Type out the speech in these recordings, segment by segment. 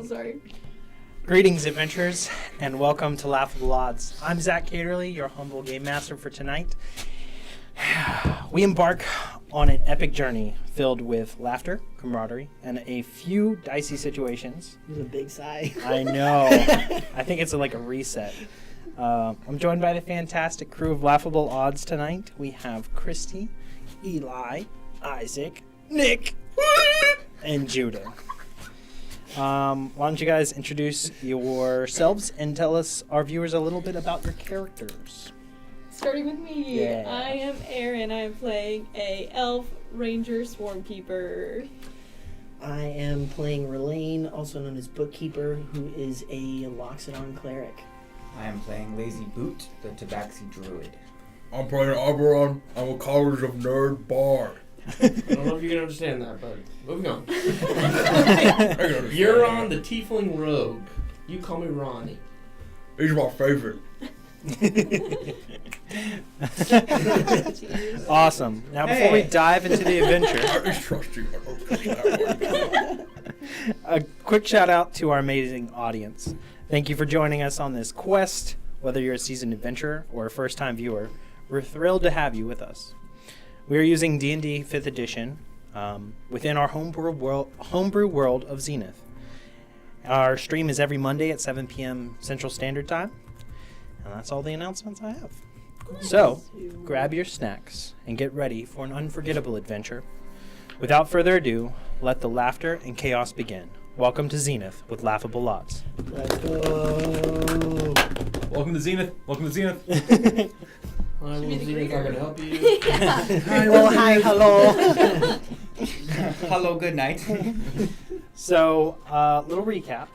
sorry. Greetings, adventurers, and welcome to Laughable Odds. I'm Zach Caterly, your humble game master for tonight. We embark on an epic journey filled with laughter, camaraderie, and a few dicey situations. It was a big sigh. I know. I think it's like a reset. I'm joined by the fantastic crew of Laughable Odds tonight. We have Christy, Eli, Isaac, Nick, and Judah. Why don't you guys introduce yourselves and tell us, our viewers, a little bit about your characters. Starting with me, Yeah. I am Erin. I am playing a elf ranger swarmkeeper. I am playing Relaine, also known as Bookkeeper, who is a Loxodon cleric. I am playing Lazy Boot, the Tabaxi Druid. I'm playing Oberon. I'm a College of Nerd Bard. I don't know if you can understand that, but moving on. I can understand You're that. on the Tiefling Rogue. You call me Ronnie. He's my favorite. Awesome. Now, before we dive into the adventure, I just trust you. I don't trust that one. a quick shout out to our amazing audience. Thank you for joining us on this quest. Whether you're a seasoned adventurer or a first-time viewer, we're thrilled to have you with us. We are using D&D 5th edition within our homebrew world of Zenith. Our stream is every Monday at 7 p.m. Central Standard Time. And that's all the announcements I have. So, grab your snacks and get ready for an unforgettable adventure. Without further ado, let the laughter and chaos begin. Welcome to Zenith with Laughable Odds. Let's go. Welcome to Zenith. Welcome to Zenith. I will be the see if I greeter. can help you. Hi, hello. Hello, good night. So, little recap.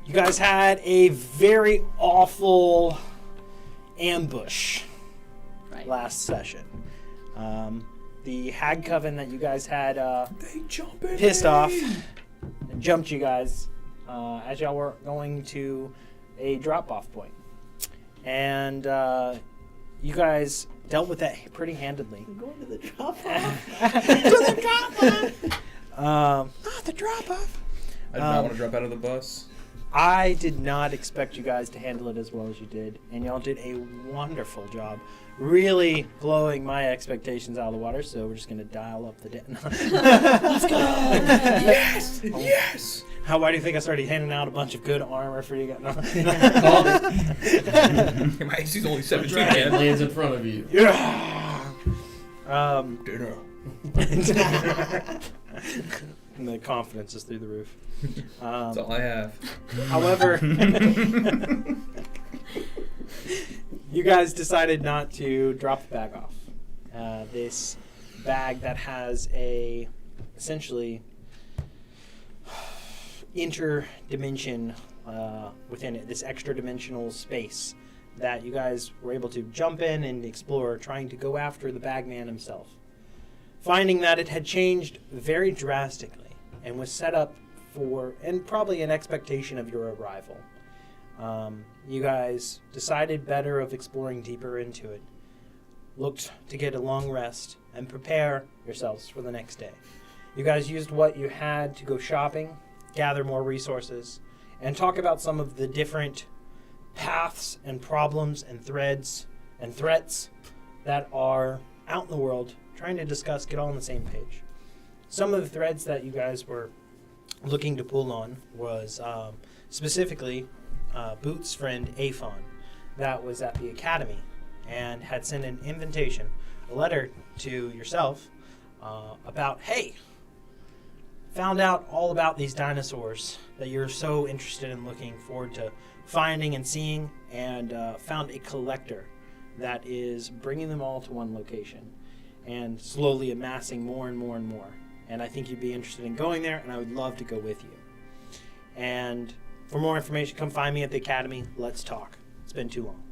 You guys had a very awful ambush Right. last session. The hag coven that you guys had They jumping pissed me. off and jumped you guys as y'all were going to a drop-off point. And you guys dealt with that pretty handedly. I'm going to the drop-off. The drop-off. I did not want to drop out of the bus. I did not expect you guys to handle it as well as you did, and y'all did a wonderful job, really blowing my expectations out of the water. So we're just gonna dial up the Let's go! Yes! Yes! Why do you think I started handing out a bunch of good armor for you guys? My AC's only 17, Dragon man. lands in front of you. Yeah. Dinner. And the confidence is through the roof. That's all I have. However, you guys decided not to drop the bag off. This bag that has a essentially interdimension within it, this extra dimensional space that you guys were able to jump in and explore, trying to go after the bagman himself. Finding that it had changed very drastically and was set up for, and probably an expectation of your arrival. You guys decided better of exploring deeper into it, looked to get a long rest, and prepare yourselves for the next day. You guys used what you had to go shopping, gather more resources, and talk about some of the different paths and problems and threads and threats that are out in the world, trying to discuss, get all on the same page. Some of the threads that you guys were looking to pull on was specifically Boot's friend Aphon that was at the academy and had sent an invitation, a letter to yourself about, hey, found out all about these dinosaurs that you're so interested in looking forward to finding and seeing, and found a collector that is bringing them all to one location and slowly amassing more and more and more. And I think you'd be interested in going there, and I would love to go with you. And for more information, come find me at the academy. Let's talk. It's been too long.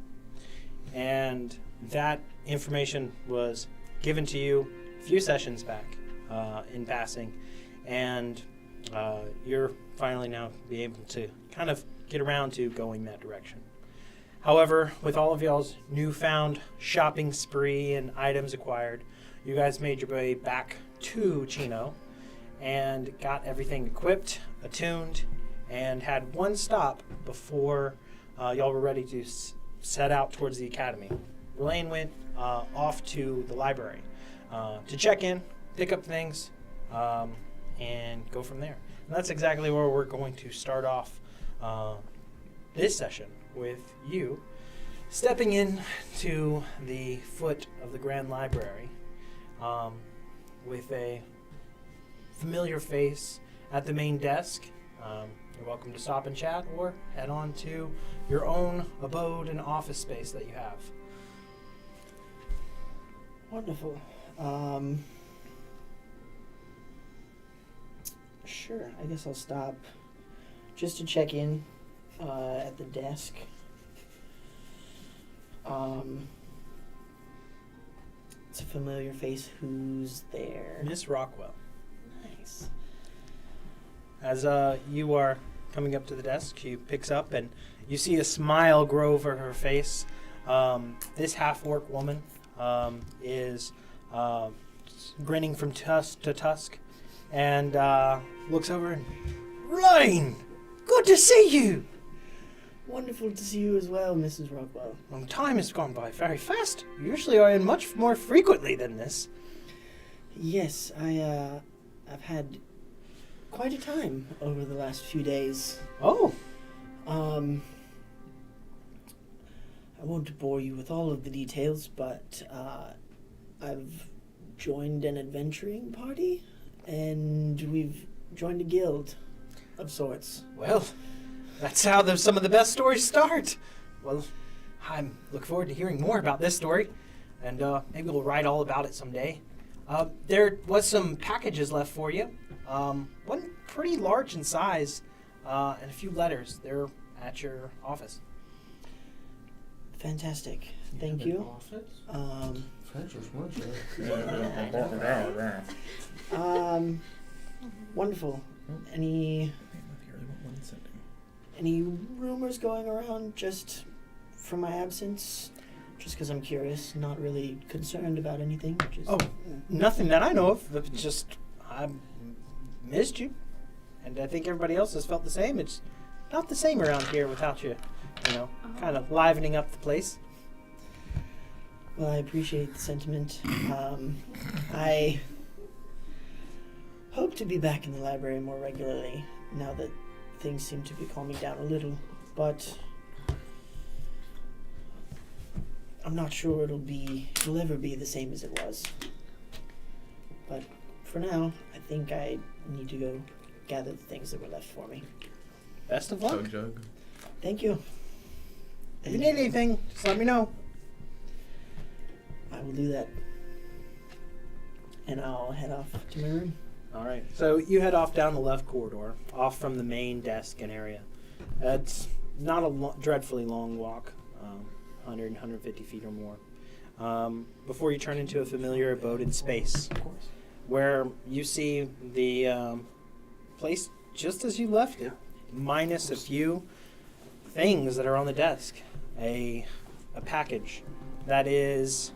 And that information was given to you a few sessions back in passing, and you're finally now be able to kind of get around to going that direction. However, with all of y'all's newfound shopping spree and items acquired, you guys made your way back to Chino and got everything equipped, attuned, and had one stop before y'all were ready to set out towards the academy. Relaine went off to the library to check in, pick up things, and go from there. And that's exactly where we're going to start off this session, with you stepping in to the foot of the Grand Library with a familiar face at the main desk. You're welcome to stop and chat or head on to your own abode and office space that you have. Wonderful. Sure, I guess I'll stop just to check in at the desk. It's a familiar face. Who's there? Miss Rockwell. Nice. As you are coming up to the desk, she picks up and you see a smile grow over her face. This half-orc woman is grinning from tusk to tusk and looks over and, Relaine, good to see you. Wonderful to see you as well, Mrs. Rockwell. Time has gone by very fast. You usually are in much more frequently than this. Yes, I've had quite a time over the last few days. Oh, I won't bore you with all of the details, but I've joined an adventuring party, and we've joined a guild of sorts. well, that's how some of the best stories start. Well, I look forward to hearing more about this story, and maybe we'll write all about it someday. There was some packages left for you. One pretty large in size, and a few letters. They're at your office. Fantastic. Thank you. Office? Frenchers, weren't you? Wonderful. Any rumors going around just from my absence? Just because I'm curious, not really concerned about anything. Just Oh, nothing that I know of. But just I missed you, and I think everybody else has felt the same. It's not the same around here without you, kind of livening up the place. Well, I appreciate the sentiment. I hope to be back in the library more regularly now that things seem to be calming down a little, but I'm not sure it'll ever be the same as it was. But for now, I think I need to go gather the things that were left for me. Best of luck. Jug. Thank you. If you need anything, just let me know. I will do that. And I'll head off to my room. All right. So you head off down the left corridor, off from the main desk and area. It's not a dreadfully long walk, 100, 150 feet or more, before you turn into a familiar abode in space, Of course. where you see the place just as you left it, minus a few things that are on the desk. A package that is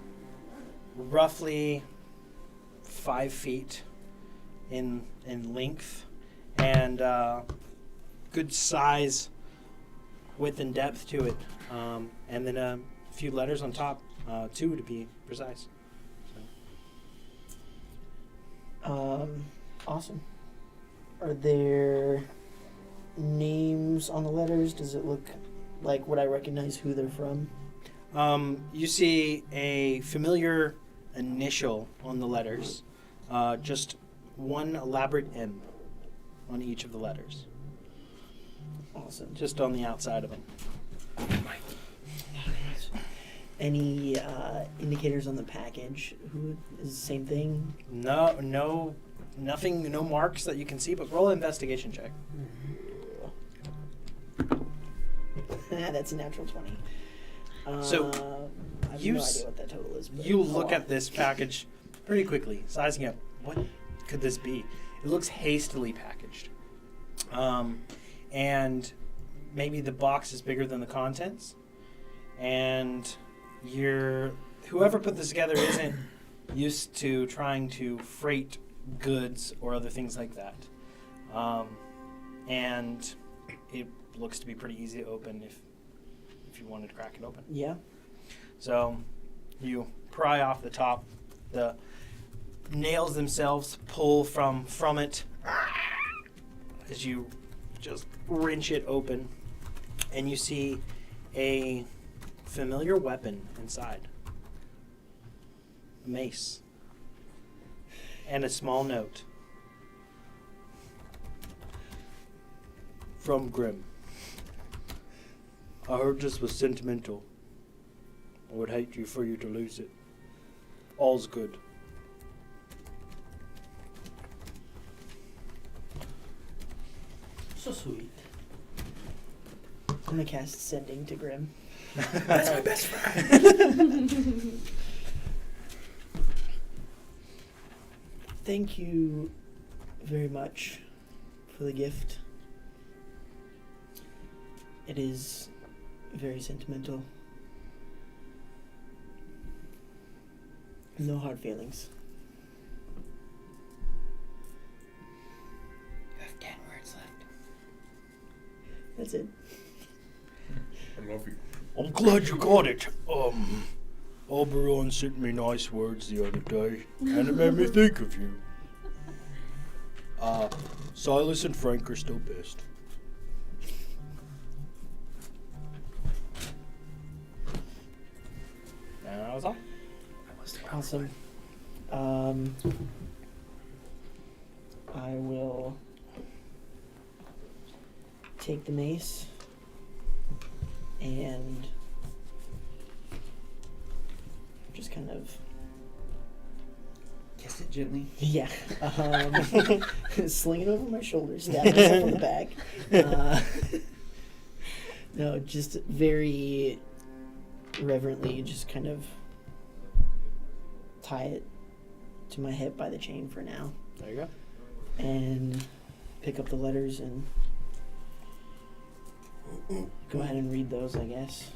roughly 5 feet in length and good size, width and depth to it, and then a few letters on top, 2 to be precise. Awesome. Are there names on the letters? Does it look like would I recognize who they're from? You see a familiar initial on the letters, just one elaborate M on each of the letters, Awesome. just on the outside of them. Any indicators on the package? Who is the same thing? No, nothing, no marks that you can see, but roll an investigation check. That's a natural 20. So, I have you no s- idea what that total is. But You look at this package pretty quickly, sizing up. What could this be? It looks hastily packaged. And maybe the box is bigger than the contents. And whoever put this together isn't used to trying to freight goods or other things like that. And it looks to be pretty easy to open if you wanted to crack it open. Yeah. So you pry off the top. The nails themselves pull from it as you just wrench it open, and you see a familiar weapon inside. A mace. And a small note. From Grim. I heard this was sentimental. I would hate for you to lose it. All's good. So sweet. I'm gonna cast Sending to Grim. That's my best friend. Thank you very much for the gift. It is very sentimental. No hard feelings. You have 10 words left. That's it. I love you. I'm glad you got it. Oberon sent me nice words the other day, and it made me think of you. Silas and Frank are still pissed. And that was all. Awesome. I will take the mace and just kind of Kiss it gently. sling it over my shoulder, stab myself in the back. No, just very reverently, just kind of tie it to my hip by the chain for now, There you go. and pick up the letters and go ahead and read those, I guess.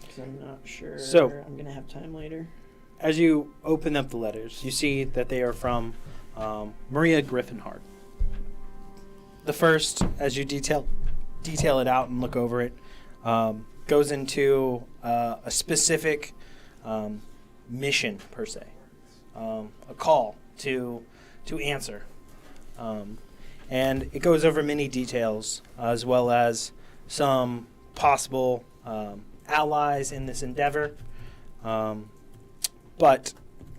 Because I'm not sure So- I'm going to have time later. As you open up the letters, you see that they are from Maria Griffinhart. The first, as you detail it out and look over it, goes into a specific mission per se, a call to answer, and it goes over many details as well as some possible allies in this endeavor. But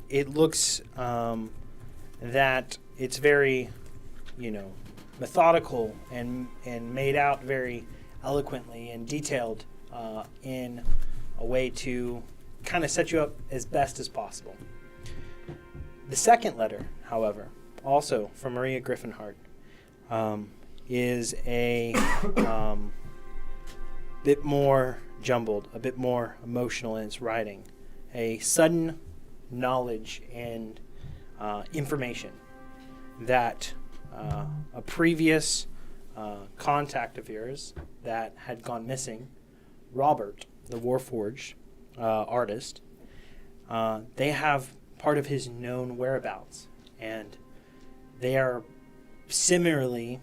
it looks that it's very, methodical and made out very eloquently and detailed in a way to kind of set you up as best as possible. The second letter, however, also from Maria Griffinhart, is a bit more jumbled, a bit more emotional in its writing. A sudden knowledge and information that a previous contact of yours that had gone missing, Robert, the Warforged artist, they have part of his known whereabouts, and they are similarly,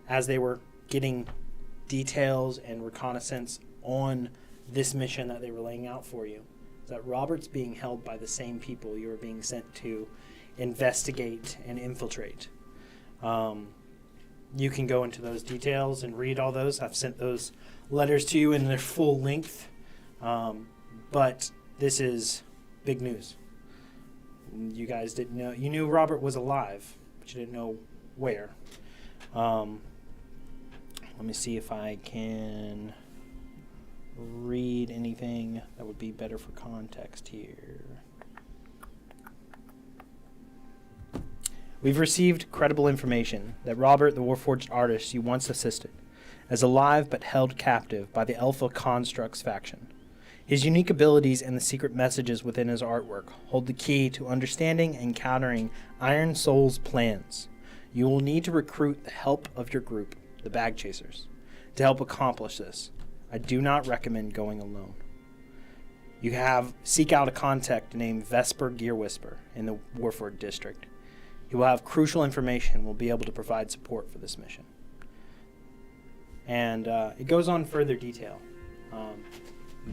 as they were getting details and reconnaissance on this mission that they were laying out for you, that Robert's being held by the same people you are being sent to investigate and infiltrate. You can go into those details and read all those. I've sent those letters to you in their full length. But this is big news. You guys didn't know. You knew Robert was alive, but you didn't know where. Let me see if I can read anything that would be better for context here. We've received credible information that Robert, the Warforged artist you once assisted, is alive but held captive by the Alpha Constructs faction. His unique abilities and the secret messages within his artwork hold the key to understanding and countering Iron Soul's plans. You will need to recruit the help of your group, the Bag Chasers, to help accomplish this. I do not recommend going alone. you seek out a contact named Vesper Gear Whisper in the Warford district. He will have crucial information and will be able to provide support for this mission. And it goes on further detail,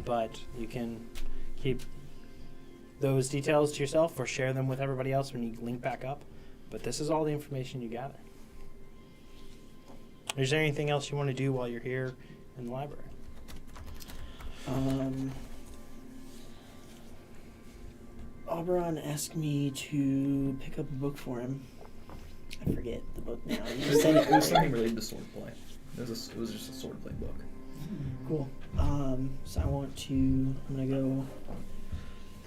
but you can keep those details to yourself or share them with everybody else when you link back up. But this is all the information you gather. Is there anything else you want to do while you're here in the library? Oberon asked me to pick up a book for him. I forget the book now. You It said was something related to swordplay. It was just a swordplay book. Cool. So I'm gonna go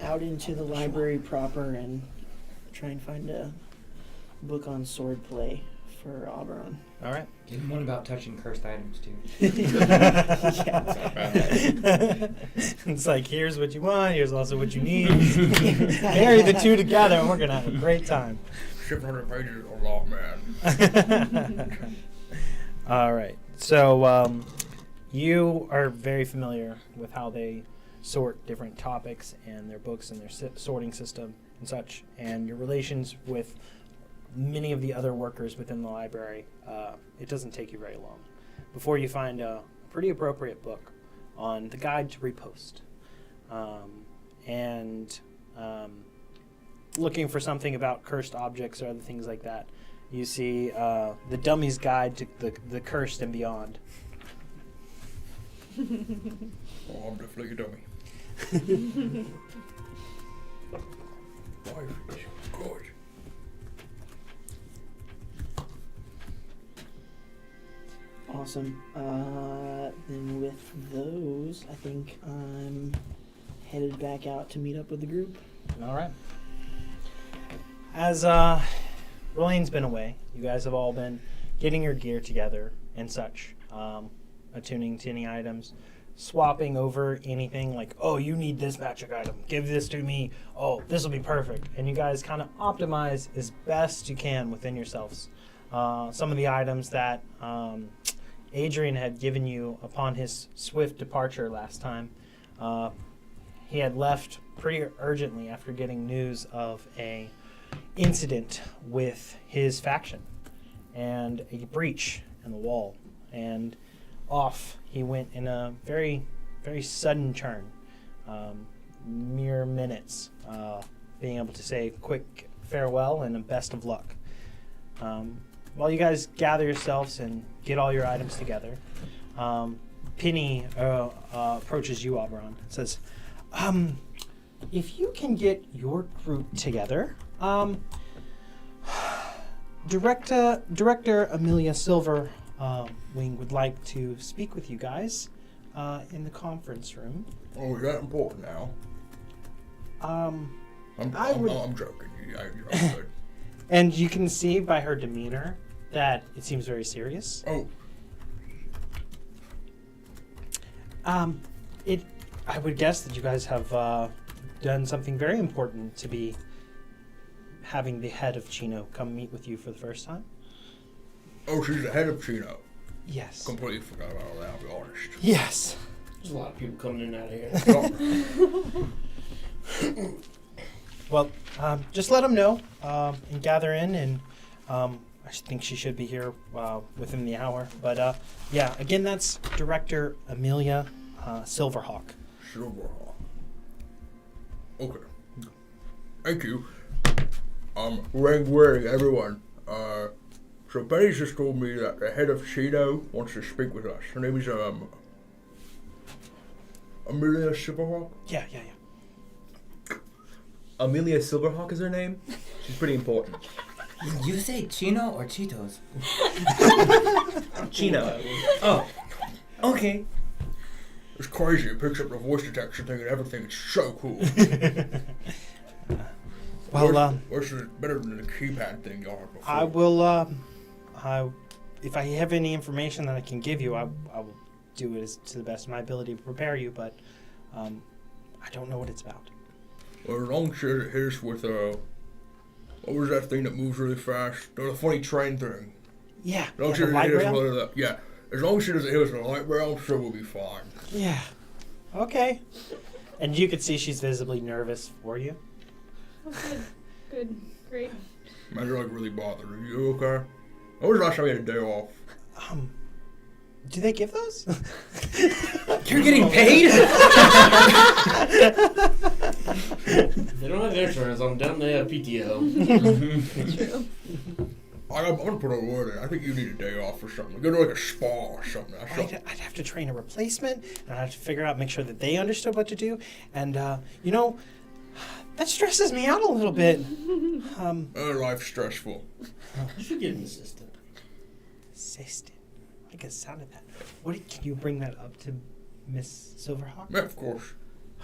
out into the library proper and try and find a book on swordplay for Oberon. All right. Give him one about touching cursed items too. It's like, here's what you want, here's also what you need. Marry the two together and we're going to have a great time. 700 pages is a lot, man. All right. So you are very familiar with how they sort different topics and their books and their sorting system and such, and your relations with many of the other workers within the library. It doesn't take you very long before you find a pretty appropriate book on the guide to repost. And looking for something about cursed objects or other things like that, you see the Dummy's Guide to the Cursed and Beyond. Oh, I'm definitely a dummy. Life is good. Awesome. Then with those, I think I'm headed back out to meet up with the group. All right. As Rolaine's been away, you guys have all been getting your gear together and such, attuning to any items, swapping over anything like, oh, you need this magic item, give this to me, oh, this will be perfect. And you guys kind of optimize as best you can within yourselves. Some of the items that Adrian had given you upon his swift departure last time, he had left pretty urgently after getting news of a incident with his faction and a breach in the wall, and off he went in a very, very sudden turn, mere minutes, being able to say quick farewell and a best of luck. While you guys gather yourselves and get all your items together, Penny approaches you, Oberon, and says, if you can get your group together, Director Amelia Silver Wing would like to speak with you guys in the conference room. Oh, is that important now? I'm joking. You're good. And you can see by her demeanor that it seems very serious. Oh. I would guess that you guys have done something very important to be having the head of Chino come meet with you for the first time. Oh, she's the head of Chino. Yes. Completely forgot about all that, I'll be honest. Yes. There's a lot of people coming in and out of here. Well, just let them know and gather in, and I think she should be here within the hour. But yeah, again, that's Director Amelia Silverhawk. Silverhawk. Okay. Thank you. Wang, everyone. So Penny just told me that the head of Chino wants to speak with us. Her name is Amelia Silverhawk. Yeah. Amelia Silverhawk is her name. She's pretty important. Did you say Chino or Cheetos? Chino. Oh, okay. It's crazy. It picks up the voice detection thing and everything. It's so cool. Well, This is better than the keypad thing y'all had before. I will. If I have any information that I can give you, I will do it to the best of my ability to prepare you. But I don't know what it's about. Well, as long as it hits with what was that thing that moves really fast? The funny train thing. Yeah. As long as the it light hits rail? with the, yeah. As long as she doesn't hit us with a light rail, I'm sure we'll be fine. Yeah. Okay. And you could see she's visibly nervous for you. Oh, good. Great. Man, you're like really bothered. Are you okay? When was the last time you had a day off? Do they give those? You're getting paid? They don't have insurance on them. They have PTO. True. I'm gonna put a word in. I think you need a day off or something. Go to like a spa or something. I'd have to train a replacement, and I'd have to figure out, make sure that they understood what to do. And, that stresses me out a little bit. Life's stressful. You should get an assistant. Assistant. I like the sound of that. Can you bring that up to Miss Silverhawk? Yeah, of course.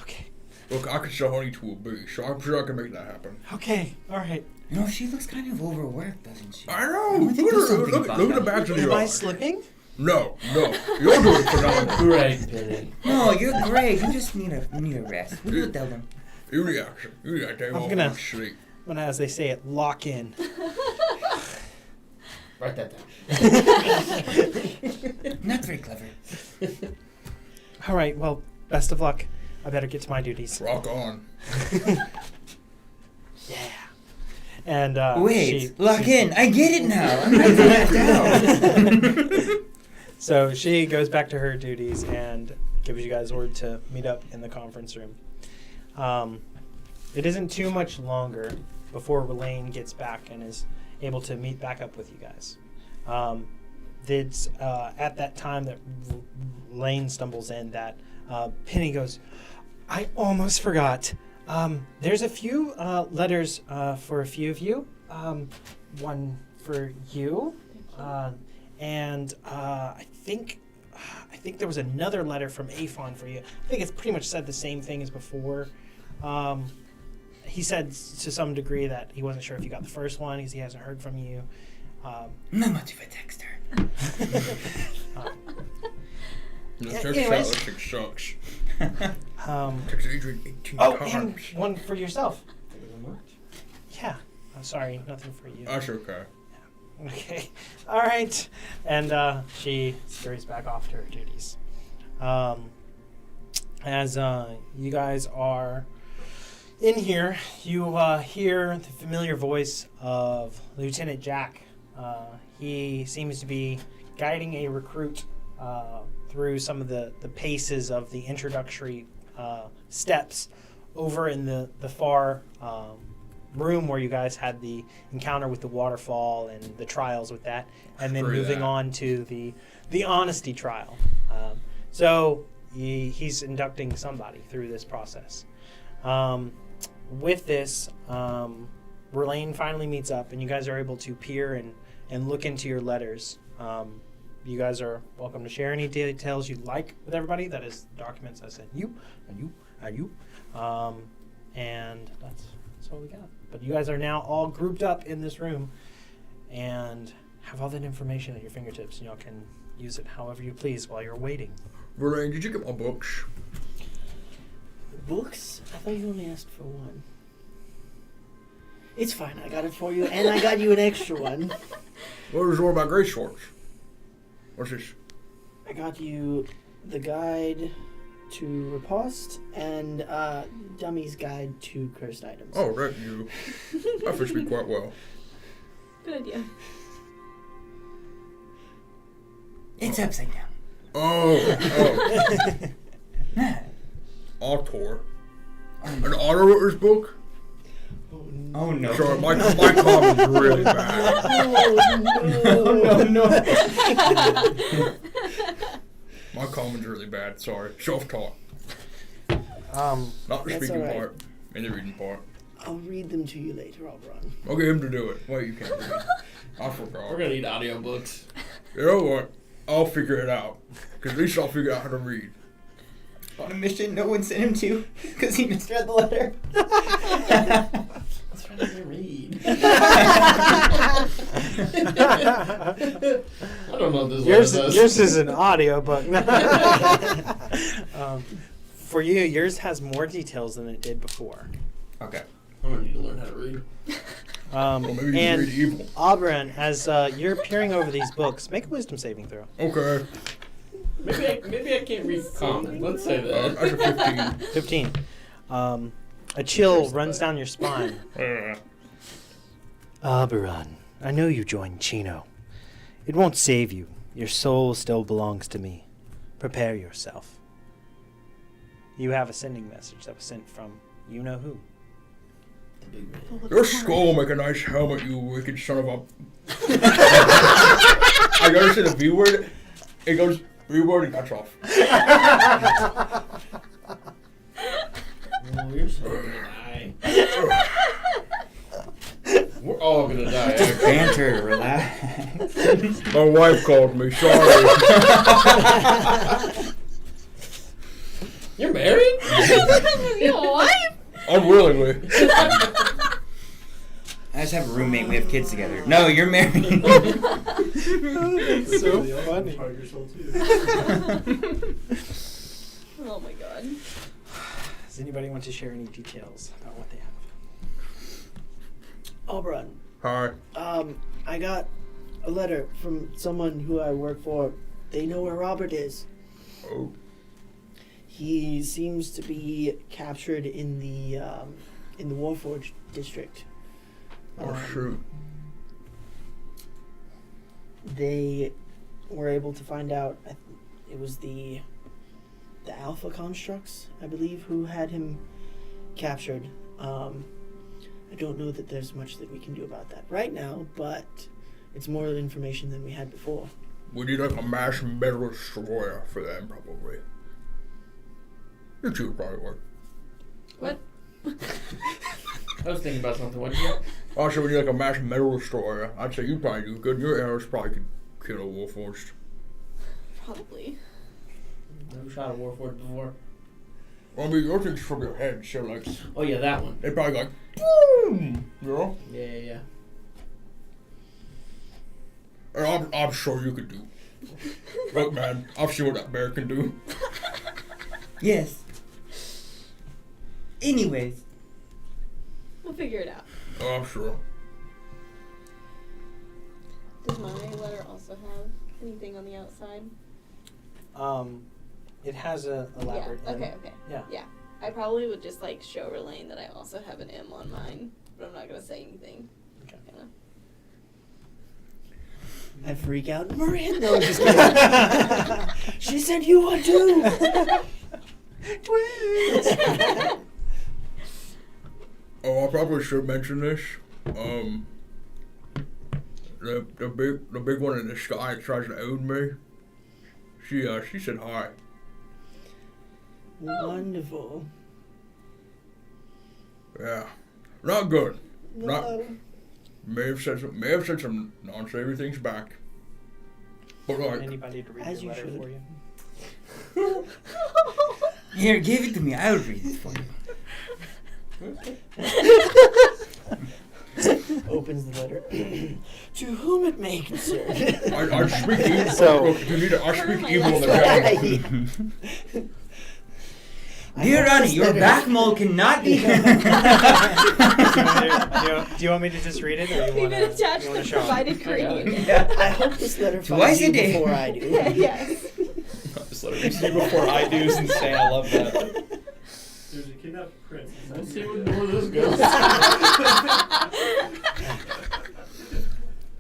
Okay. Look, I can sell honey to a bee, so I'm sure I can make that happen. Okay. All right. You know, she looks kind of overworked, doesn't she? I know. I think there's something Look about at the that. back of the Am I yard. slipping? No. You're doing phenomenal. Great, Penny. No, you're great. You just need a rest. What do you tell them? You reaction. You got day I'm off gonna- and sleep. When, as they say it, lock in. Write that down. Not very clever. All right. Well, best of luck. I better get to my duties. Rock on. Yeah. And Wait, lock in. I get it now. I'm writing that down. So she goes back to her duties and gives you guys word to meet up in the conference room. It isn't too much longer before Relaine gets back and is able to meet back up with you guys. It's at that time that Relaine stumbles in that Penny goes, I almost forgot. There's a few letters for a few of you. One for you. And I think there was another letter from Aphon for you. I think it's pretty much said the same thing as before. He said to some degree that he wasn't sure if you got the first one because he hasn't heard from you. Not much of a texter. The Yeah, text anyways. chat list sucks. Um, Text Adrian 18 oh, times. and one for yourself. Thank you very much. Yeah. I'm sorry, nothing for you. That's okay. Okay. All right. And she scurries back off to her duties. As you guys are in here, you hear the familiar voice of Lieutenant Jack. He seems to be guiding a recruit through some of the paces of the introductory steps over in the far room where you guys had the encounter with the waterfall and the trials with that, and then Screw moving that. on to the honesty trial. So he's inducting somebody through this process. With this, Relaine finally meets up, and you guys are able to peer and look into your letters. You guys are welcome to share any details you'd like with everybody. That is documents I sent you, and you, and you. And that's all we got. But you guys are now all grouped up in this room and have all that information at your fingertips, and y'all can use it however you please while you're waiting. Verlaine, did you get my books? Books? I thought you only asked for one. It's fine, I got it for you, and I got you an extra one. What was all about Grey Swords? What's this? I got you the guide to Riposte and Dummy's Guide to Cursed Items. Oh, that you. That fits me quite well. Good idea. It's upside down. Oh. Autor. An author wrote this book? Oh no. Sorry, my common's really bad. No. My common's really bad. Sorry. Self-taught. Um, Not the That's speaking all right. part and the reading part. I'll read them to you later, Oberon. I'll get him to do it. Wait, you can't read. I forgot. We're gonna need audiobooks. You know what? I'll figure it out. Because at least I'll figure out how to read. On a mission no one sent him to because he misread the letter. Let's try to read. I don't know what this letter says. yours is an audio book. For you, yours has more details than it did before. Okay. I'm gonna need to learn how to read. Well, maybe you can And read evil. Oberon, as you're peering over these books, make a wisdom saving throw. Okay. Maybe I can't read common. Let's say that. That's a 15. 15. A chill runs down your spine. Oberon, I know you joined Chino. It won't save you. Your soul still belongs to me. Prepare yourself. You have a sending message that was sent from you-know-who. Your skull will make a nice helmet, you wicked son of a... I gotta say the V word. It goes V word and cuts off. Oh, you're so gonna die. We're all gonna die. Actually. Banter, relax. My wife called me, sorry. You're married? Your wife? Unwillingly. I just have a roommate. We have kids together. No, you're married. That's so funny. Part of your soul too. Oh my god. Does anybody want to share any details about what they have? Oberon, Hi. I got a letter from someone who I work for. They know where Robert is. Oh. He seems to be captured in the Warforged district. Oh, shoot. They were able to find out it was the Alpha constructs, I believe, who had him captured. I don't know that there's much that we can do about that right now, but it's more information than we had before. We need like a mass metal destroyer for them, probably. You two would probably work. What? I was thinking about something. What did you? Also, we need like a mass metal destroyer. I'd say you probably do good. Your arrows probably could kill a Warforged. Probably. Never shot a Warforged before. Well, I mean, your thing's from your head, so like, Oh yeah, that one. they probably go like, boom! You know? Yeah. And I'm sure you could do. Look, man, I've seen what that bear can do. Yes. Anyways, We'll figure it out. Oh, I'm sure. Does my letter also have anything on the outside? It has a elaborate Yeah. M. Okay. Yeah. I probably would just like show Relaine that I also have an M on mine, but I'm not gonna say anything. Okay. Kinda. I freak out. Miranda! No, just kidding. She said you would too! Twins! Oh, I probably should mention this. The big one in the sky that tries to own me. She said hi. Wonderful. Yeah, not good. No. May have said some non-savory things back. But like, Anybody to read As your you letter should. for you? here, give it to me. I'll read it for you. Opens the letter. To whom it may concern. I speak evil. So- Look, you need to, I speak my evil in the Right. ground. I Dear hope Ronnie, this your letter- back mole cannot be. Do you want me to just read it, or you want Even attached to the show 'em? provided cream. Yeah. I hope this letter Twice finds a you day. before I do. Yes. Just let her see before I do and say I love that. There's a kidnapped prince. Let's see what more this goes.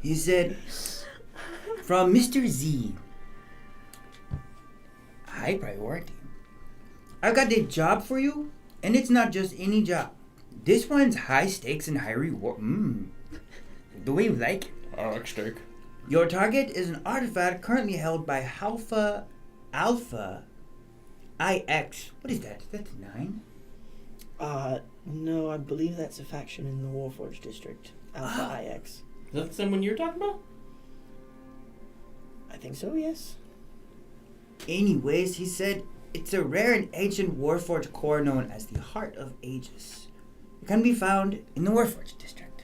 He said, from Mr. Z. High priority. I got a job for you, and it's not just any job. This one's high stakes and high reward. The way you like it. I like steak. Your target is an artifact currently held by Alpha IX. What is that? Is that 9? No, I believe that's a faction in the Warforged district. Alpha IX. Is that the same one you're talking about? I think so, yes. Anyways, he said it's a rare and ancient Warforged core known as the Heart of Aegis. It can be found in the Warforged district.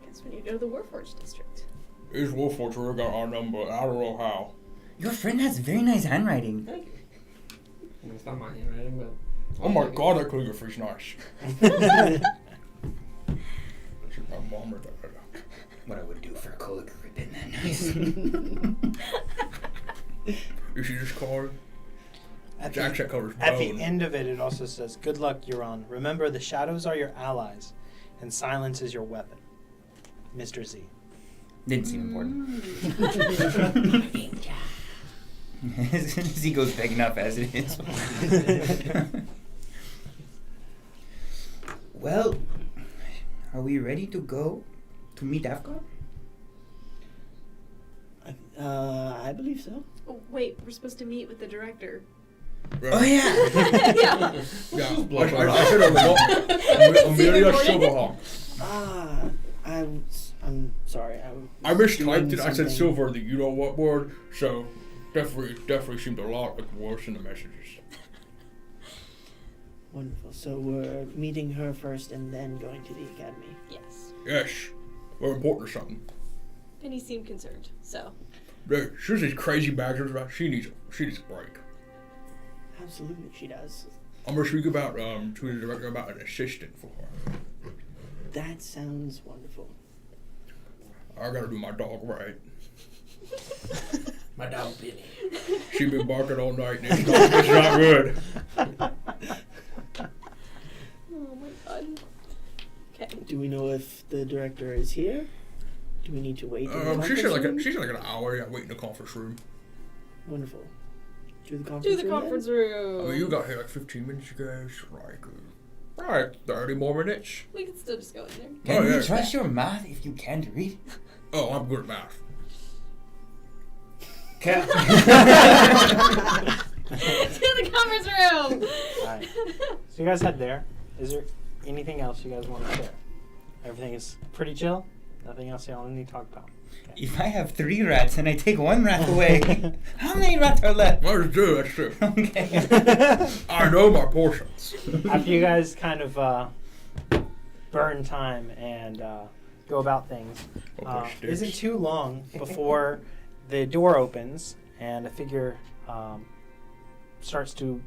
Guess we need to go to the Warforged district. These Wolffords really got our number. I don't know how. Your friend has very nice handwriting. Thank you. I mean, it's not my handwriting, but. Oh my god, that calligraphy's nice. Should my mom read that letter. What I would do for a calligraphy pen that nice. You see this card? At Jack the, check color's at bone. the end of it, it also says, "Good luck, Euron. Remember, the shadows are your allies, and silence is your weapon." Mr. Z. Didn't seem important. His ego's big enough as it is. Well, are we ready to go to meet Afghan? I believe so. Oh, wait, we're supposed to meet with the director. Oh yeah. Yeah. Yeah, I said Amelia Silverhawk. I'm sorry. I mistyped it. doing I said something. silver, the you know what word. So definitely seemed a lot like worse in the messages. Wonderful. So we're meeting her first and then going to the academy. Yes. Yes, we're important or something. And he seemed concerned, so. Dude, she's these crazy badgers about. She needs a break. Absolutely, she does. I'm gonna speak about to the director about an assistant for her. That sounds wonderful. I gotta do my dog right. My dog Benny. She been barking all night and it's not good. Oh my god. Okay. Do we know if the director is here? Do we need to wait? In the She's in conference room? she's in like an hour. Yeah, waiting in the conference room. Wonderful. To the conference Do room. the conference room. I mean, you got here like 15 minutes ago. It's like 30 more minutes. We can still just go in there. Can we yeah. trust your math if you can't read? Oh, I'm good at math. To the conference room. Alright. So you guys head there. Is there anything else you guys want to share? Everything is pretty chill? Nothing else y'all need to talk about? Okay. If I have 3 rats and I take 1 rat away, how many rats are left? Well, that's true. Okay. I know my portions. After you guys kind of burn time and go about things, it isn't too long before the door opens and a figure starts to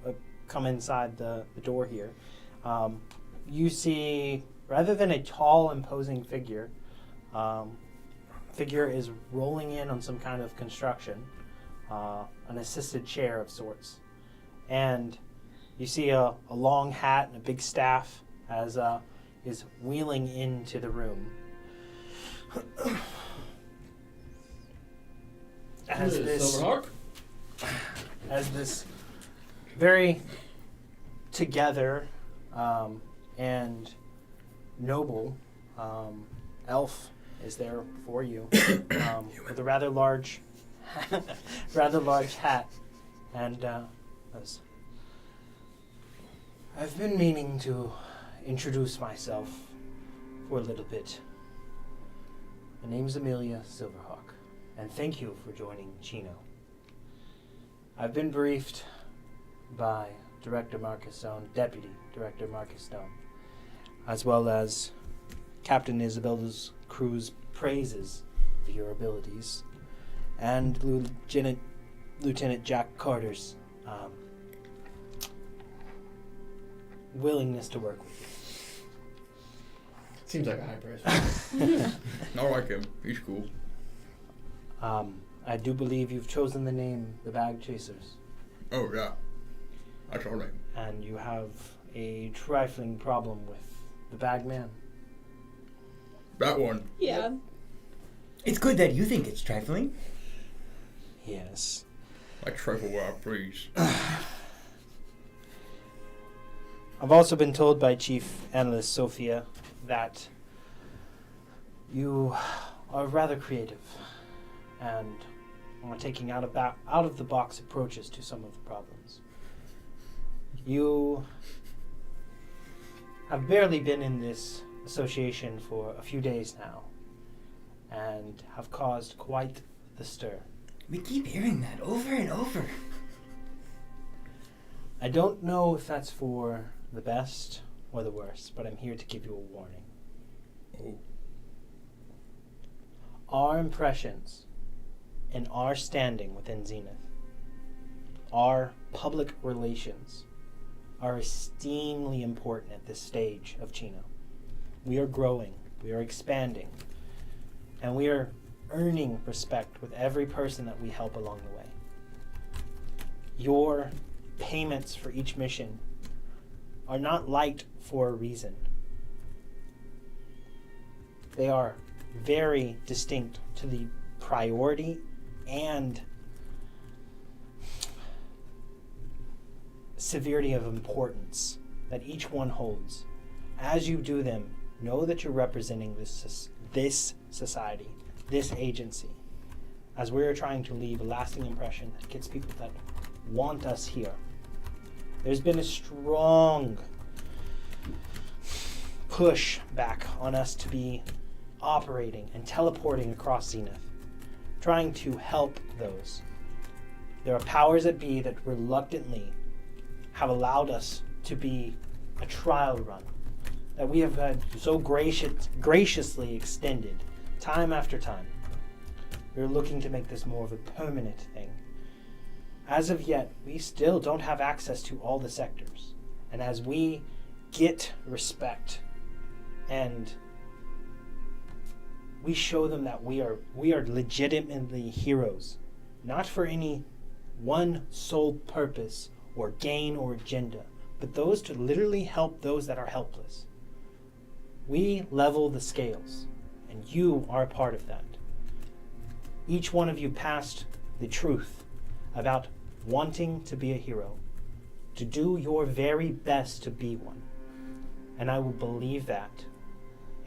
come inside the door here. You see, rather than a tall, imposing figure, figure is rolling in on some kind of construction, an assisted chair of sorts. And you see a long hat and a big staff as is wheeling into the room. As Silverhawk? this very together and noble elf is there for you with a rather large hat and says, "I've been meaning to introduce myself for a little bit. My name's Amelia Silverhawk, and thank you for joining Chino. I've been briefed by Director Marcus Stone, Deputy Director Marcus Stone, as well as Captain Isabella's crew's praises for your abilities, and Lieutenant Jack Carter's willingness to work with you." Seems like a high price. I like him. He's cool. I do believe you've chosen the name the Bag Chasers, Oh, yeah. That's our name. and you have a trifling problem with the Bagman. That one. Yeah. It's good that you think it's trifling. Yes. I trifle where I please. I've also been told by Chief Analyst Sophia that you are rather creative and are taking out of the box approaches to some of the problems. You have barely been in this association for a few days now and have caused quite the stir. We keep hearing that over and over. I don't know if that's for the best or the worst, but I'm here to give you a warning. Oh. Our impressions and our standing within Zenith, our public relations, are extremely important at this stage of Chino. We are growing, we are expanding, and we are earning respect with every person that we help along the way. your payments for each mission are not light for a reason. They are very distinct to the priority and severity of importance that each one holds. As you do them, know that you're representing this society, this agency, as we're trying to leave a lasting impression that gets people that want us here. There's been a strong push back on us to be operating and teleporting across Zenith, trying to help those. There are powers that be that reluctantly have allowed us to be a trial run that we have had so graciously extended time after time. We're looking to make this more of a permanent thing. As of yet, we still don't have access to all the sectors. And as we get respect and we show them that we are legitimately heroes, not for any one sole purpose or gain or agenda, but those to literally help those that are helpless. We level the scales, and you are a part of that. Each one of you passed the truth about wanting to be a hero, to do your very best to be one. And I will believe that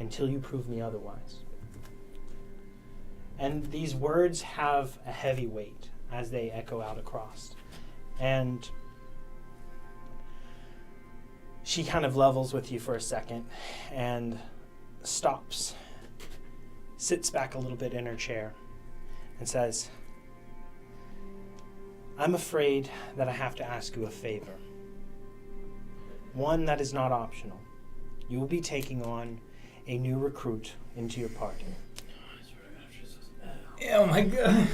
until you prove me otherwise. And these words have a heavy weight as they echo out across. And she kind of levels with you for a second and stops, sits back a little bit in her chair, and says, I'm afraid that I have to ask you a favor. One that is not optional. You will be taking on a new recruit into your party. Oh my god.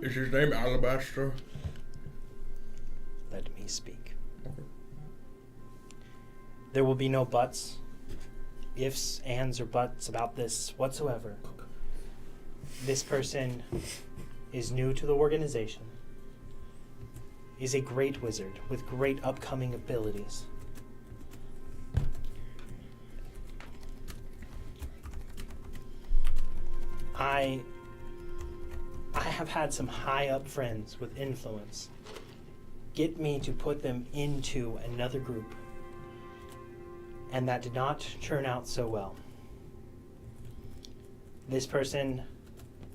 Is his name Alabaster? Let me speak. There will be no buts, ifs, ands, or buts about this whatsoever. This person is new to the organization, is a great wizard with great upcoming abilities. I have had some high-up friends with influence get me to put them into another group, and that did not turn out so well. This person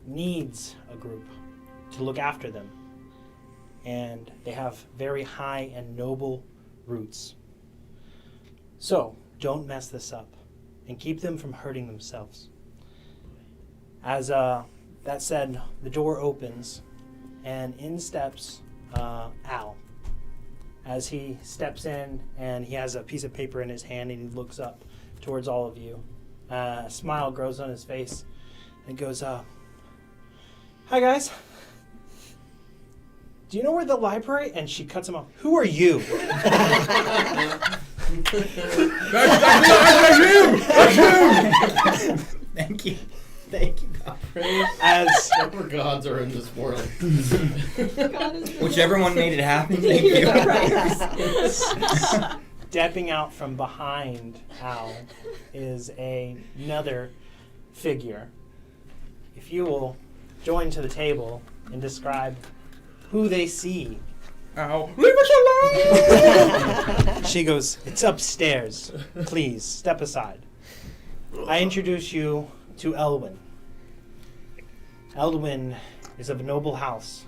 needs a group to look after them, and they have very high and noble roots. So, don't mess this up, and keep them from hurting themselves. As that said, the door opens, and in steps Al. As he steps in, and he has a piece of paper in his hand, and he looks up towards all of you. A smile grows on his face, and goes, Hi guys. Do you know where the library? And she cuts him off. Who are you? That's him! That's him! Thank you. Thank you, God. As Upper gods are in this world. God is Whichever one made it happen, thank you. stepping out from behind Al is another figure. If you will join to the table and describe who they see. Ow. Leave us alone! She goes, it's upstairs. Please, step aside. I introduce you to Elwyn. Elwyn is of a noble house,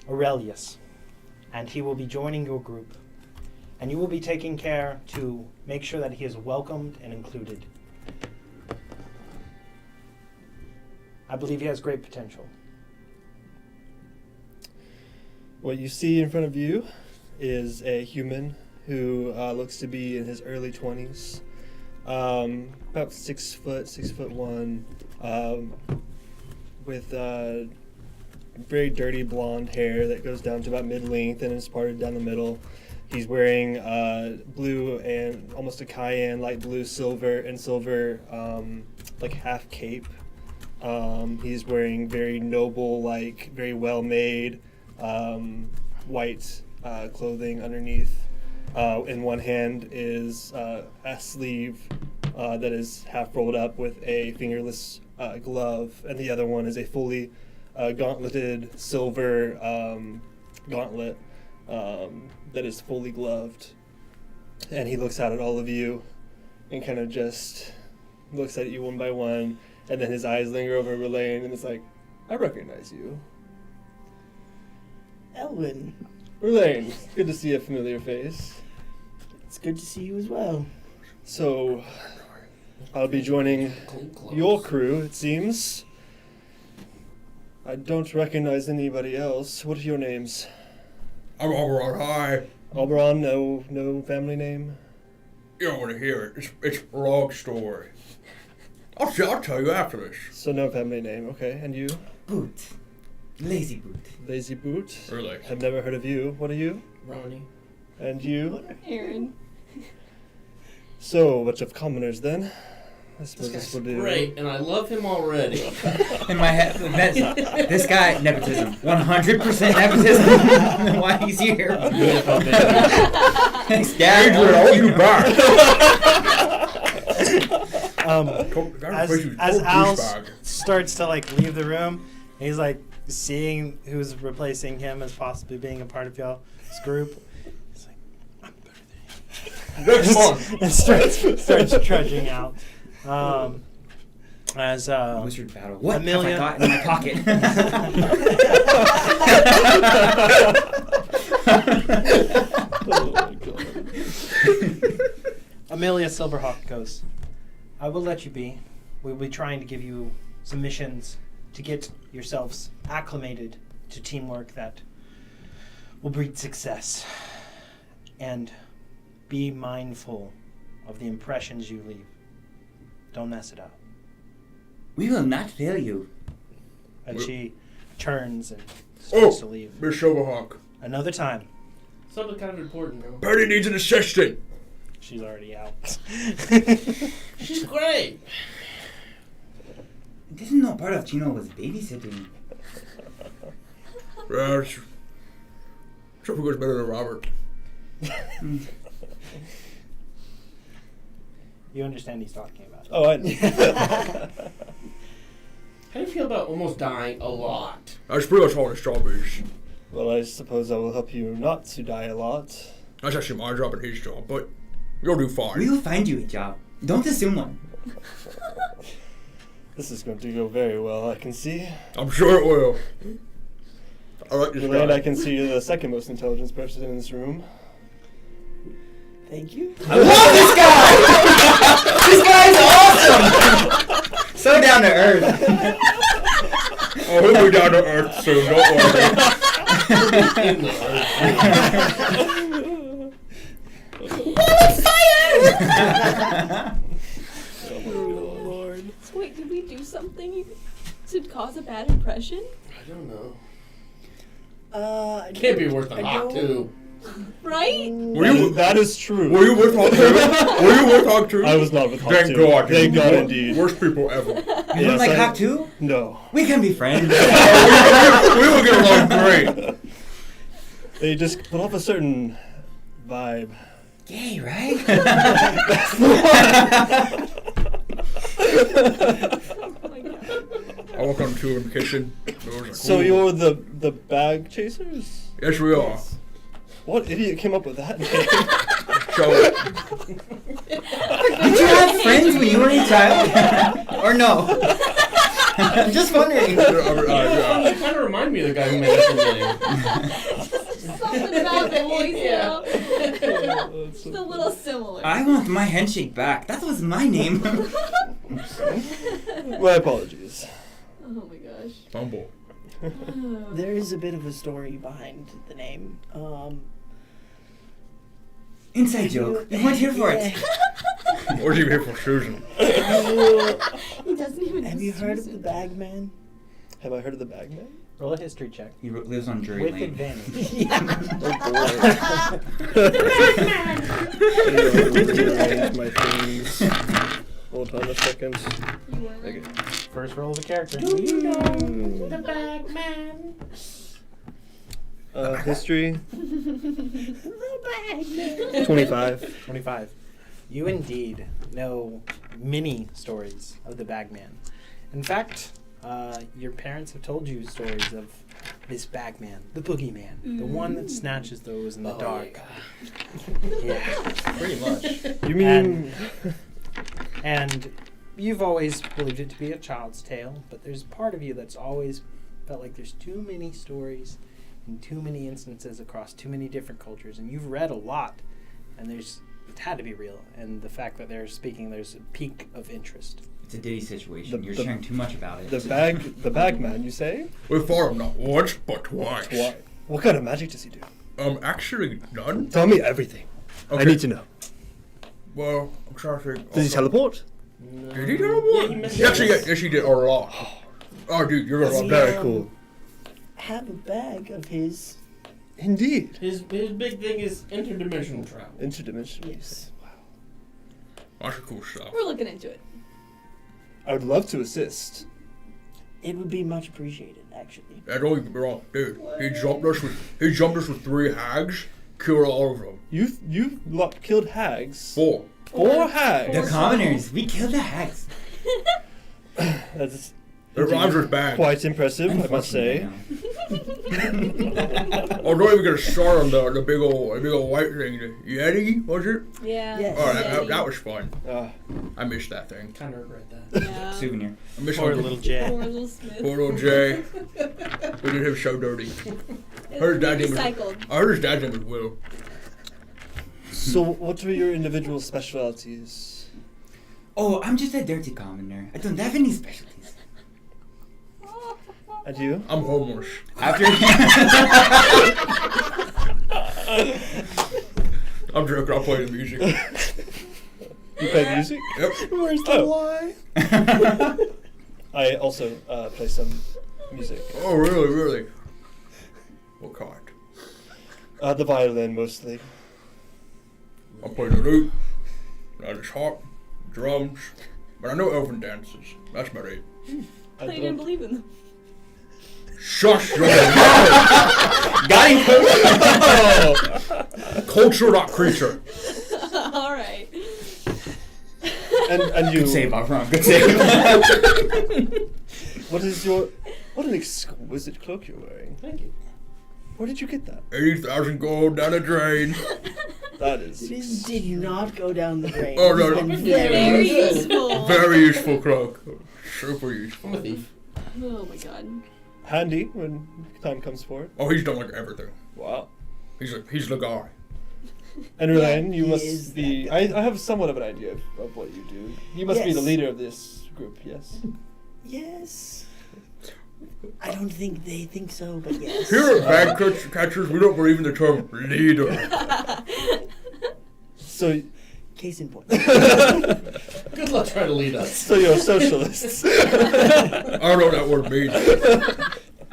Aurelius, and he will be joining your group, and you will be taking care to make sure that he is welcomed and included. I believe he has great potential. What you see in front of you is a human who looks to be in his early 20s, about 6 foot, 6'1", with very dirty blonde hair that goes down to about mid-length and is parted down the middle. He's wearing blue and almost a cayenne, light blue, silver, like half cape. He's wearing very noble, like very well-made, white clothing underneath. In one hand is a sleeve that is half rolled up with a fingerless glove, and the other one is a fully gauntleted silver gauntlet that is fully gloved. And he looks out at all of you and kind of just looks at you one by one, and then his eyes linger over Relaine, and it's like, I recognize you. Elwyn, Relaine, good to see a familiar face. it's good to see you as well. So, I'll be joining your crew, it seems. I don't recognize anybody else. What are your names? I'm Oberon. Hi. Oberon, no family name? You don't want to hear it. It's a long story. I'll tell you after this. So no family name, okay. And you? Boot. Lazy Boot. Lazy Boot? Really? I've never heard of you. What are you? Ronnie. And you? Aaron. So, bunch of commoners then. I suppose This this guy's will do. great, and I love him already. In my head, this guy, nepotism. 100% nepotism. Why he's here. Thanks, Dad. Adrian, I want you back. As Al starts to like leave the room, he's like seeing who's replacing him as possibly being a part of y'all's group. He's like, I'm better than you. And starts trudging out. As Wizard battle. What Amelia- have I got in my pocket? Oh my god. Amelia Silverhawk goes, I will let you be. We'll be trying to give you some missions to get yourselves acclimated to teamwork that will breed success. And be mindful of the impressions you leave. Don't mess it up. We will not fail you. And she turns and starts to leave. Miss Silverhawk. Another time. Something kind of important, though. Betty needs an assistant. She's already out. She's great. This is not part of Chino was babysitting. Yes. Something goes better than Robert. You understand he's talking about. Oh, I know. How do you feel about almost dying a lot? That's pretty much all this job is. Well, I suppose I will help you not to die a lot. That's actually my job and his job, but you'll do fine. We will find you a job. Don't assume one. This is going to go very well, I can see. I'm sure it will. I like this Relaine, guy. I can see you're the second most intelligent person in this room. Thank you. I love this guy! This guy is awesome! So down to earth. Oh, he'll be down to earth soon, don't worry. In the Oh, Lord. So wait, did we do something to cause a bad impression? I don't know. I Can't be don't- worth a I hot don't- too. Right? Were you, That is true. were you with Hawk 2? Were you with Hawk 2? I was not with Hawk Thank 2. God. Thank God indeed. Worst people ever. You Yes, don't like I- Hawk too? No. We can be friends. we will get along great. They just put off a certain vibe. Gay, right? Oh my god. I walk on 2 and kissing. So you're the bag chasers? Yes, we are. What idiot came up with that name? So, Did you have friends when you were a child? Or no? I'm just wondering. You kind of remind me of the guy who made us Something about the voice, Yeah. Just a little similar. I want my handshake back. That was my name. My apologies. Oh my gosh. Bumble. There is a bit of a story behind the name. Inside joke. You weren't here for it. Or you here for Susan? He doesn't even Have know you heard of Susan. the Bagman? Have I heard of the Bagman? Roll a history check. He lives on Drury With Lane. advantage. My things. Hold on a second. You were. Okay. First roll of the character. History. The Bagman. 25. 25. You indeed know many stories of the Bagman. In fact, your parents have told you stories of this Bagman, the boogeyman, the one that snatches those in the dark. Yeah. Pretty much. You mean... And you've always believed it to be a child's tale, but there's a part of you that's always felt like there's too many stories and too many instances across too many different cultures, and you've read a lot, and it had to be real. And the fact that they're speaking, there's a peak of interest. It's a ditty situation. You're sharing too much about it. the Bagman, you say? We fought him not once, but twice. What kind of magic does he do? Actually, none. Tell me everything. Okay. I need to know. Well, I'm trying to think. Does he teleport? Did he teleport? Actually, yes, he did a lot. Oh, dude, you're gonna love that. Very cool. Have a bag of his. Indeed. His big thing is interdimensional travel. Interdimensional. Yes. That's cool stuff. We're looking into it. I would love to assist. It would be much appreciated, actually. Yeah, don't get me wrong, dude. He jumped us with 3 hags, killed all of them. You've killed hags. 4. 4 hags. The commoners. We killed the hags. That's It rhymes with bad. quite impressive, I must say. Oh, don't even get a start on the big old white thing. The Yeti, was it? Yeah. Yes. Oh, that was fun. Ah, I missed that thing. Kind of regret that. Yeah. Souvenir. I missed Poor my little Jay. Poor little Smith. poor little Jay. We did him so dirty. Her dad name was, Recycled. I heard his dad's name was Will. so what were your individual specialties? Oh, I'm just a dirty commoner. I don't have any specialties. And you? I'm homeless. After I'm joking. I'll play the music. You play music? Yep. Where's the lie? I also play some music. Oh, really? What kind? The violin mostly. I play the lute. I just harp, drums, but I know elven dances. That's about it. I didn't believe in them. Shush your mouth! got him. Culture, not creature. All right. And you. Good save, Avron. Good save. What an exquisite cloak you're wearing. Thank you. Where did you get that? 80,000 gold down the drain. That is. This did not go down the drain. Oh, no, It's no. been Very useful. useful. Very useful cloak. Super useful. I'm a thief. Oh my god. Handy when time comes for it. Oh, he's done like everything. Wow. He's the guy. And Relaine, you he must is be. I have somewhat of an idea of what you do. You must be the Yes. leader of this group, yes? Yes. I don't think they think so, but yes. Here at Bag Catchers, we don't believe in the term leader. So, Case in point. Good luck trying to lead us. so you're socialists. I don't know what that word means.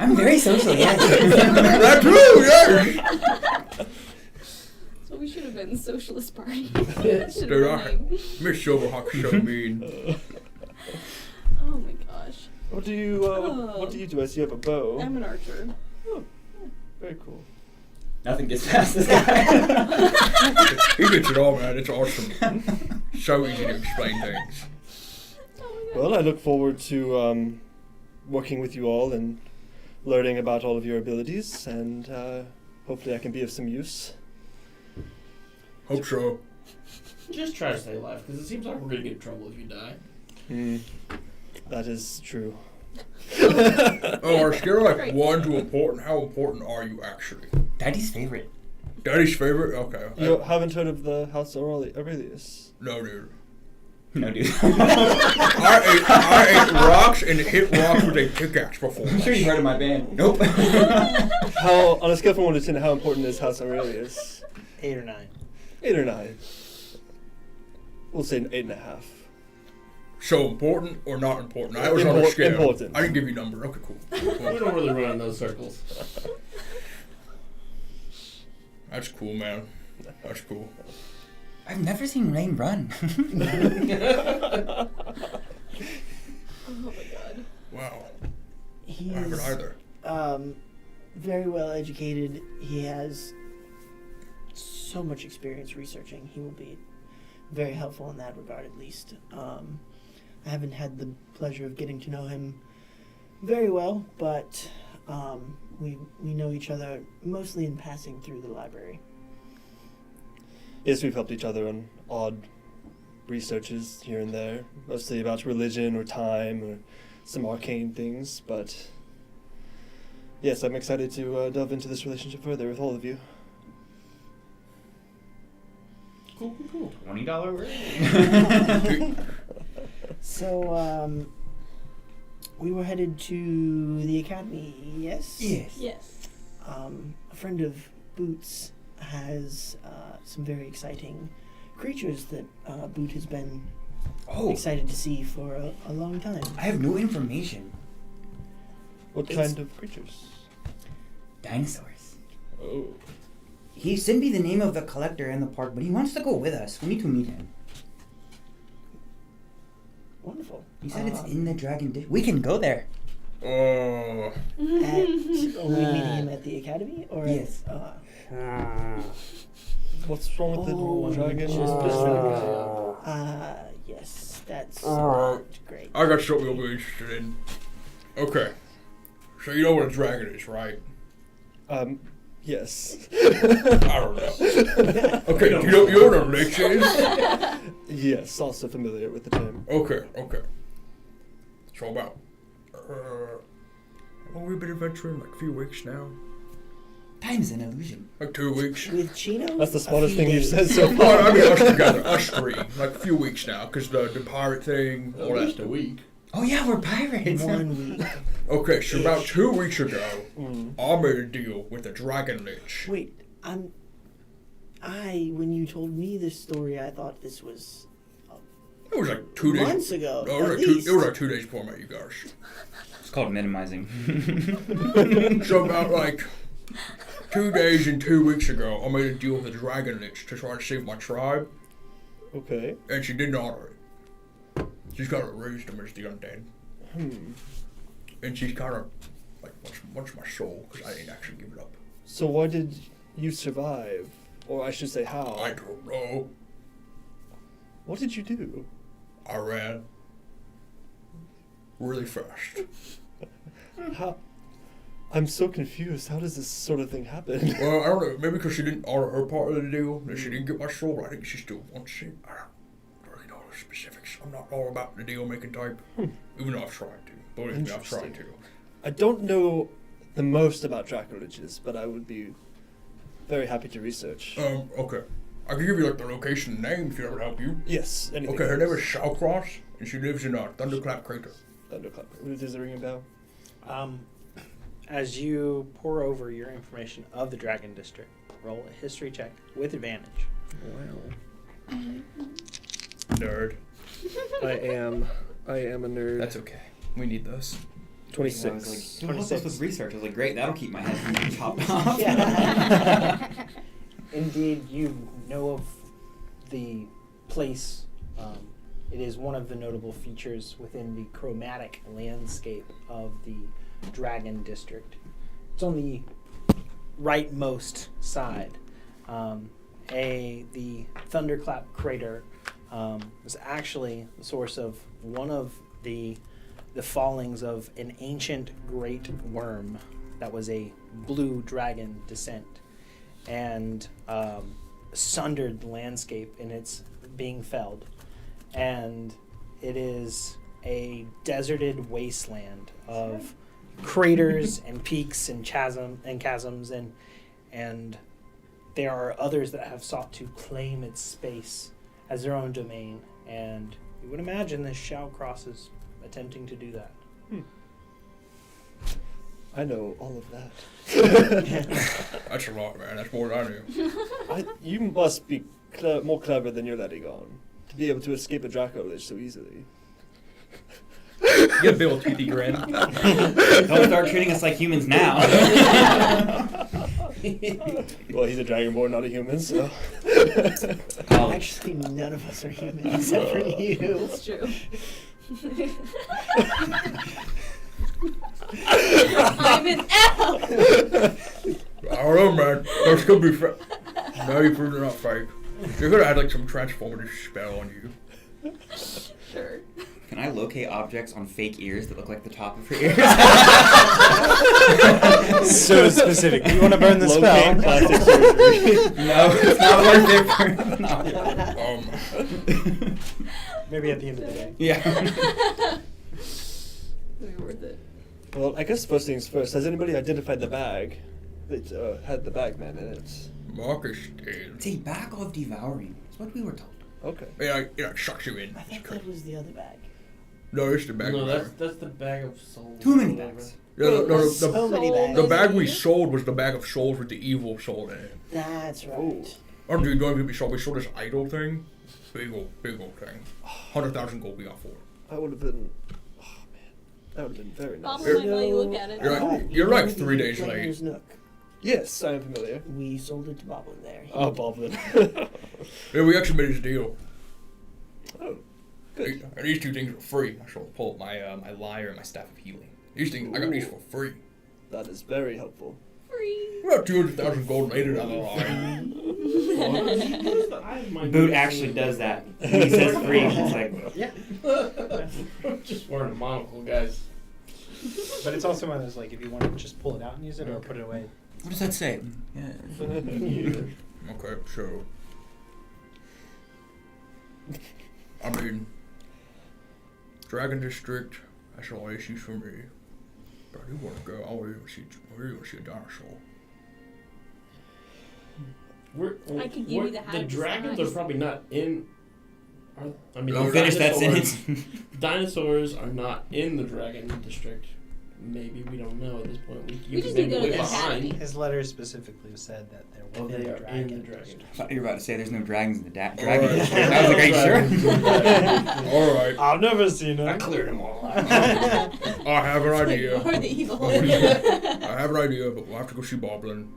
I'm very social, yes. That too, yes. So we should have been Socialist Party. Dude, Should have been named. Miss Silverhawk's so mean. Oh my gosh. What do you do? I see you have a bow. I'm an archer. Very cool. Nothing gets past this guy. He gets it all, man. It's awesome. So easy to explain things. Well, I look forward to working with you all and learning about all of your abilities, and hopefully I can be of some use. Hope so. Just try to stay alive, because it seems like we're going to get in trouble if you die. That is true. Oh, our scale like Great. 1 to important. How important are you actually? Daddy's favorite. Daddy's favorite? Okay. You haven't heard of the House Aurelius? No, dude. No, dude. I ate rocks and hit rocks with a pickaxe before. I'm sure you've heard of my band. Nope. How, on a scale from 1 to 10, how important is House Aurelius? 8 or 9. 8 or 9. We'll say 8.5. So important or not important? I was on a scale. Important. I didn't give you a number. Okay, cool. We don't really run in those circles. That's cool, man. That's cool. I've never seen Rain run. Oh my god. Wow. He I haven't is either. very well educated. He has so much experience researching. He will be very helpful in that regard, at least. I haven't had the pleasure of getting to know him very well, but we know each other mostly in passing through the library. Yes, we've helped each other on odd researches here and there, mostly about religion or time or some arcane things, but yes, I'm excited to delve into this relationship further with all of you. Cool. $20 rate. So, we were headed to the academy, yes? Yes. A friend of Boot's has some very exciting creatures that Boot has been excited to see for a long time. I have no information. What kind of creatures? Dinosaurs. Oh. He sent me the name of the collector in the park, but he wants to go with us. We need to meet him. Wonderful. He said it's in the Dragon Dish. We can go there. Are we meeting him at the academy? Or Yes. What's wrong with the dragon? yes, that's great. I got something you'll be interested in. Okay. So you know what a dragon is, right? Yes. I don't know. Okay, do you know what a lich is? Yes, also familiar with the term. Okay. So about, we've been adventuring like a few weeks now. Time's an illusion. Like 2 weeks. With Chino? That's the A smartest few thing you've days. said so Oh, far. I mean us together, us three. Like a few weeks now, because the pirate thing, all At that least a stuff. week. Oh yeah, we're pirates. 1 week. Okay, so about 2 weeks ago, Mm. I made a deal with the dragon lich. Wait, when you told me this story, I thought this was It was like 2 days. months ago. No, it was at like least. it was like 2 days before I met you guys. It's called minimizing. So about like 2 days and 2 weeks ago, I made a deal with the dragon lich to try to save my tribe, Okay. and she didn't honor it. She's kind of raised him as the undead, and she's kind of like wants my soul because I didn't actually give it up. So why did you survive? Or I should say how? I don't know. What did you do? I ran really fast. How? I'm so confused. How does this sort of thing happen? Well, I don't know. Maybe because she didn't honor her part of the deal, that she didn't get my soul. I think she still wants it. I don't really know the specifics. I'm not all about the deal making type, even though I've tried to. Believe me, I've tried to. I don't know the most about Dracoliches, but I would be very happy to research. Okay. I can give you like the location and name if that would help you. Yes, anything. Okay, her name else. is Shawcross, and she lives in Thunderclap Crater. Thunderclap. Does it ring a bell? As you pour over your information of the Dragon District, roll a history check with advantage. Wow. Nerd. I am a nerd. That's okay. We need those. 26. I was like, "Don't help us with research." I was like, great, that'll keep my head from getting chopped off. Indeed, you know of the place. It is one of the notable features within the chromatic landscape of the Dragon District. It's on the rightmost side. The Thunderclap Crater was actually the source of one of the fallings of an ancient great worm that was a blue dragon descent and sundered the landscape in its being felled. And it is a deserted wasteland of craters and peaks and chasms and there are others that have sought to claim its space as their own domain, and you would imagine this Shawcross is attempting to do that. I know all of that. That's a lot, man. That's more than I knew. You must be more clever than you're letting on to be able to escape a Dracolich so easily. You got a big old toothy grin. Don't start treating us like humans now. Well, he's a dragonborn, not a human, so. Actually, none of us are human except for you. It's true. I'm with L. I don't know, man. Those could be fake. No, you proved they're not fake. They could have had like some transformative spell on you. Sure. Can I locate objects on fake ears that look like the top of her ears? So specific. You want to burn the spell? Locate plastic surgery. No, it's not worth it. No. Maybe at the end of the day. Yeah. Maybe worth it. Well, I guess first things first. Has anybody identified the bag that had the bagman in it? Marcus did. It's a bag of devouring. That's what we were told. Okay. It sucks you in. I thought that was the other bag. No, it's the bag. No, that's the bag of souls. Too many Whatever. bags. Yeah, So many bags. the bag we sold was the bag of souls with the evil soul in it. That's right. Oh, dude, don't get me started. We sold this idol thing. Big old thing. 100,000 gold we got for it. That would have been. Oh man, that would have been very nice. Bob might let you look at it. You're like 3 days late. Player's Nook. Yes, I am familiar. We sold it to Boblin there. Oh, Boblin. Yeah, we actually made this deal. Oh, good. And these two things were free. I should pull up my my lyre and my staff of healing. These things, I got these for free. That is very helpful. Free. We got 200,000 gold later down the line. Boot actually does that. When he says free, it's like, Yeah. I'm just wearing a monocle, guys. But it's also one of those, like, if you want to just pull it out and use it or put it away. what does that say? Yeah. Okay, so. I mean, Dragon District, that's all issues for me. But I do want to go. I really want to see a dinosaur. I could give you the The hat dragons size. are probably not in. I mean, Don't the finish that dinosaurs- sentence. Dinosaurs are not in the dragon district. Maybe we don't know at this point. We just need to go to way the behind. academy. His letter specifically said that they're Oh, within they the are dragon. in the dragon. I thought you were about to say there's no dragons in the dragon Alright. district. I was like, are you sure? Alright, I've never seen I it. cleared them all out. I have an idea. Or the evil. I have an idea, but we'll have to go see Boblin.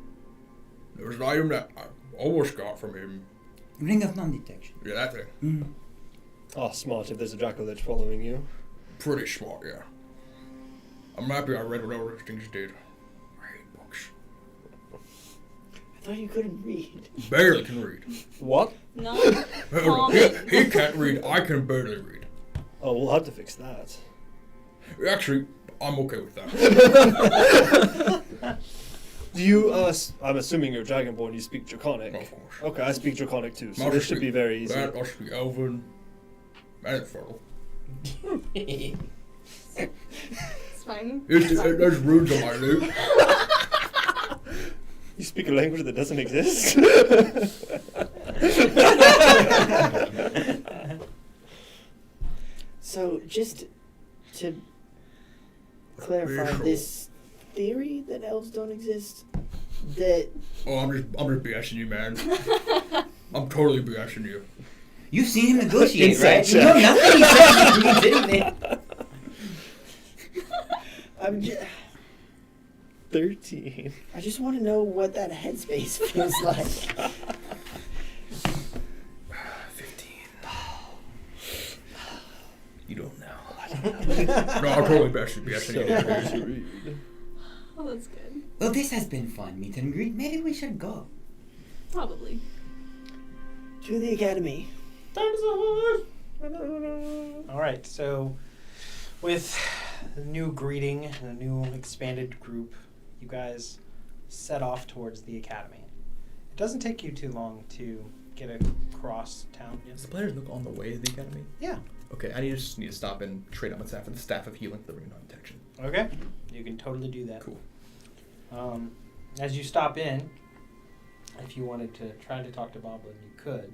There was an item that I almost got from him. Ring of non-detection. Yeah, that thing. Mm. Oh, smart if there's a Dracolich following you. Pretty smart, yeah. I'm happy I read what all those things did. I hate books. I thought you couldn't read. Barely can read. What? No. He can't read. I can barely read. Oh, we'll have to fix that. Actually, I'm okay with that. Do you, I'm assuming you're Dragonborn, you speak Draconic. Of course. Okay, I speak Draconic too, so Mine this should be very easy. That, I speak Elven. And it's fertile. It's fine. There's runes on my loot. You speak a language that doesn't exist? So, just to clarify, this theory that elves don't exist, that Oh, I'm just BSing you, man. I'm totally BSing you. You've seen him negotiate, Inside right? You know check. nothing he says means anything. I'm just, 13. I just want to know what that headspace feels like. 15. You don't know. No, I'm totally BSing you. Oh, that's good. Well, this has been fun, meet and greet. Maybe we should go. Probably. To the academy. All right, so with a new greeting and a new expanded group, you guys set off towards the academy. It doesn't take you too long to get across town. Is the players look on the way to the academy? Yeah. Okay, I just need to stop and trade out my staff and the staff of healing for the ring of non-detection. Okay. You can totally do that. Cool. As you stop in, if you wanted to try to talk to Boblin, you could.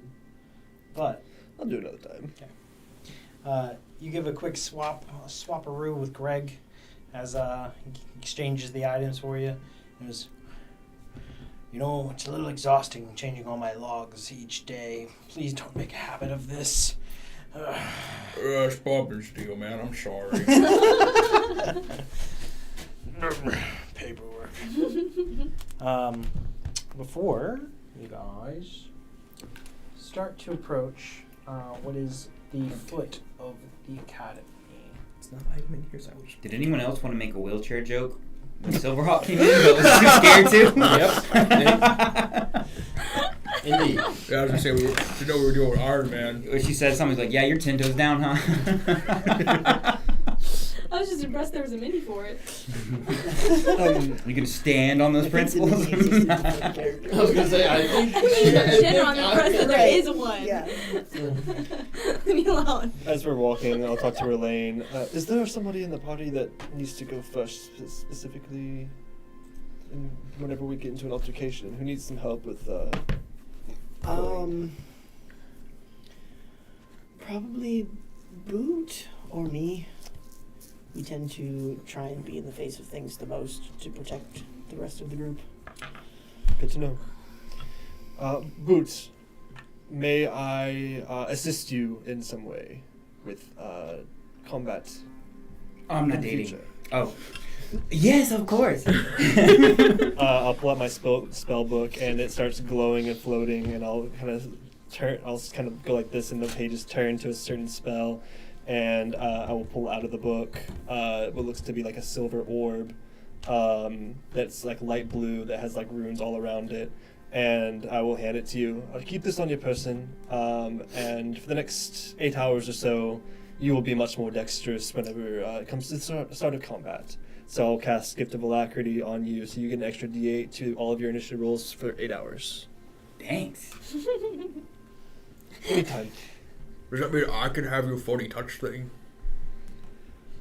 But I'll do another time. you give a quick swap-a-roo with Greg as he exchanges the items for you. It was, it's a little exhausting changing all my logs each day. Please don't make a habit of this. It's Bob's deal, man. I'm sorry. Paperwork. Before you guys start to approach what is the foot of the academy. It's not an item in here, so I will just... Did anyone else want to make a wheelchair joke? When Silverhawk came in, but was too scared too. Yep. Indeed. Yeah, I was gonna say, we know we were doing with Iron Man. When she said something like, "Yeah, your 10 toes down, huh?" I was just impressed there was a mini for it. You can stand on those principles. I was gonna say, I think. General, I'm impressed that there is one. Yeah. Leave me alone. As we're walking, I'll talk to Elaine. Is there somebody in the party that needs to go first, specifically? Whenever we get into an altercation, who needs some help with? Probably Boot or me. We tend to try and be in the face of things the most to protect the rest of the group. Good to know. Boots, may I assist you in some way with combat? I'm not in the dating. future? Oh. Yes, of course. I'll pull out my spell book, and it starts glowing and floating, and I'll kind of go like this, and the pages turn to a certain spell, and I will pull out of the book what looks to be like a silver orb that's like light blue that has like runes all around it, and I will hand it to you. I'll keep this on your person, and for the next 8 hours or so, you will be much more dexterous whenever it comes to the start of combat. So I'll cast Gift of Alacrity on you, so you get an extra D8 to all of your initiative rolls for 8 hours. Thanks. Anytime. Does that mean I can have your funny touch thing?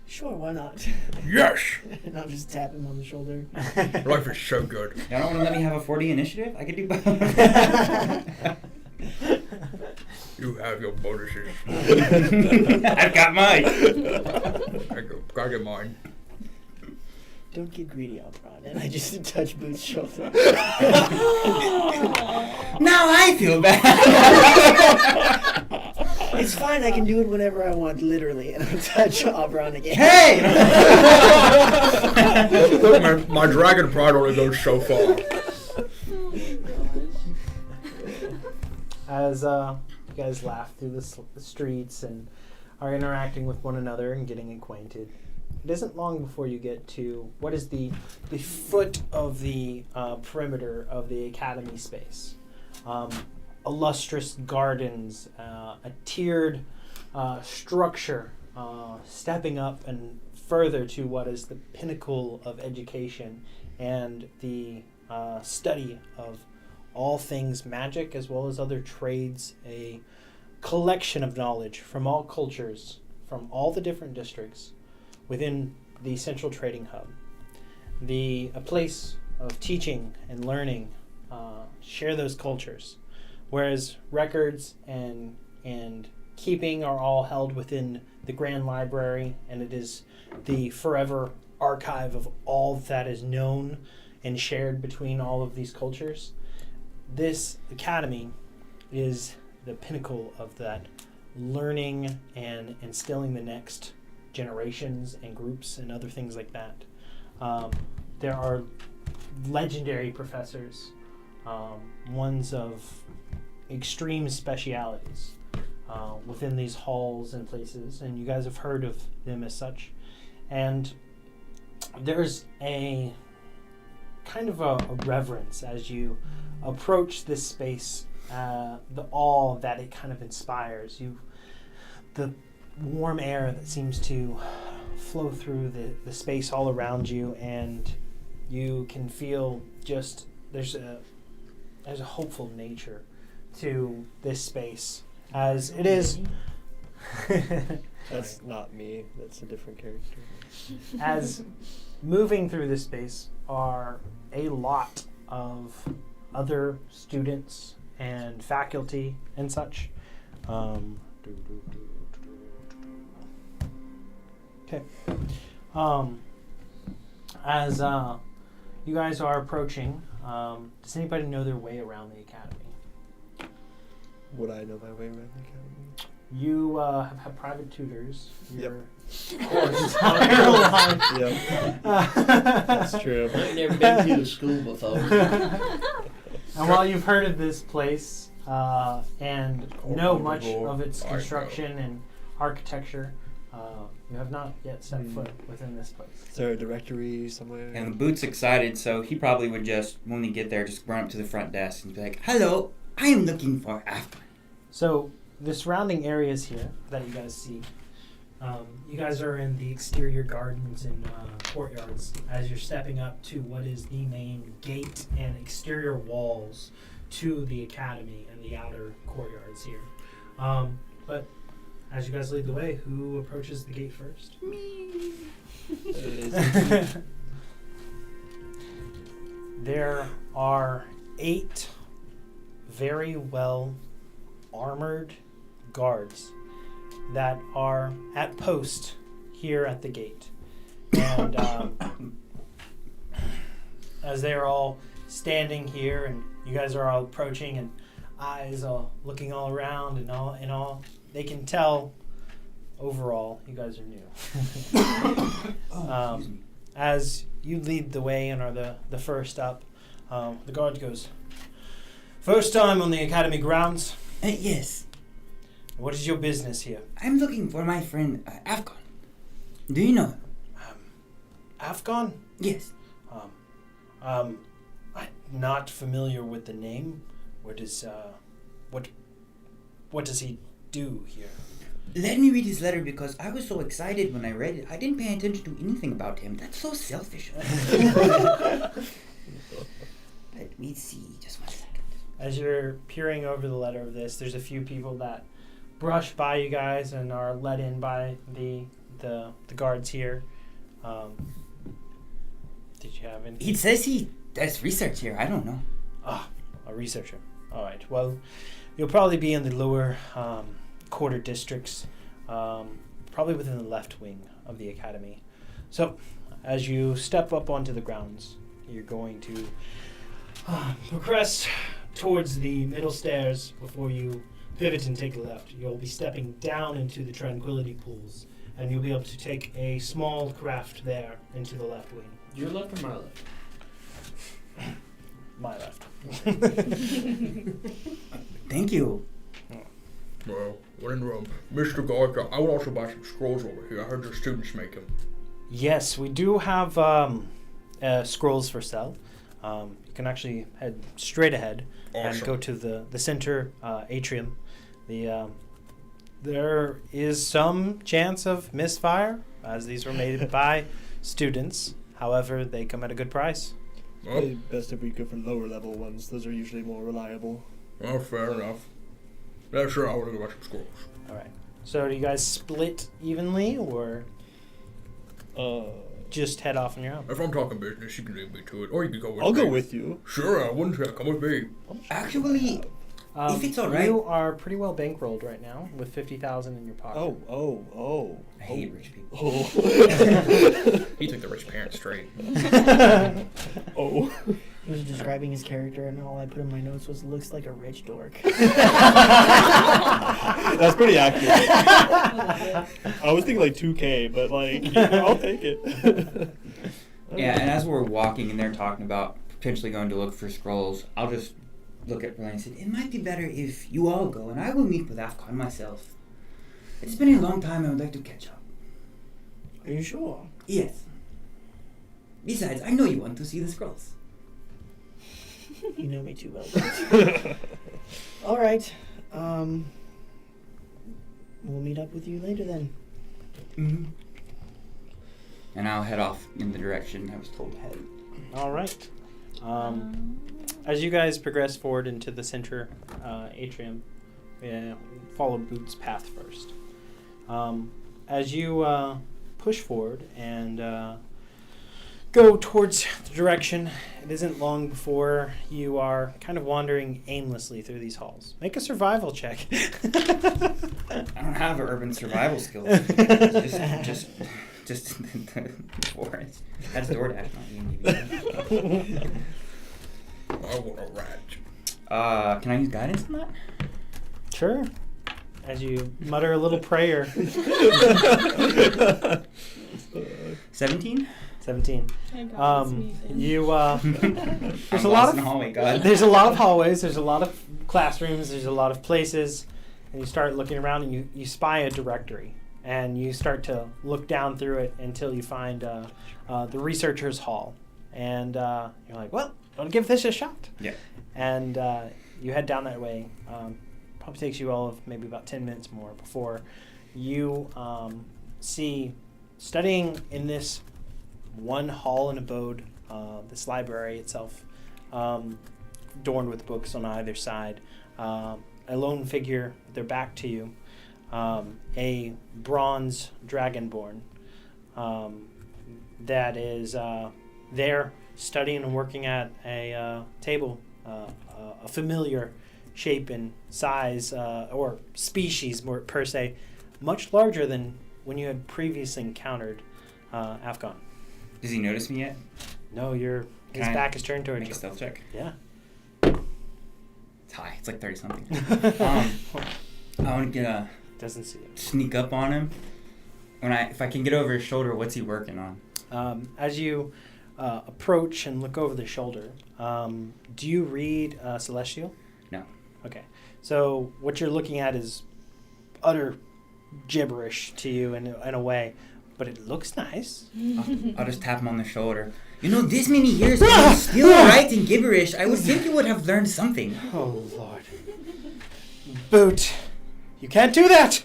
Sure, why not? Yes! And I'll just tap him on the shoulder. Life is so good. Y'all don't want to let me have a 40 initiative? I could do both. You have your bonuses. I've got mine. Gotta get mine. Don't get greedy, Alpron. And I just touch Boot's shoulder. Now I feel bad. It's fine, I can do it whenever I want, literally. And I'll touch Alpron again. Hey! Look, my dragon pride only goes so far. As you guys laugh through the streets and are interacting with one another and getting acquainted, it isn't long before you get to what is the foot of the perimeter of the academy space. Illustrious gardens, a tiered structure stepping up and further to what is the pinnacle of education and the study of all things magic as well as other trades, a collection of knowledge from all cultures, from all the different districts within the central trading hub. A place of teaching and learning, share those cultures. Whereas records and keeping are all held within the Grand Library, and it is the forever archive of all that is known and shared between all of these cultures. This academy is the pinnacle of that learning and instilling the next generations and groups and other things like that. There are legendary professors, ones of extreme specialities within these halls and places, and you guys have heard of them as such. And there's a kind of a reverence as you approach this space, the awe that it kind of inspires you, the warm air that seems to flow through the space all around you, and you can feel just there's a hopeful nature to this space, as it is. That's not me. That's a different character. As moving through this space are a lot of other students and faculty and such. Okay. As you guys are approaching, does anybody know their way around the academy? Would I know my way around the academy? You have had private tutors. Yep. Of course. Entire life. Yep. That's true. I've never been to the school before. And while you've heard of this place and know much of its construction and architecture, You have not yet set foot within this place. Is there a directory somewhere? And Boot's excited, so he probably would just, when we get there, just run up to the front desk and be like, "Hello, I am looking for Afghan." So the surrounding areas here that you guys see, you guys are in the exterior gardens and courtyards as you're stepping up to what is the main gate and exterior walls to the academy and the outer courtyards here. But as you guys lead the way, who approaches the gate first? There are 8 very well armored guards that are at post here at the gate. And as they're all standing here and you guys are all approaching and eyes all looking all around and all, they can tell overall you guys are new. Excuse me. As you lead the way and are the first up, the guard goes, "First time on the academy grounds? Yes, What is your business here?" I'm looking for my friend Afghan. Do you know him? Afghan? Yes. I'm not familiar with the name. What does he do here? Let me read his letter because I was so excited when I read it. I didn't pay attention to anything about him. That's so selfish. Let me see. Just 1 second. As you're peering over the letter of this, there's a few people that brush by you guys and are let in by the guards here. Did you have any? He says he does research here. I don't know. A researcher. All right. Well, you'll probably be in the lower quarter districts, probably within the left wing of the academy. So, as you step up onto the grounds, you're going to progress towards the middle stairs before you pivot and take a left. You'll be stepping down into the tranquility pools, and you'll be able to take a small craft there into the left wing. Your left or my left? My left. Thank you. Well, when in Rome, Mr. Garca, I would also buy some scrolls over here. I heard your students make them. Yes, we do have scrolls for sale. You can actually head straight ahead and Awesome. go to the center atrium. There is some chance of misfire, as these were made by students. However, they come at a good price. Probably best if we go for lower level ones. Those are usually more reliable. Well, fair enough. Yeah, sure, I want to go buy some scrolls. All right. So do you guys split evenly, or just head off on your own? If I'm talking business, you can leave me to it, or you can go with me. I'll go with you. Sure, I wouldn't say come with me. Actually, if it's all right. You are pretty well bankrolled right now with 50,000 in your pocket. Oh. I hate rich people. Oh. He took the rich parents straight. Oh. He was describing his character, and all I put in my notes was "looks like a rich dork." That's pretty accurate. I was thinking like 2K, but like, I'll take it. Yeah, and as we're walking and they're talking about potentially going to look for scrolls, I'll just look at Brian and say, "It might be better if you all go, and I will meet with Afghan myself. It's been a long time, I would like to catch up." Are you sure? Yes. Besides, I know you want to see the scrolls. You know me too well. All right. We'll meet up with you later then. Mm-hmm. And I'll head off in the direction I was told to head. All right. As you guys progress forward into the center atrium, follow Boot's path first. As you push forward and go towards the direction, it isn't long before you are kind of wandering aimlessly through these halls. Make a survival check. I don't have urban survival skills. just for it. That's DoorDash, not you. I want a rat. Can I use guidance on that? Sure. As you mutter a little prayer. 17? 17. Thank God it's me then. You there's I'm a lot lost of in the hallway, God. there's a lot of hallways, there's a lot of classrooms, there's a lot of places, and you start looking around and you spy a directory, and you start to look down through it until you find the researcher's hall. And you're like, well, I'll give this a shot. Yeah. And you head down that way. Probably takes you all of maybe about 10 minutes more before you see, studying in this one hall and abode, this library itself, adorned with books on either side, a lone figure with their back to you, a bronze dragonborn that is there studying and working at a table, a familiar shape and size, or species more per se, much larger than when you had previously encountered Afghan. Does he notice me yet? No, his Can I back is turned towards Make you. a stealth check. Yeah. It's high. It's like 30 something. I want to Doesn't see it. sneak up on him. If I can get over his shoulder, what's he working on? As you approach and look over the shoulder, do you read Celestial? No. Okay. So what you're looking at is utter gibberish to you in a way, but it looks nice. I'll just tap him on the shoulder. You know, this many years and you're still writing gibberish. I would think you would have learned something. Oh, Lord. Boot, you can't do that!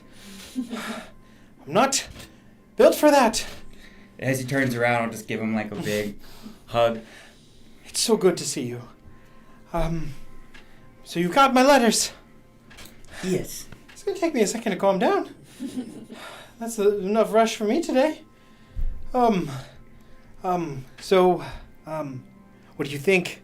I'm not built for that. As he turns around, I'll just give him like a big hug. It's so good to see you. So you got my letters. Yes. It's gonna take me a second to calm down. That's enough rush for me today. So, what do you think?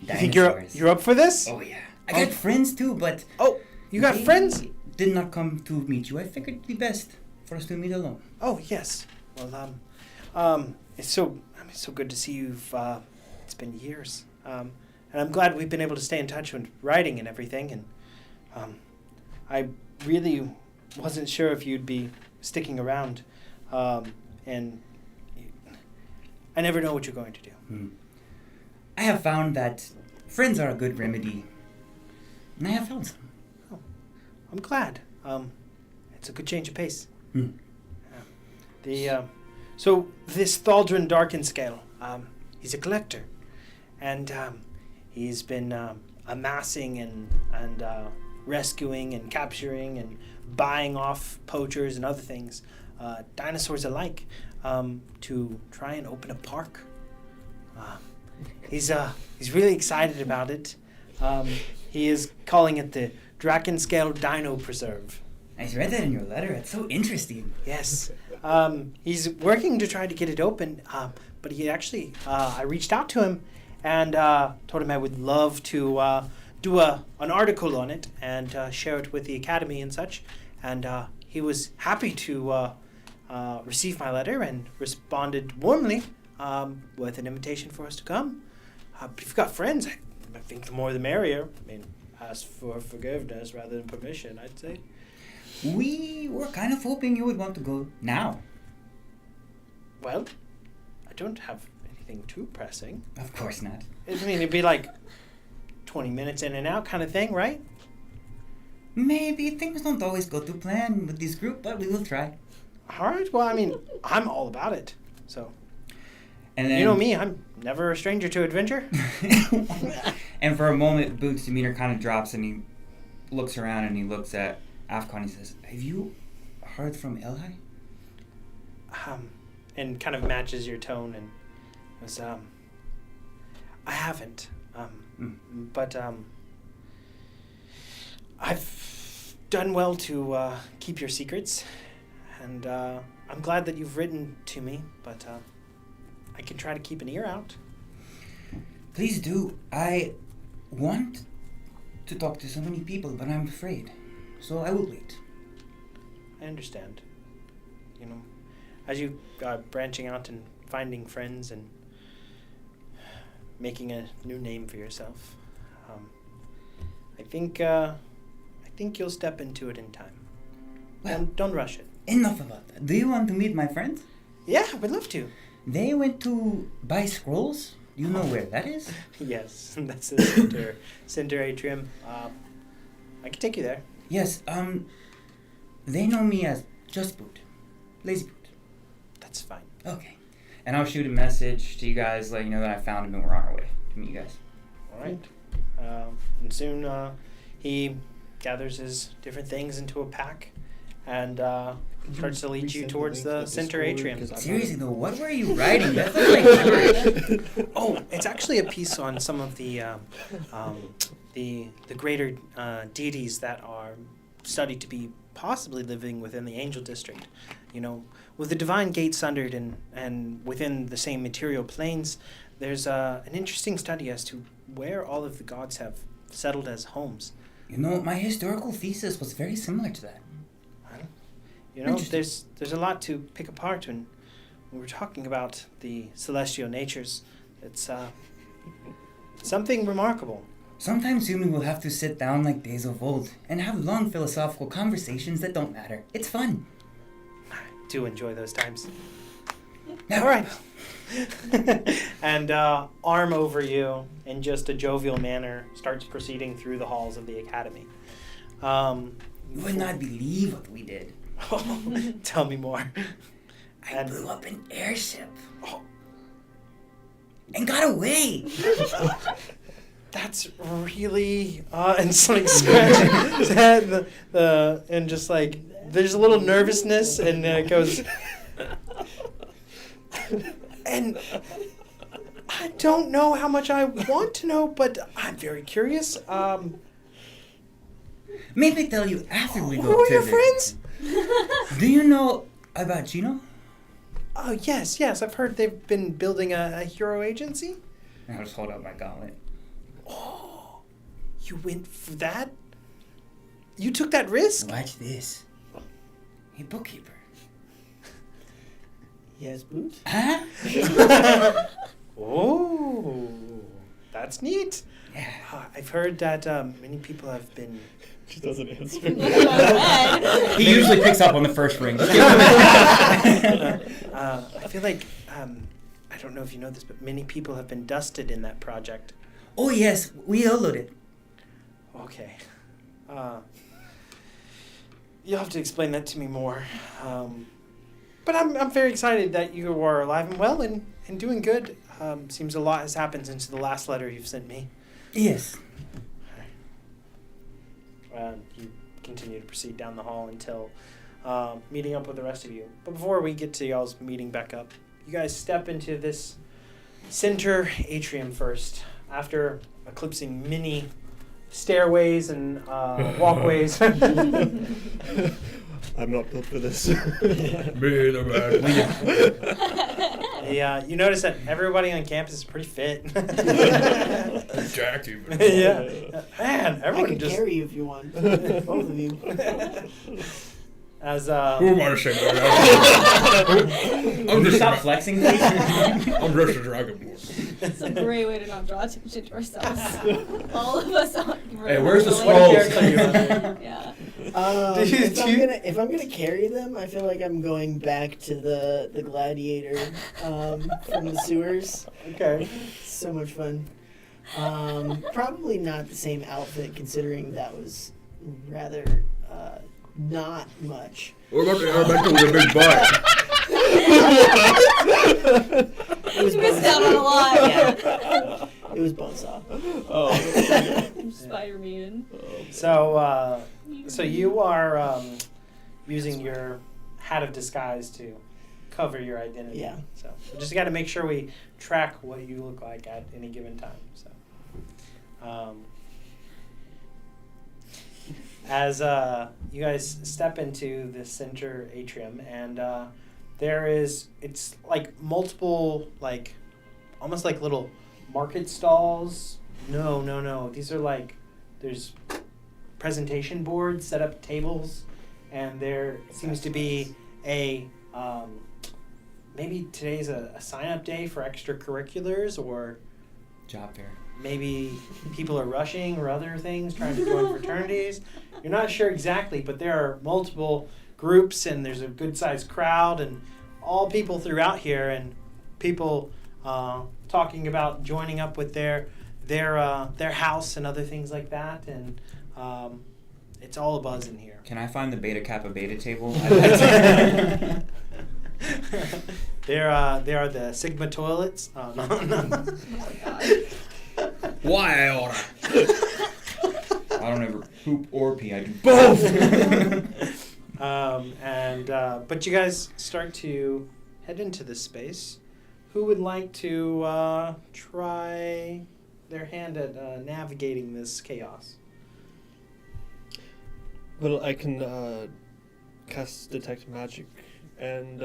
You think Dinosaurs. you're up for this? Oh yeah. I got friends too, but Oh, you got they friends? Did not come to meet you. I figured it'd be best for us to meet alone. Oh, yes. Well, it's so good to see you've. It's been years. And I'm glad we've been able to stay in touch with writing and everything. And I really wasn't sure if you'd be sticking around. And I never know what you're going to do. I have found that friends are a good remedy. And I have found some. Oh, I'm glad. It's a good change of pace. So this Thaldrin Darkenscale, he's a collector, and he's been amassing and rescuing and capturing and buying off poachers and other things, dinosaurs alike, to try and open a park. He's really excited about it. He is calling it the Drakenscale Dino Preserve. I read that in your letter. It's so interesting. Yes. He's working to try to get it open, but he actually, I reached out to him and told him I would love to do an article on it and share it with the Academy and such. And he was happy to receive my letter and responded warmly with an invitation for us to come. But if you've got friends, I think the more the merrier. I mean, ask for forgiveness rather than permission, I'd say. We were kind of hoping you would want to go now. Well, I don't have anything too pressing. Of course not. I mean, it'd be like 20 minutes in and out kind of thing, right? Maybe things don't always go to plan with this group, but we will try. All right. Well, I mean, I'm all about it. So, And then, you know me, I'm never a stranger to adventure. And for a moment, Boots' demeanor kind of drops, and he looks around and he looks at Afghan. He says, "Have you heard from Elhai?" And kind of matches your tone and was, I haven't. But I've done well to keep your secrets, and I'm glad that you've written to me, but I can try to keep an ear out. Please do. I want to talk to so many people, but I'm afraid. So I will wait. I understand. You know, as you branching out and finding friends and making a new name for yourself, I think you'll step into it in time. Well, Don't rush it. enough about that. Do you want to meet my friends? Yeah, we'd love to. They went to buy scrolls. Do you know where that is? Yes, that's the center atrium. I can take you there. Yes, they know me as Just boot. Lazy boot. That's fine. Okay. And I'll shoot a message to you guys, letting you know that I found him and we're on our way to meet you guys. All right. And soon he gathers his different things into a pack and starts to lead you towards the center atrium. Seriously though, what were you writing? That's like gibberish. Oh, it's actually a piece on some of the greater deities that are studied to be possibly living within the angel district. You know, with the divine gate sundered and within the same material planes, there's an interesting study as to where all of the gods have settled as homes. You know, my historical thesis was very similar to that. You know, there's a lot to pick apart when we're talking about the celestial natures. It's something remarkable. Sometime soon we will have to sit down like days of old and have long philosophical conversations that don't matter. It's fun. I do enjoy those times. Now, All right. And arm over you in just a jovial manner starts proceeding through the halls of the academy. You would not believe what we did. Tell me more. I blew up an airship. And got away. That's really and like scratching his head, and just like there's a little nervousness, and then it goes. And I don't know how much I want to know, but I'm very curious. Maybe tell you after we go. Who are your friends? Do you know about Gino? Oh yes, I've heard they've been building a hero agency. And I'll just hold out my gauntlet. Oh, you went for that? You took that risk? Watch this. Hey, bookkeeper. Yes, boots. Huh? Oh, that's neat. Yeah. I've heard that many people have been. She doesn't answer. He usually picks up on the first ring. I feel like I don't know if you know this, but many people have been dusted in that project. Oh yes, we all loaded. Okay. You'll have to explain that to me more. But I'm very excited that you are alive and well and doing good. Seems a lot has happened since the last letter you've sent me. Yes. You continue to proceed down the hall until meeting up with the rest of you. But before we get to y'all's meeting back up, you guys step into this center atrium first. After eclipsing many stairways and walkways. I'm not built for this. Me either, man. Yeah, you notice that everybody on campus is pretty fit. Jack even. Yeah. Man, I everyone can just... carry you if you want. Both of you. As Who am I to say that? Can you stop flexing, please? I'm just a dragonborn. It's a great way to not draw attention to ourselves. All of us on. Hey, where's the Like, scrolls? Yeah. If I'm gonna carry them, I feel like I'm going back to the gladiator from the sewers. Okay. So much fun. Probably not the same outfit, considering that was rather not much. What about the elemental with a big butt? It was Missed out on a lot. Yeah. It was Bonesaw. Spider-Man. So you are using your hat of disguise to cover your identity. Yeah. So we just got to make sure we track what you look like at any given time. So, as you guys step into the center atrium, and it's like multiple, like almost like little market stalls. No. These are like, there's presentation boards, set up tables, and there seems to be a maybe today's a sign-up day for extracurriculars, or Job fair. maybe people are rushing or other things, trying to join fraternities. You're not sure exactly, but there are multiple groups, and there's a good-sized crowd, and all people throughout here, and people talking about joining up with their house and other things like that, and it's all abuzz in here. Can I find the Beta Kappa Beta table? There are the Sigma toilets. Oh, no. Oh my god. Why I oughta? I don't ever poop or pee. I do both. But you guys start to head into this space. Who would like to try their hand at navigating this chaos? Well, I can cast Detect Magic, and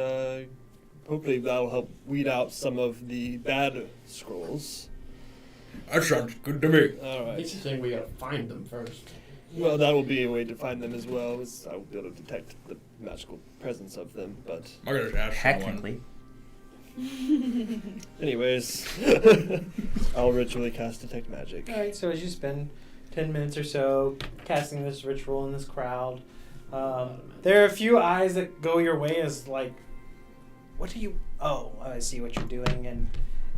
hopefully that'll help weed out some of the bad scrolls. That sounds good to me. All right. He's saying we gotta find them first. Well, that will be a way to find them as well, as I will be able to detect the magical presence of them. But I gotta just ask Technically. anyways, I'll ritually cast Detect Magic. All right, so as you spend 10 minutes or so casting this ritual in this crowd, there are a few eyes that go your way as like, what are you, oh, I see what you're doing,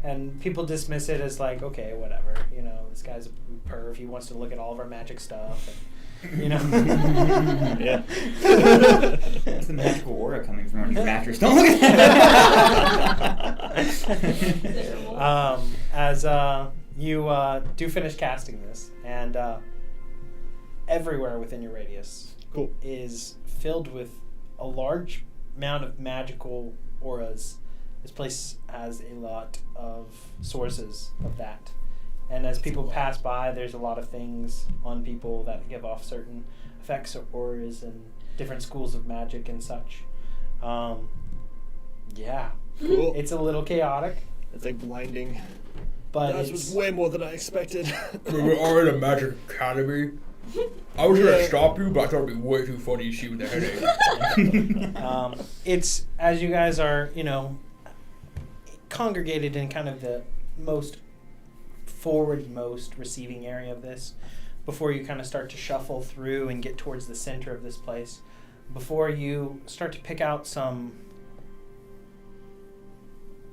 and people dismiss it as like, okay, whatever, you know, this guy's a perv, he wants to look at all of our magic stuff, and, you know. Yeah. That's the magical aura coming from underneath mattress. Don't look at that. As you do finish casting this, and everywhere within your radius Cool. is filled with a large amount of magical auras. This place has a lot of sources of that. And as people pass by, there's a lot of things on people that give off certain effects or auras and different schools of magic and such. Yeah. Cool. It's a little chaotic, It's like blinding. but That was it's... way more than I expected. We are in a magic academy. I was gonna stop you, but I thought it'd be way too funny to see with the headache. It's, as you guys are, you know, congregated in kind of the most forward-most receiving area of this, before you kind of start to shuffle through and get towards the center of this place, before you start to pick out some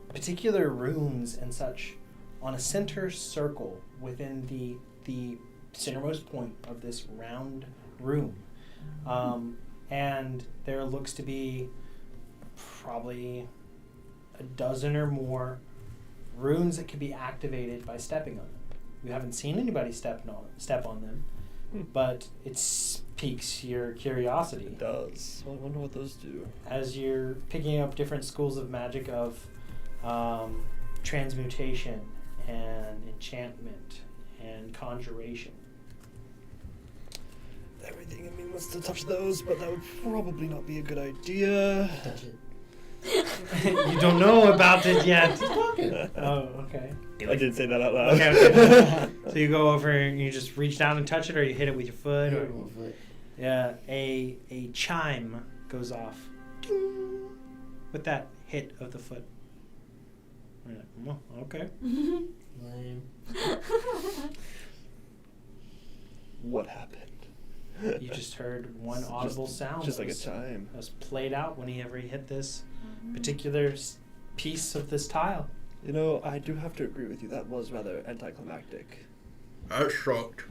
particular runes and such on a center circle within the centermost point of this round room. And there looks to be probably a dozen or more runes that can be activated by stepping on them. You haven't seen anybody step on them, but it piques your curiosity. It does. I wonder what those do. As you're picking up different schools of magic of transmutation and enchantment and conjuration. Everything in me wants to touch those, but that would probably not be a good idea. Touch it. You don't know about it yet. Talking. Oh, okay. I did say that out loud. Okay. So you go over and you just reach down and touch it, or you hit it with your foot, or yeah, a chime goes off ding, with that hit of the foot. You're like, well, okay. Lame. What happened? You just heard one audible sound. Just that like a was- chime. that was played out whenever he hit this particular piece of this tile. You know, I do have to agree with you. That was rather anticlimactic. That sucked.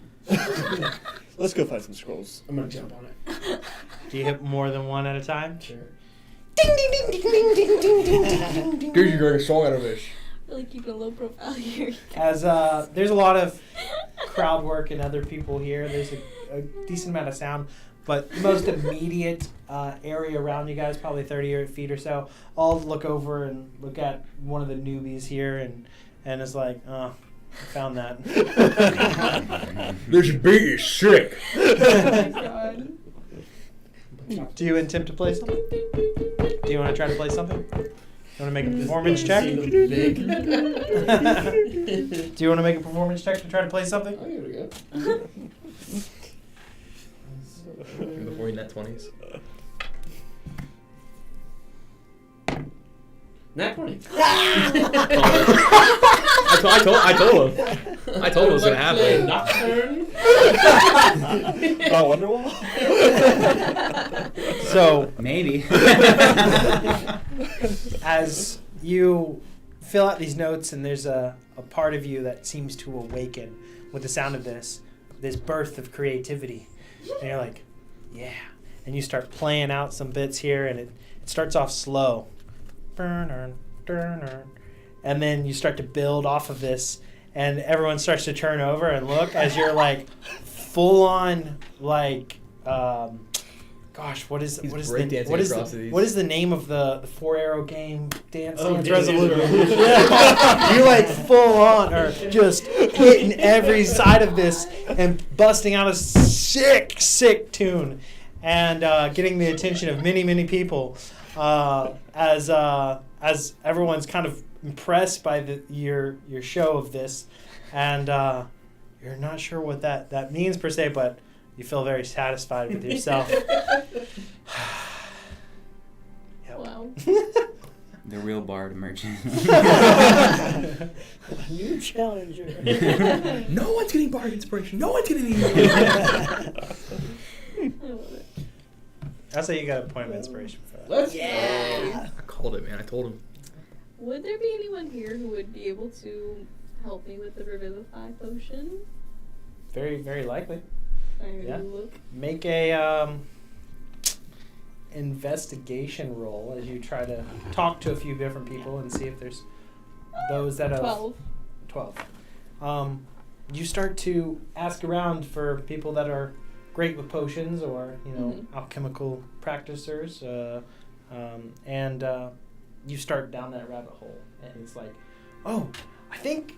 Let's go find some scrolls. I'm gonna jump on it. Do you hit more than one at a time? Sure. Dude, you got a song out of this. Really keeping a low profile here. As there's a lot of crowd work and other people here. There's a decent amount of sound, but the most immediate area around you guys, probably 30 feet or so, all look over and look at one of the newbies here and is like, oh, I found that. This beat is sick. Oh my god. Do you attempt to play something? Do you want to try to play something? You want to make a performance check? Do you want to make a performance check to try to play something? I'll give it a go. Before you net 20s. Nat 20. I told him. I told him it was gonna happen. Nocturne. Oh, Wonderwall? So, Maybe. as you fill out these notes and there's a part of you that seems to awaken with the sound of this birth of creativity, and you're like, Yeah. And you start playing out some bits here, and it starts off slow. And then you start to build off of this, and everyone starts to turn over and look as you're like full on like what is the name of the 4-arrow game? Dance Resolute. Yeah. You like full on are just hitting every side of this and busting out a sick tune and getting the attention of many people as everyone's kind of impressed by your show of this, and you're not sure what that means per se, but you feel very satisfied with yourself. Yep. Wow. The real bard emerging. New challenger. No one's getting bard inspiration. No one's getting I love it. I'll say you got a point of inspiration for that. Let's Yeah. I called it, man. I told him. Would there be anyone here who would be able to help me with the revivify potion? Very, very likely. Yeah. Look. Make a investigation roll as you try to talk to a few different people and see if there's those that have 12. You start to ask around for people that are great with potions or alchemical practitioners, and you start down that rabbit hole, and it's like, oh, I think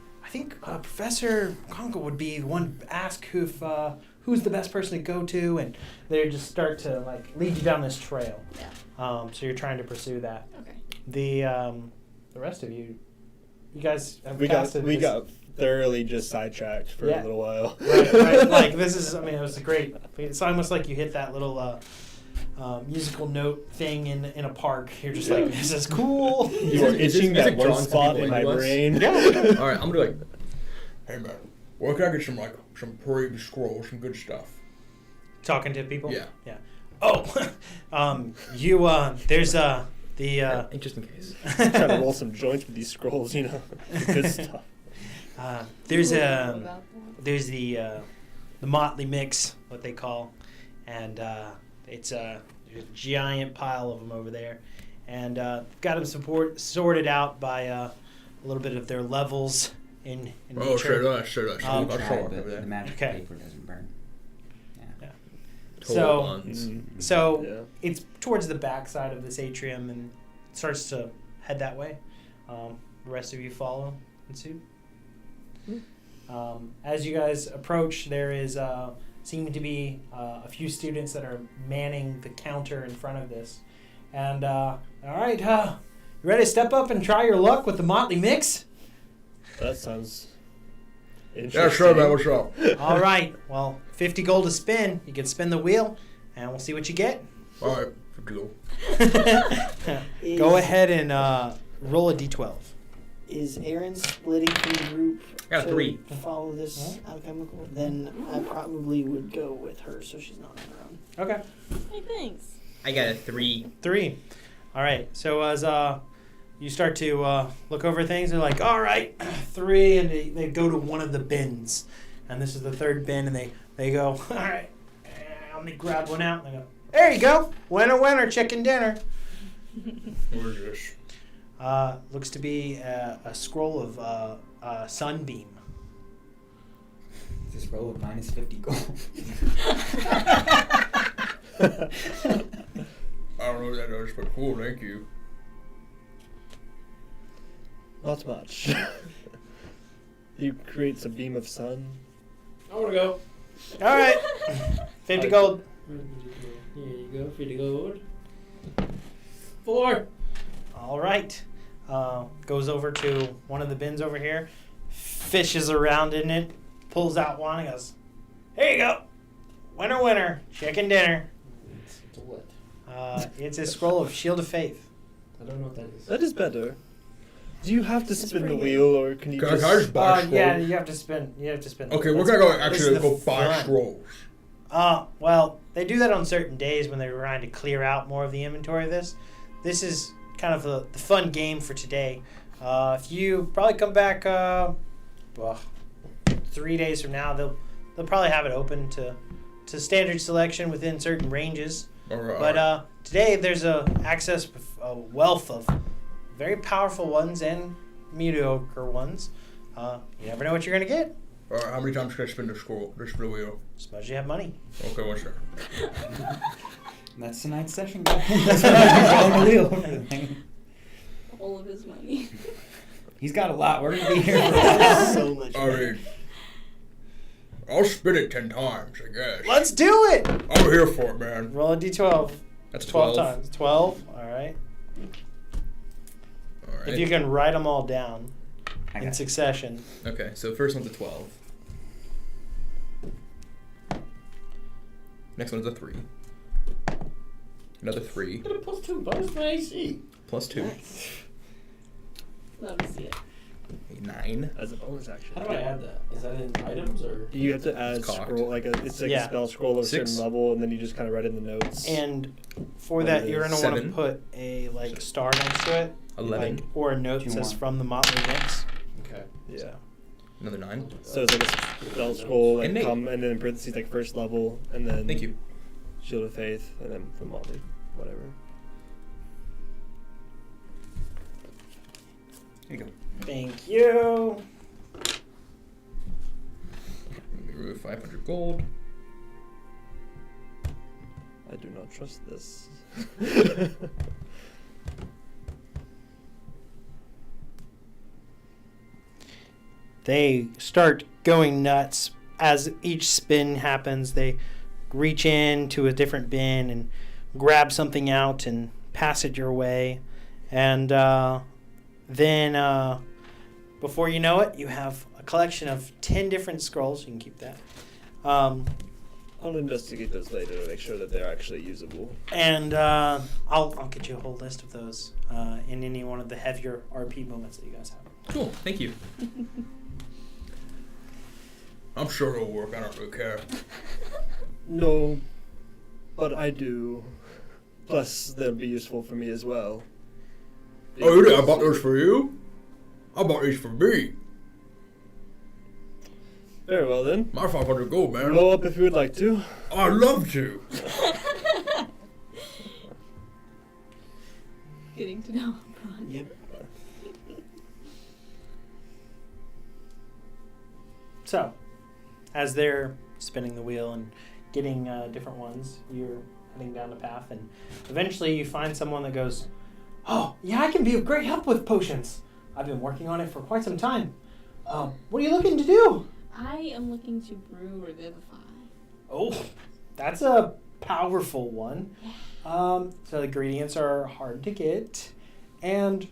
Professor Conkle would be the one to ask who's the best person to go to, and they just start to like lead you down this trail. Yeah. So you're trying to pursue that. Okay. The rest of you guys have We casted got thoroughly just sidetracked for a little while. right. Like this is, it was a great. It's almost like you hit that little musical note thing in a park. You're just like, this is cool. You are itching that one drawn to spot people in my into us? brain. Yeah. All right, I'm gonna like. Hey man, where can I get some previous scrolls, some good stuff? Talking to people. Yeah. Oh, there's the Just in case. Trying to roll some joints with these scrolls, good stuff. there's About that. there's the motley mix, what they call, and it's there's a giant pile of them over there, and got them sorted out by a little bit of their levels in nature. Sure that. Oh, You I saw tried, it but over there. the magic Okay. paper doesn't burn. Yeah. So Yeah. it's towards the back side of this atrium and starts to head that way. The rest of you follow in suit. As you guys approach, there is seeming to be a few students that are manning the counter in front of this. And all right, you ready to step up and try your luck with the motley mix? That sounds interesting. Yeah, sure, man. What's up? All right. Well, 50 gold to spin. You can spin the wheel, and we'll see what you get. All right, 50 gold. Go ahead and roll a d12. Is Aaron splitting from the group Got a to 3. follow this alchemical? Then I probably would go with her so she's not on her own. Okay. Hey, thanks. I got a 3. 3. All right. So as you start to look over things, they're like, all right, 3, and they go to one of the bins. And this is the third bin, and they go, all right, let me grab one out. And they go, there you go. Winner, chicken dinner. What is this? Looks to be a scroll of sunbeam. This roll with minus 50 gold. I don't know what that is, but cool, thank you. Not much. He creates a beam of sun. I want to go. All right. 50 gold. Here you go, 50 gold. 4. All right. Goes over to one of the bins over here, fishes around in it, pulls out one, and goes, here you go. Winner, chicken dinner. It's a what? It's a scroll of Shield of Faith. I don't know what that is. That is better. Do you have to That's spin the pretty wheel, or can you Can just... I just buy scrolls? Yeah, you have to spin. Okay, we're That's- gonna go this actually is go the buy fun. scrolls. Well, they do that on certain days when they're trying to clear out more of the inventory of this. This is kind of the fun game for today. If you probably come back, 3 days from now, they'll probably have it open to to standard selection within certain ranges. All right. But today there's a wealth of very powerful ones and mediocre ones. You never know what you're gonna get. All right. How many times can I spin the wheel? As much as you have money. Okay, one second. That's tonight's session, guys. That's what I'm going to wheel. All of his money. He's got a lot. We're going to be here for a while. So much. I mean, I'll spin it 10 times, I guess. Let's do it. I'm here for it, man. Roll a d12. That's 12 times. 12. All right. All right. If you can write them all down I in got you. succession. Okay, so first one's a 12. Next one's a 3. Another 3. Get a +2 bonus for AC. Plus 2. Let me see it. A 9. As a bonus action. How do I add that? Is that in items or? You have to add It's cocked. scroll it's like Yeah. a spell scroll of a 6. certain level, and then you just kind of write in the notes. And for that, you're going to want to 7. put a star next to it. 11. Like, or a note that says from the Motley Mix. Okay. Yeah. Another 9. So it's like a spell scroll, like And 8. and then in parentheses like first level, and then Thank you. Shield of Faith, and then from Motley, whatever. Here you go. Thank you. Let me remove 500 gold. I do not trust this. They start going nuts as each spin happens. They reach into a different bin and grab something out and pass it your way. And then before you know it, you have a collection of 10 different scrolls. You can keep that. I'll investigate those later to make sure that they're actually usable. And I'll get you a whole list of those in any one of the heavier RP moments that you guys have. Cool, thank you. I'm sure it'll work. I don't really care. No, but I do. Plus, they'll be useful for me as well. Oh, really? I bought those for you? I bought these for me. Very well then. My 500 gold, man. Blow up if you would like to. I'd love to. Getting to know Bron. Yep. So, as they're spinning the wheel and getting different ones, you're heading down the path, and eventually you find someone that goes, "Oh, yeah, I can be of great help with potions. I've been working on it for quite some time. What are you looking to do?" I am looking to brew Revivify. Oh, that's a powerful one. So the ingredients are hard to get, and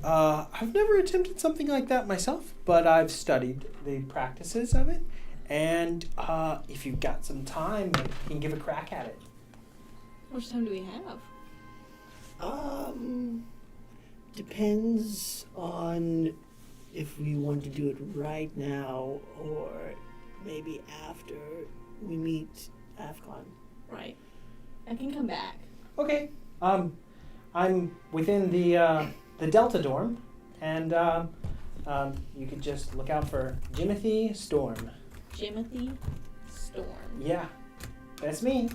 I've never attempted something like that myself, but I've studied the practices of it, and if you've got some time, you can give a crack at it. How much time do we have? Depends on if we want to do it right now or maybe after we meet AFCON. Right. I can come back. Okay. I'm within the Delta dorm, and you could just look out for Jimothy Storm. Jimothy Storm. Yeah, that's me.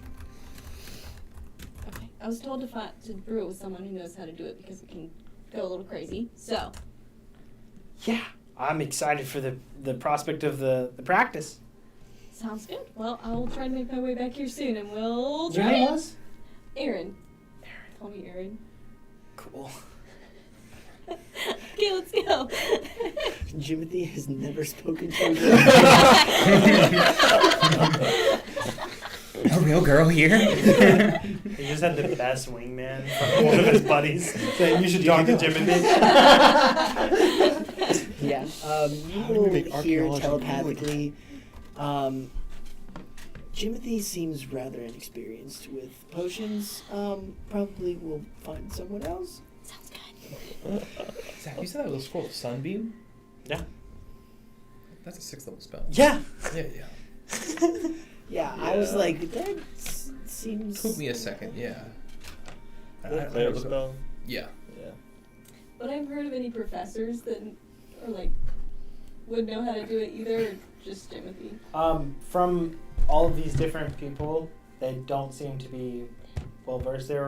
Okay. I was told to brew it with someone who knows how to do it because it can go a little crazy. So. Yeah, I'm excited for the prospect of the practice. Sounds good. Well, I'll try to make my way back here soon, and we'll Your try name it. was? Aaron. Call me Aaron. Cool. Okay, let's go. Jimothy has never spoken to me. A real girl here? He just had the best wingman from one of his buddies saying, "You should talk to Jimothy." Yeah. You How do we will make hear archaeology telepathically. Jimothy seems rather inexperienced with potions. Probably will find someone else. Sounds good. Zach, you said that was a scroll of Sunbeam? Yeah. That's a 6th level spell. Yeah. Yeah. Yeah, I was like, that seems. Took me a second, yeah. Player look up- spell. Yeah. Yeah. But I've heard of any professors that are like would know how to do it either, or just Timothy? From all of these different people, they don't seem to be well versed. They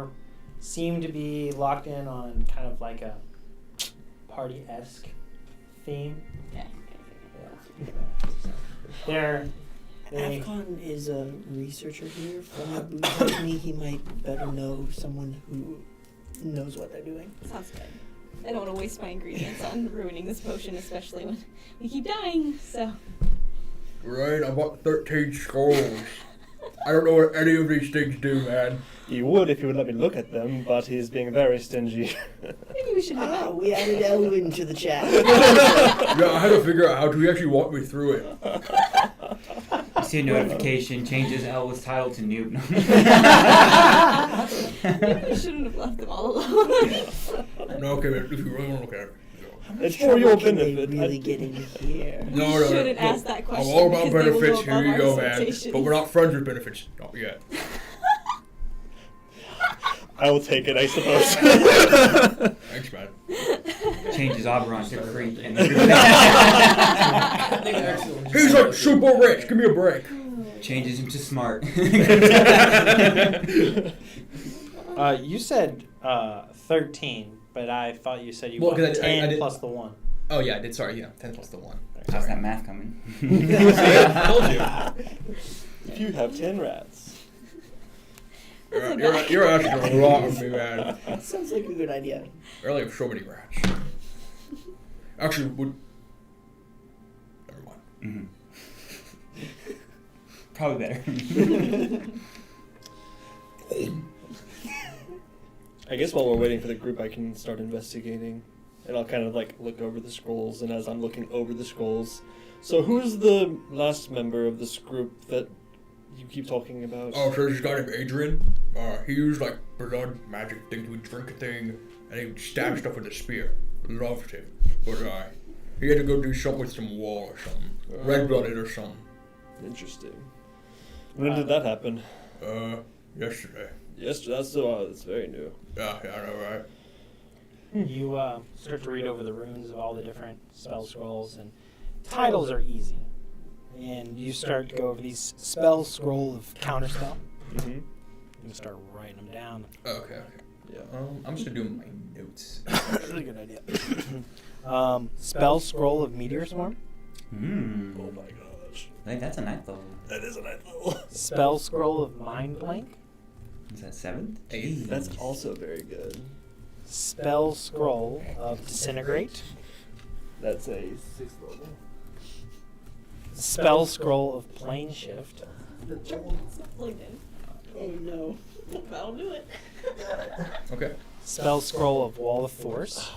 seem to be locked in on kind of like a party-esque theme. Okay. They Afcon is a researcher here from a booth company. He might better know someone who knows what they're doing. Sounds good. I don't want to waste my ingredients on ruining this potion, especially when we keep dying, so. Right, I bought 13 scrolls. I don't know what any of these things do, man. You would if you would let me look at them, but he's being very stingy. Maybe we should have We added Elwin to the chat. Yeah, I had to figure out how to actually walk me through it. You see a notification, changes Elwa's title to Noob. Maybe we shouldn't have left them all alone. No, okay, man, if you really want to look at it. It's for your Can they benefit. really get in here? No, We shouldn't ask that question. I'm all about because they will benefits, go here you above go, our man. expectations. But we're not friends with benefits. Not yet. I will take it, I suppose. Thanks, man. Changes Oberon to creep. And He's like super rich, give me a break. changes him to smart. you said 13, but I thought you said you Well, got 'cause I 10 did- plus the 1. Oh yeah, I did. Sorry, yeah, 10 plus the 1. How's that math coming? I told you. If you have 10 rats. You're asking a lot of me, man. Sounds like a good idea. I only have so many rats. Actually, never mind. Mhm. Probably better. I guess while we're waiting for the group, I can start investigating. And I'll kind of like look over the scrolls, and as I'm looking over the scrolls, so who's the last member of this group that you keep talking about? Oh, so there's this guy named Adrian. He used like blood magic things. We'd drink a thing, and he would stab stuff with a spear. Loved him. But he had to go do something with some wall or something. Red-blooded or something. Interesting. When did that happen? Yesterday. Yes, that's very new. Yeah, I know, right? You start to read over the runes of all the different spell scrolls, and titles are easy. And you start to go over these spell scroll of counterspell. Mm-hmm. You start writing them down. Okay. Yeah. I'm just gonna do my notes. Really good idea. Spell scroll of meteor swarm. Oh my gosh. Like, that's a ninth level. That is a ninth level. Spell scroll of mind blank. Is that 7th? Eighth. That's also very good. Spell scroll of disintegrate. That's a 6th level. Spell scroll of plane shift. It's not plugged in. Oh no. That'll do it. Okay. Spell scroll of wall of force.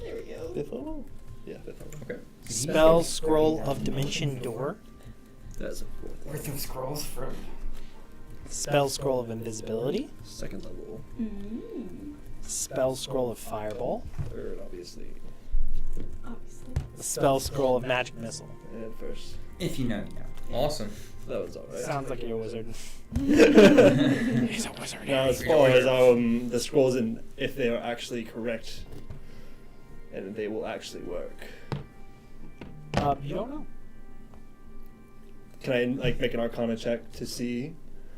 There we go. 5th level? Yeah, 5th level. Okay. Spell scroll of dimension door. That's a 4th level. Worth of scrolls for. Spell scroll of invisibility. 2nd level. Spell scroll of fireball. 3rd, obviously. Obviously. Spell scroll of magic missile. And 1st. If you know, you know. Awesome. That was alright. Sounds like you're a wizard. He's a wizard. Now, as far as the scrolls and if they are actually correct and they will actually work, You don't know. can I like make an Arcana check to see?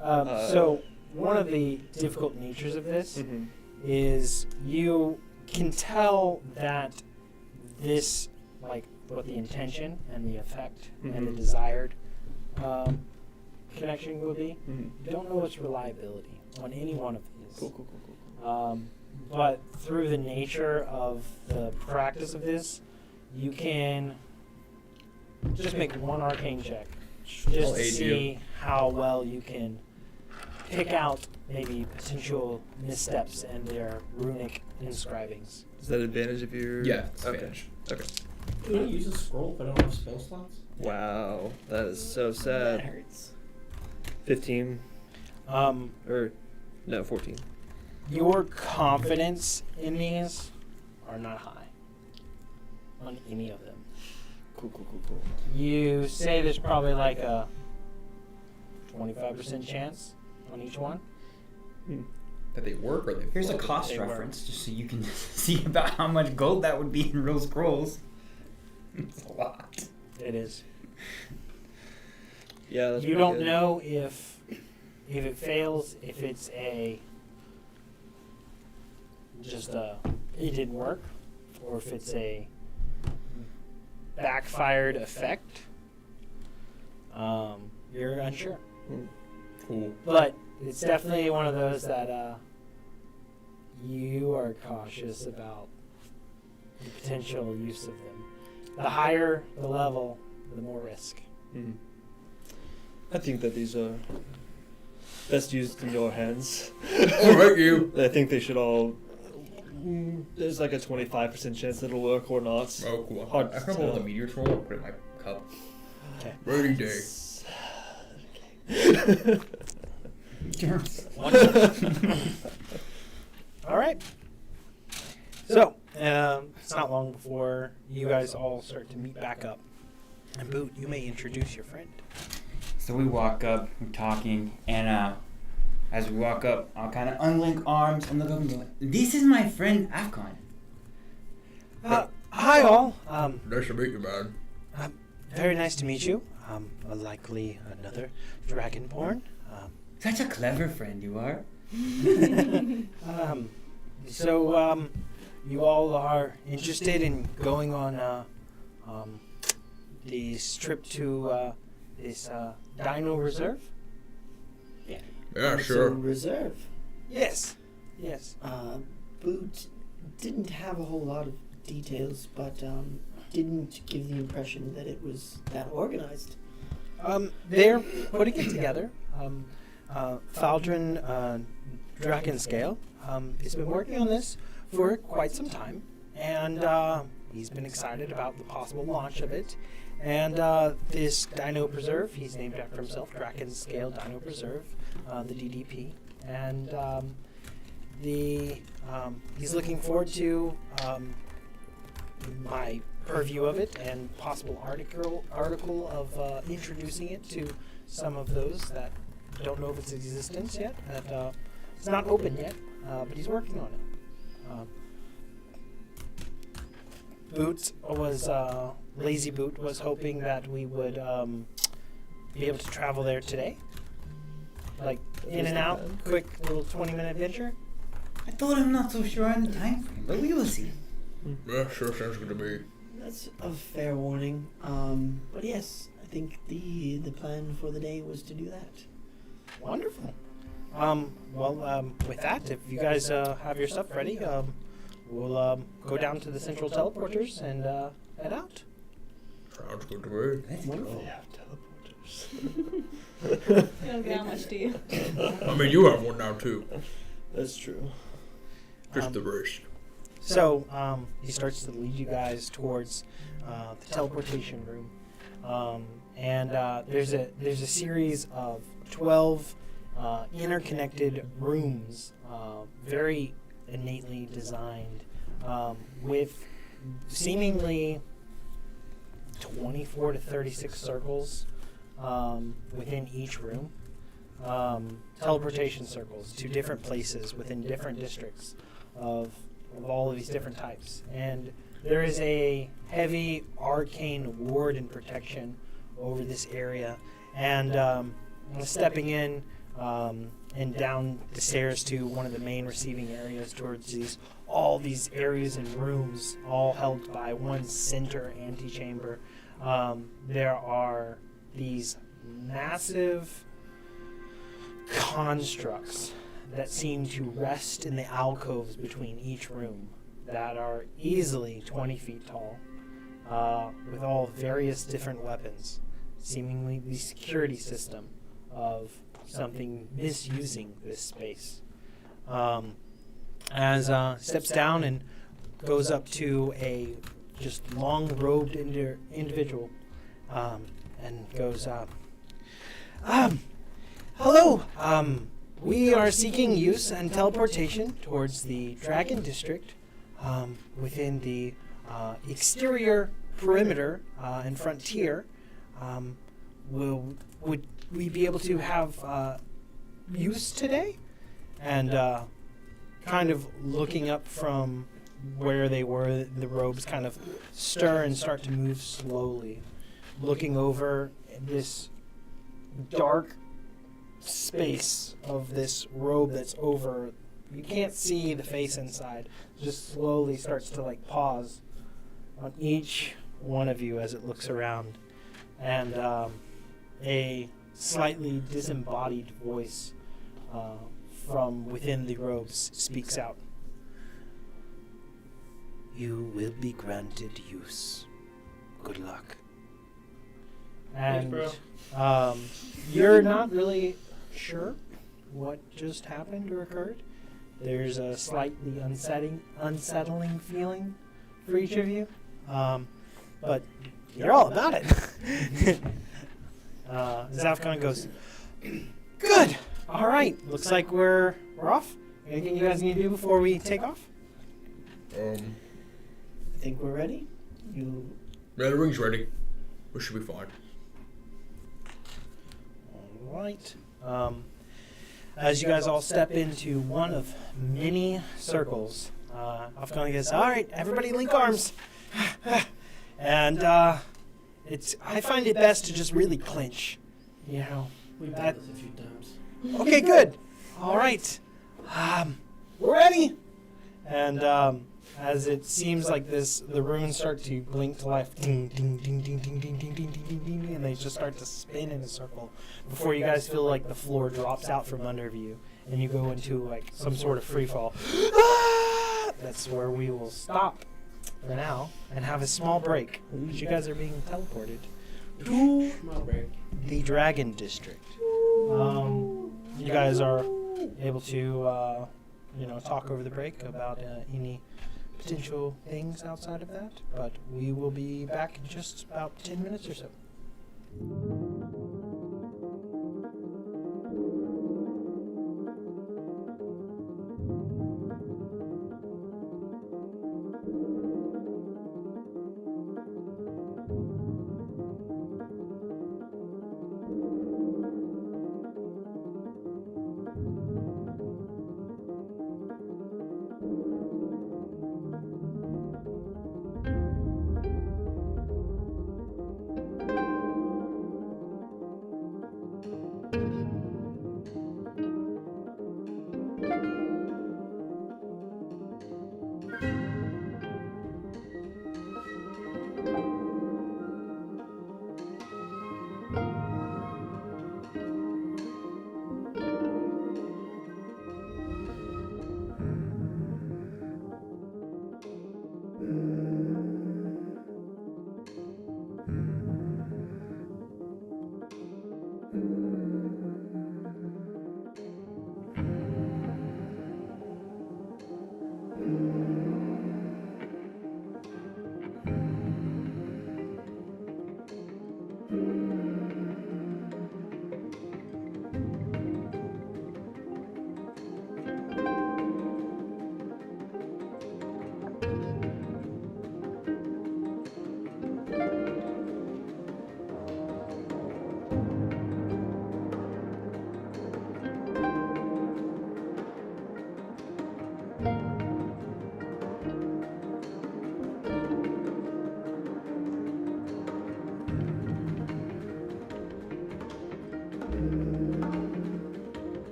So one of the difficult natures of this is you can tell that this, like, what the intention and the effect and the desired connection will be. Mm-hmm. You don't know its reliability on any one of these. Cool. But through the nature of the practice of this, you can just make one arcane check. Just I'll to aid see you. how well you can pick out maybe potential missteps in their runic inscribings. Is that advantage if you're? Yeah. It's Okay. advantage. Okay. Can I use a scroll if I don't have spell slots? Wow, that is so That sad. hurts. 15 or no 14. Your confidence in these are not high on any of them. Cool. You say there's probably like a 25% chance on each one. That they work or they. Here's a float? cost They work. reference just so you can see about how much gold that would be in real scrolls. It's a lot. It is. Yeah, that's You pretty don't good. know if it fails, if it's it didn't work, or if it's a backfired effect. You're unsure, Cool. but it's definitely one of those that you are cautious about the potential use of them. The higher the level, the more risk. Mhm. I think that these are best used in your hands. Alright, you. I think they should all. There's like a 25% chance that it'll work or not. Oh, cool. Hard I to can hold tell. the meteor troll and put it in my cup. Okay. Ready day. All right. So, it's not long before you guys all start to meet back up. And Boot, you may introduce your friend. So we walk up, we're talking, and as we walk up, I'll kind of unlink arms and look up and go, "This is my friend Afcon." Hi all. Nice to meet you, man. Very nice to meet you. Likely another Dragonborn. Such a clever friend you are. So, you all are interested in going on this trip to this Dino Reserve? Yeah, So sure. reserve. Yes. Yes. Boot didn't have a whole lot of details, but didn't give the impression that it was that organized. They're putting it together. Faldrin Drakenscale has been working on this for quite some time, and he's been excited about the possible launch of it. And this Dino Preserve, he's named after himself, Drakenscale Dino Preserve, the DDP, and he's looking forward to my purview of it and possible article of introducing it to some of those that don't know of its existence yet. That it's not open yet, but he's working on it. Lazy Boot was hoping that we would be able to travel there today, like in and out, quick little 20-minute adventure. I told him not so sure on the time frame, but we will see. Yeah, sure sounds good to me. That's a fair warning. But yes, I think the plan for the day was to do that. Wonderful. With that, if you guys have your stuff ready, we'll go down to the central teleporters and head out. Sounds good to me. Let's Wonderful. go. Yeah, teleporters. You don't get how much, do you? I mean, you have one now, too. That's true. Just the rest. So he starts to lead you guys towards the teleportation room, and there's a series of 12 interconnected rooms, very innately designed, with seemingly 24 to 36 circles within each room. Teleportation circles to different places within different districts of all of these different types. And there is a heavy arcane ward and protection over this area. And stepping in and down the stairs to one of the main receiving areas towards all these areas and rooms, all held by one center antechamber. There are these massive constructs that seem to rest in the alcoves between each room that are easily 20 feet tall, with all various different weapons, seemingly the security system of something misusing this space. As steps down and goes up to a just long-robed individual, and goes, hello, we are seeking use and teleportation towards the Dragon District within the exterior perimeter and frontier. Would we be able to have use today? And kind of looking up from where they were, the robes kind of stir and start to move slowly, looking over this dark space of this robe that's over. You can't see the face inside. Just slowly starts to like pause on each one of you as it looks around, and a slightly disembodied voice from within the robes speaks out. You will be granted use. Good luck. And you're not really sure what just happened or occurred. There's a slightly unsettling feeling for each of you, but you're all about it. Zafcon goes, good. All right. Looks like we're off. Anything you guys need to do before we take off? I think we're ready. Yeah, the ring's ready. We should be fine. All right. As you guys all step into one of many circles, Afghan goes, all right, everybody link arms. And I find it best to just really clinch. You know. We've done this a few times. Okay, good. All right. We're ready. And as it seems like the runes start to blink to life, ding, ding, ding, ding, ding, ding, ding, ding, ding, ding, ding, and they just start to spin in a circle before you guys feel like the floor drops out from under you and you go into like some sort of free fall. That's where we will stop for now and have a small break because you guys are being teleported to the Dragon District. You guys are able to talk over the break about any potential things outside of that, but we will be back in just about 10 minutes or so.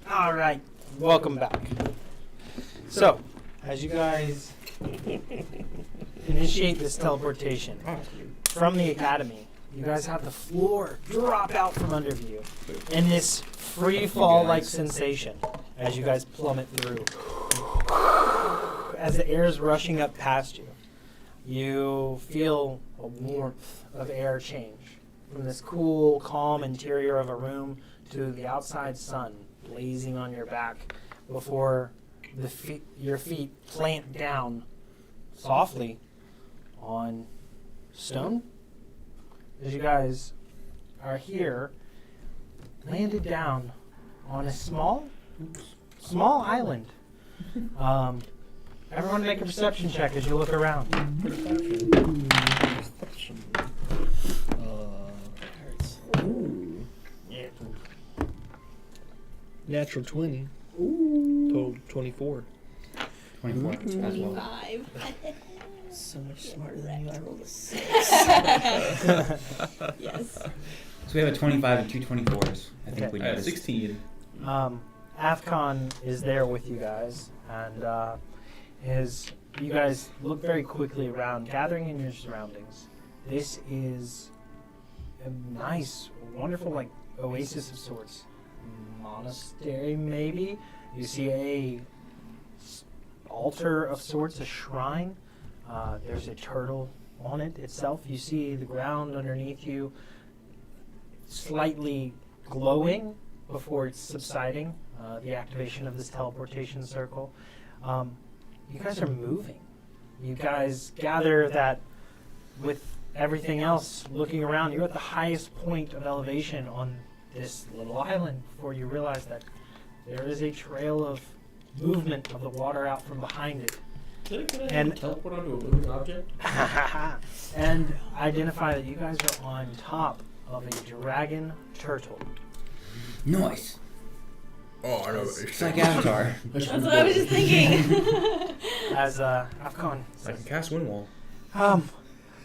All right, welcome back. So, as you guys initiate this teleportation from the academy, you guys have the floor drop out from under you in this free fall like sensation as you guys plummet through. As the air is rushing up past you, you feel a warmth of air change from this cool, calm interior of a room to the outside sun blazing on your back before your feet plant down softly on stone. As you guys are here, landed down on a small island. Everyone make a perception check as you look around. Natural 20. Ooh. Total 24. 24 as well. 25. So much smarter than you. I rolled a 6. Yes. So we have a 25 and two 24s. I think Okay. we I had noticed. 16. Afcon is there with you guys, and you guys look very quickly around, gathering in your surroundings. This is a nice, wonderful, like oasis of sorts, monastery maybe. You see a altar of sorts, a shrine. There's a turtle on it itself. You see the ground underneath you slightly glowing before it's subsiding, the activation of this teleportation circle. You guys are moving. You guys gather that with everything else looking around, you're at the highest point of elevation on this little island before you realize that there is a trail of movement of the water out from behind it. And teleport onto a moving object? And identify that you guys are on top of a dragon turtle. Nice. Oh, I know what It's like Avatar. That's what I was just thinking. As Afcon I says, can cast Wind Wall.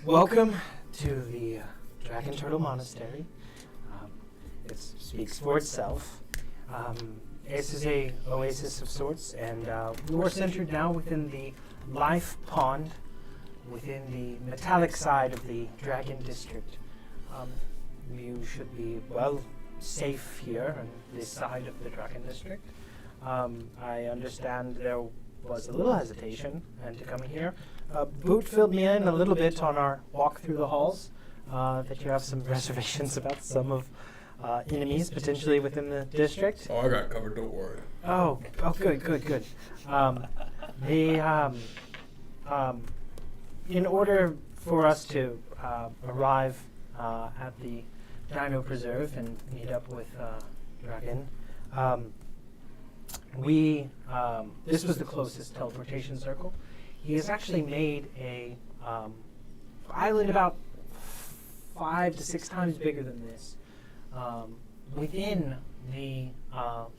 welcome to the Dragon Turtle Monastery. It speaks for itself. This is a oasis of sorts, and we are centered now within the life pond, within the metallic side of the Dragon District. You should be well safe here on this side of the Dragon District. I understand there was a little hesitation and to come here. Boot filled me in a little bit on our walk through the halls, that you have some reservations about some of enemies potentially within the district. Oh, I got it covered. Don't worry. Oh, good. In order for us to arrive at the Dino Preserve and meet up with Dragon, this was the closest teleportation circle. He has actually made a island about 5 to 6 times bigger than this. Within the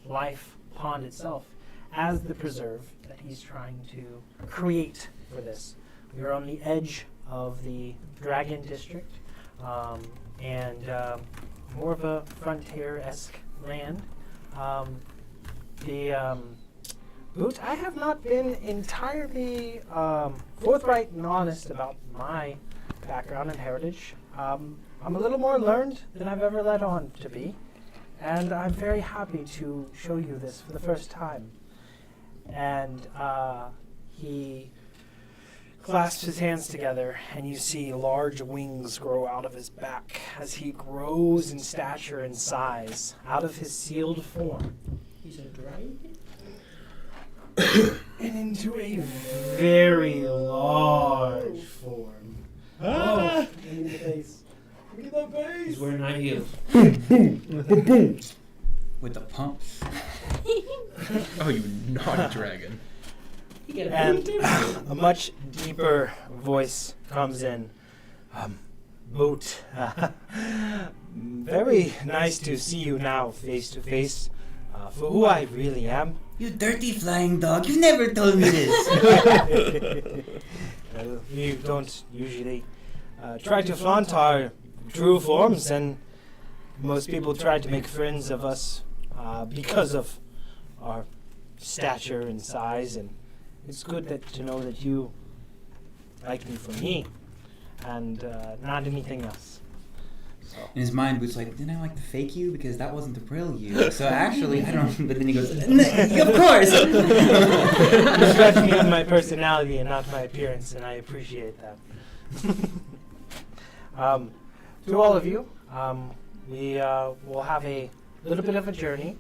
life pond itself as the preserve that he's trying to create for this. We are on the edge of the Dragon District, and more of a frontier-esque land. Boot, I have not been entirely forthright and honest about my background and heritage. I'm a little more learned than I've ever let on to be, and I'm very happy to show you this for the first time. And he clasps his hands together, and you see large wings grow out of his back as he grows in stature and size out of his sealed form. He's a dragon? And into a very large form. Oh, give me the face. Look at that face. He's wearing high heels. With the pumps. Oh, you naughty dragon. And a much deeper voice comes in. Boot, very nice to see you now face to face. For who I really am. You dirty flying dog. You never told me this. Well, we don't usually try to flaunt our true forms, and most people try to make friends of us because of our stature and size, and it's good to know that you like me for me and not anything else. So. In his mind, Boot's like, didn't I like to fake you? Because that wasn't the real you. So actually, I don't. But then he goes, of course! You judge me on my personality and not my appearance, and I appreciate that. To all of you, we will have a little bit of a journey.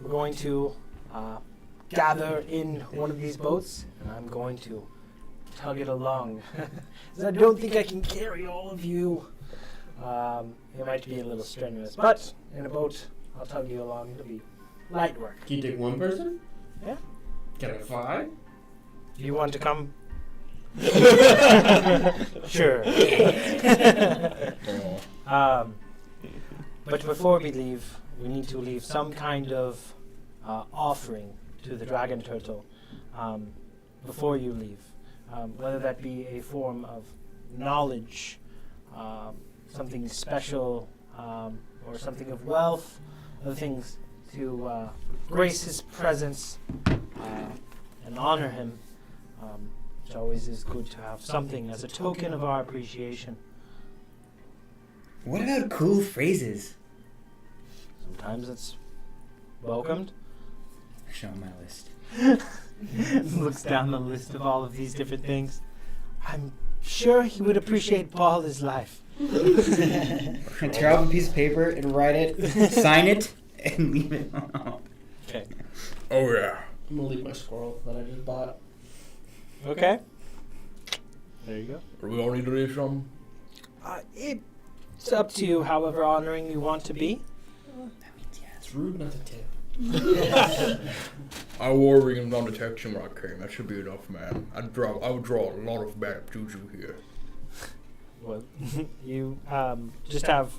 We're going to gather in one of these boats, and I'm going to tug it along. 'Cause I don't think I can carry all of you. It might be a little strenuous, but in a boat, I'll tug you along. It'll be light work. Can you take one person? Yeah. Can I fly? Do you want to come? Sure. But before we leave, we need to leave some kind of offering to the dragon turtle before you leave, whether that be a form of knowledge, something special, or something of wealth, other things to grace his presence and honor him. It always is good to have something as a token of our appreciation. What about cool phrases? Sometimes it's welcomed. Show him my list. Looks down the list of all of these different things. I'm sure he would appreciate Paul his life. Tear off a piece of paper and write it, sign it, and leave it. Okay. Oh yeah. I'm gonna leave my squirrel that I just bought. Okay. There you go. Do we all need to leave some? It's up to you, however honoring you want to be. It's rude not to tip. I wore rings on detection when I came. That should be enough, man. I would draw a lot of bad juju here. Well, you just have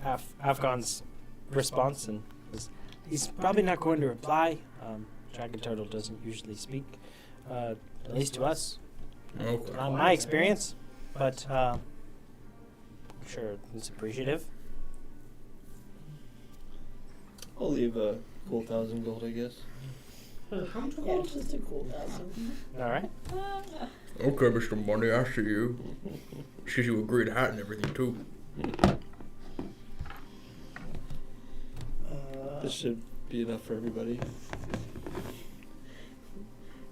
Afghan's response, and he's probably not going to reply. Dragon Turtle doesn't usually speak, at least to us. Okay. Not my experience, but I'm sure it's appreciative. I'll leave a cool 1,000 gold, I guess. How much Yeah, just a cool 1,000. All right. Okay, Mr. Money, I see you. See you a great hat and everything too. This should be enough for everybody.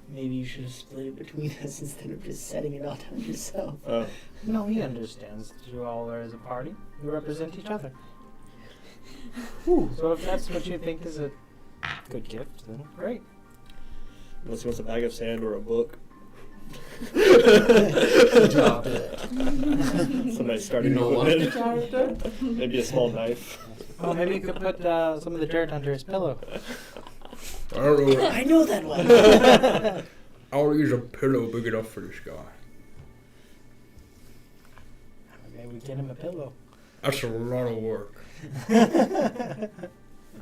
Maybe you should have split it between us instead of just setting it all down yourself. Oh. No, he understands that you all are as a party. You represent each other. So if that's what you think is a good gift, then great. Unless he wants a bag of sand or a book. Drop it. Somebody started You know what? Maybe a small knife. Well, maybe you could put some of the dirt under his pillow. I don't know. I know that one. I'll use a pillow big enough for this guy. Maybe get him a pillow. That's a lot of work.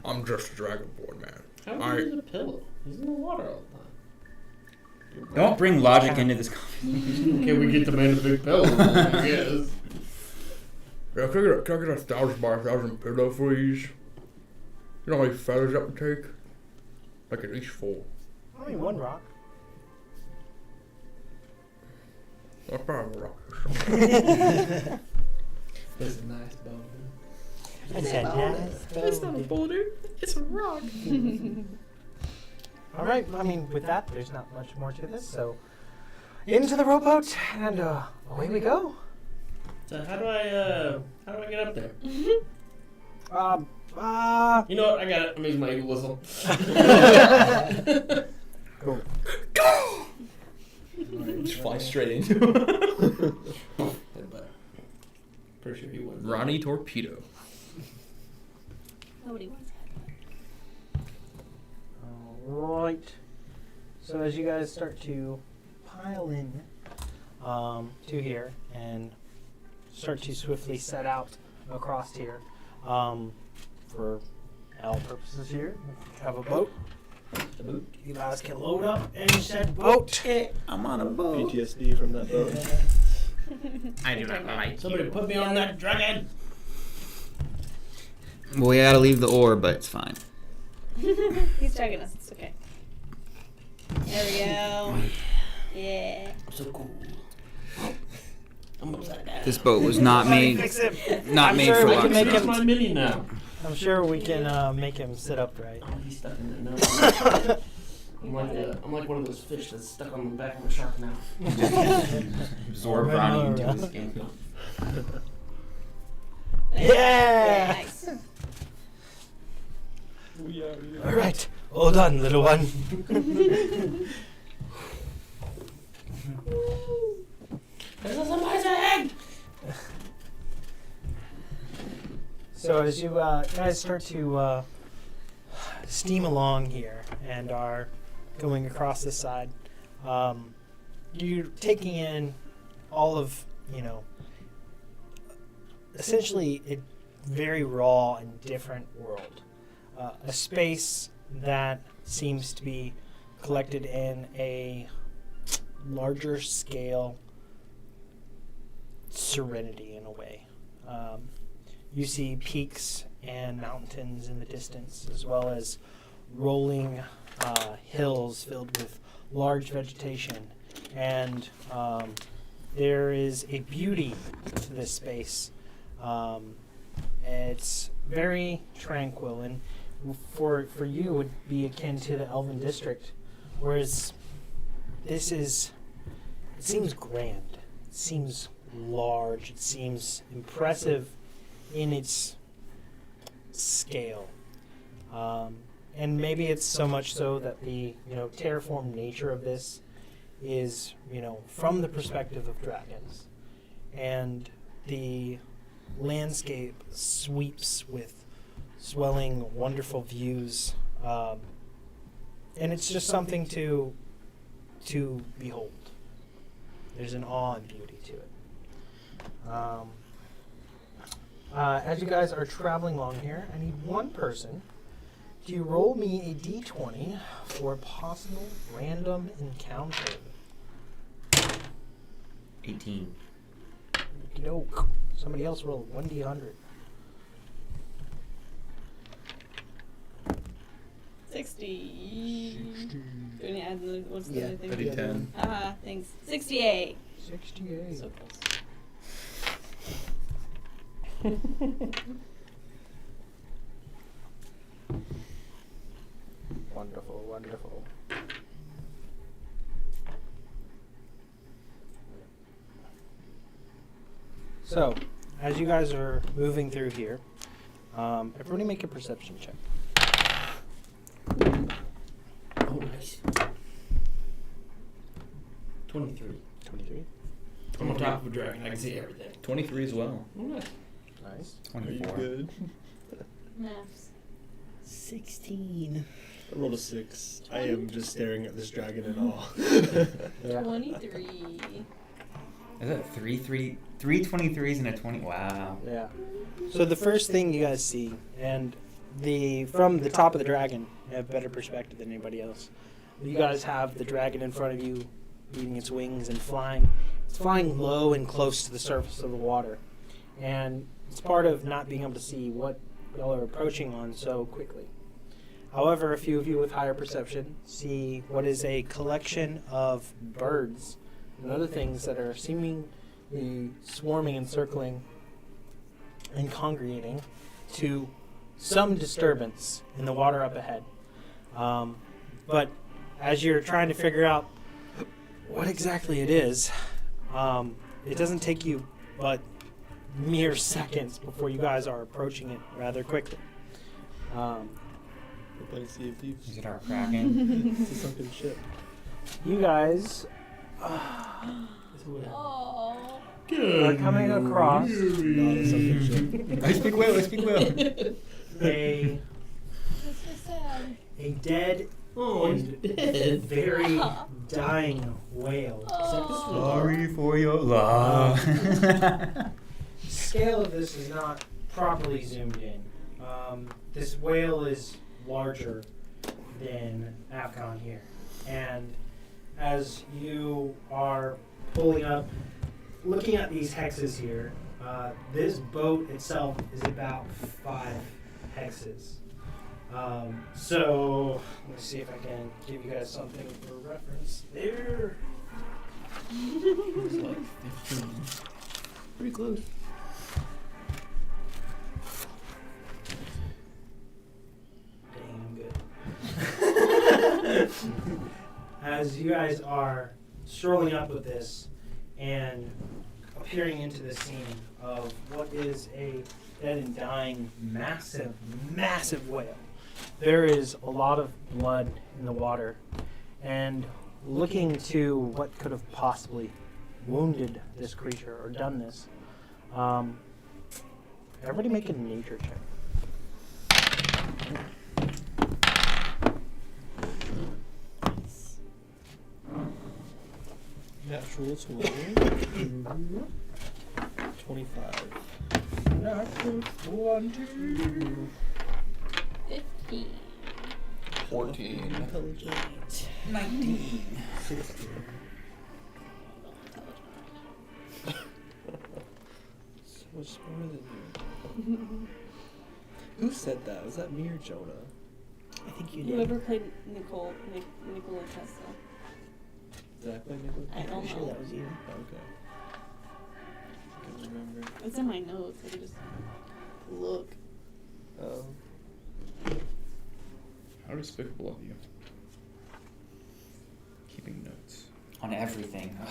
I'm just a dragonborn, man. How do you use a pillow? He's in the water all the time. Don't bring logic into this conversation. Okay, we get the man a big pillow. I guess. Yeah, can I get a 1,000 by 1,000 pillow, please? You know how many feathers that would take? Like at least 4. Only one rock. I'll probably rock or something. It's a nice bow. It's not a boulder. It's a rock. All right. I mean, with that, there's not much more to this. So, into the rowboat, and away we go. So how do I get up there? You know what? I got it. I'm using my eagle whistle. Go. Just fly straight into him. Pretty sure he wins. Ronnie Torpedo. Nobody wants All right. So as you guys start to pile in to here and start to swiftly set out across here, for all purposes here, have a boat. The boat. You guys can load up in said boat. I'm on a boat. PTSD from that boat. I do not like Somebody put me on that dragon. Well, we gotta leave the ore, but it's fine. He's dragging us. It's okay. There we go. Yeah. I'm so cool. I'm upside down. This boat was not made, not I'm made sure for we can make That's him- my mini now. I'm sure we can make him sit upright. Oh, he's stuck in there now. I'm like one of those fish that's stuck on the back of a shark now. absorb Ronnie into his skin. Yeah! Nice. All right, all done, little one. This is amazing! So as you guys start to steam along here and are going across this side, you're taking in all of, essentially very raw and different world. A space that seems to be collected in a larger scale serenity in a way. You see peaks and mountains in the distance, as well as rolling hills filled with large vegetation. And there is a beauty to this space. It's very tranquil, and for you it would be akin to the Elven District, whereas this is, it seems grand, it seems large, it seems impressive in its scale. And maybe it's so much so that the terraformed nature of this is from the perspective of dragons, and the landscape sweeps with swelling, wonderful views, and it's just something to behold. There's an awe and beauty to it. As you guys are traveling along here, I need one person. Do you roll me a d20 for a possible random encounter? 18. Okey-doke. Somebody else roll 1d100. 60. Do you add the, what's the Yeah. other thing? I did 10. Thanks. 68. 68. So close. Wonderful, wonderful. So, as you guys are moving through here, everybody make a perception check. Oh, nice. 23. 23. I'm on top of a dragon. I can see everything. 23 as well. Oh, nice. Nice. 24. Good. Maths. 16. I rolled a 6. I am just staring at this dragon in awe. Yeah. 23. Is that three 23s and a 20? Wow. Yeah. So the first thing you guys see, and from the top of the dragon, you have better perspective than anybody else. You guys have the dragon in front of you, beating its wings and flying. It's flying low and close to the surface of the water, and it's part of not being able to see what y'all are approaching on so quickly. However, a few of you with higher perception see what is a collection of birds and other things that are seemingly swarming and circling and congregating to some disturbance in the water up ahead. But as you're trying to figure out what exactly it is, it doesn't take you but mere seconds before you guys are approaching it rather quickly. We're playing Sea of Thieves. Is it our Kraken? It's a sunken ship. You guys Oh. are coming across Not a sunken ship. I speak well, I speak well. a That's so sad. dead Oh, he's and dead. very dying whale. Sorry for your love. The scale of this is not properly zoomed in. This whale is larger than Afcon here. And as you are pulling up, looking at these hexes here, this boat itself is about 5 hexes. So let's see if I can give you guys something for reference there. It's like 15. Pretty close. Dang, I'm good. As you guys are strolling up with this and appearing into this scene of what is a dead and dying massive, massive whale, there is a lot of blood in the water, and looking to what could have possibly wounded this creature or done this, everybody make a nature check. Natural 20. 25. Natural 20. 15. 14. Intelligent. 19. 16. So much smarter than you. Who said that? Was that me or Jonah? I think you did. Whoever played Nikola Tesla. Did I play Nicholas? I don't I'm sure know. that was you. Okay. I can't remember. It's in my notes. I can just look. Oh. How despicable of you. Keeping notes. On everything. Ugh.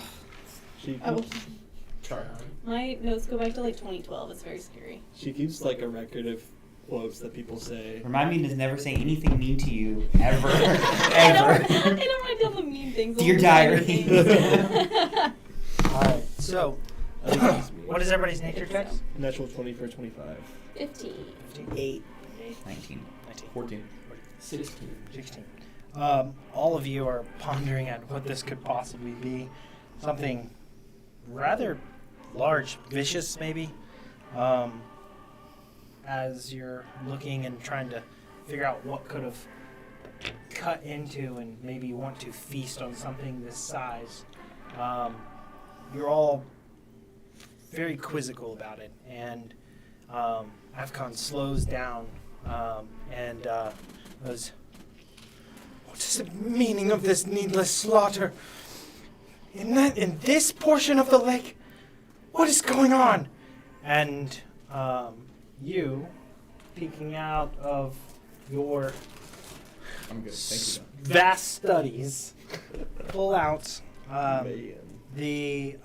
She Oh, keeps, Try hard. my notes go back to like 2012. It's very scary. she keeps like a record of quotes that people say. Remind me to never say anything mean to you, ever. I Ever. don't write down the mean things. Dear only the diary. things. Alright, so, I think it's me. what is everybody's nature checks? Natural 20 for 25. 15. 8. 19. 19. 14. 16. 16. All of you are pondering at what this could possibly be. Something rather large, vicious maybe. As you're looking and trying to figure out what could have cut into and maybe want to feast on something this size, you're all very quizzical about it. And Afcon slows down and goes, "What is the meaning of this needless slaughter? In this portion of the lake, what is going on?" And you, peeking out of your I'm good. Thank you. vast studies, pull out Man. the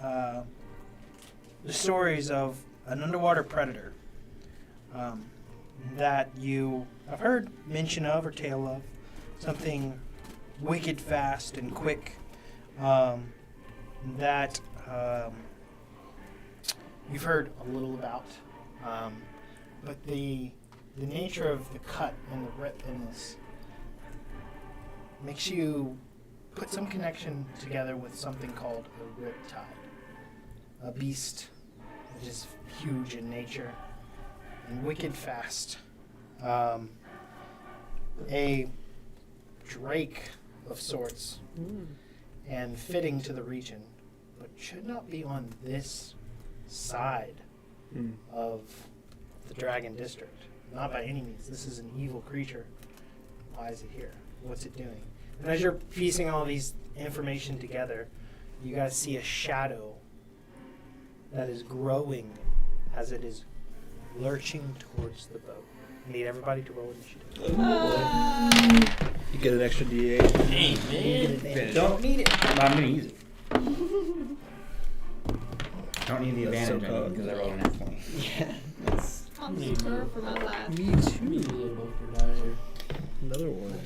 stories of an underwater predator that you have heard mention of or tale of, something wicked fast and quick that you've heard a little about, but the nature of the cut and the rip in this makes you put some connection together with something called a riptide, a beast that is huge in nature and wicked fast, a drake of sorts, and fitting to the region, but should not be on this side Mm. of the Dragon District. Not by any means. This is an evil creature. Why is it here? What's it doing? And as you're piecing all these information together, you guys see a shadow that is growing as it is lurching towards the boat. I need everybody to roll initiative. You get an extra D8. Hey, Good man. advantage. Don't need it. But I'm going to use it. Don't need the That's so advantage cool. because I rolled an F 20. Yeah, that's I'm super for my life. Me Me a little both for die here. Another one.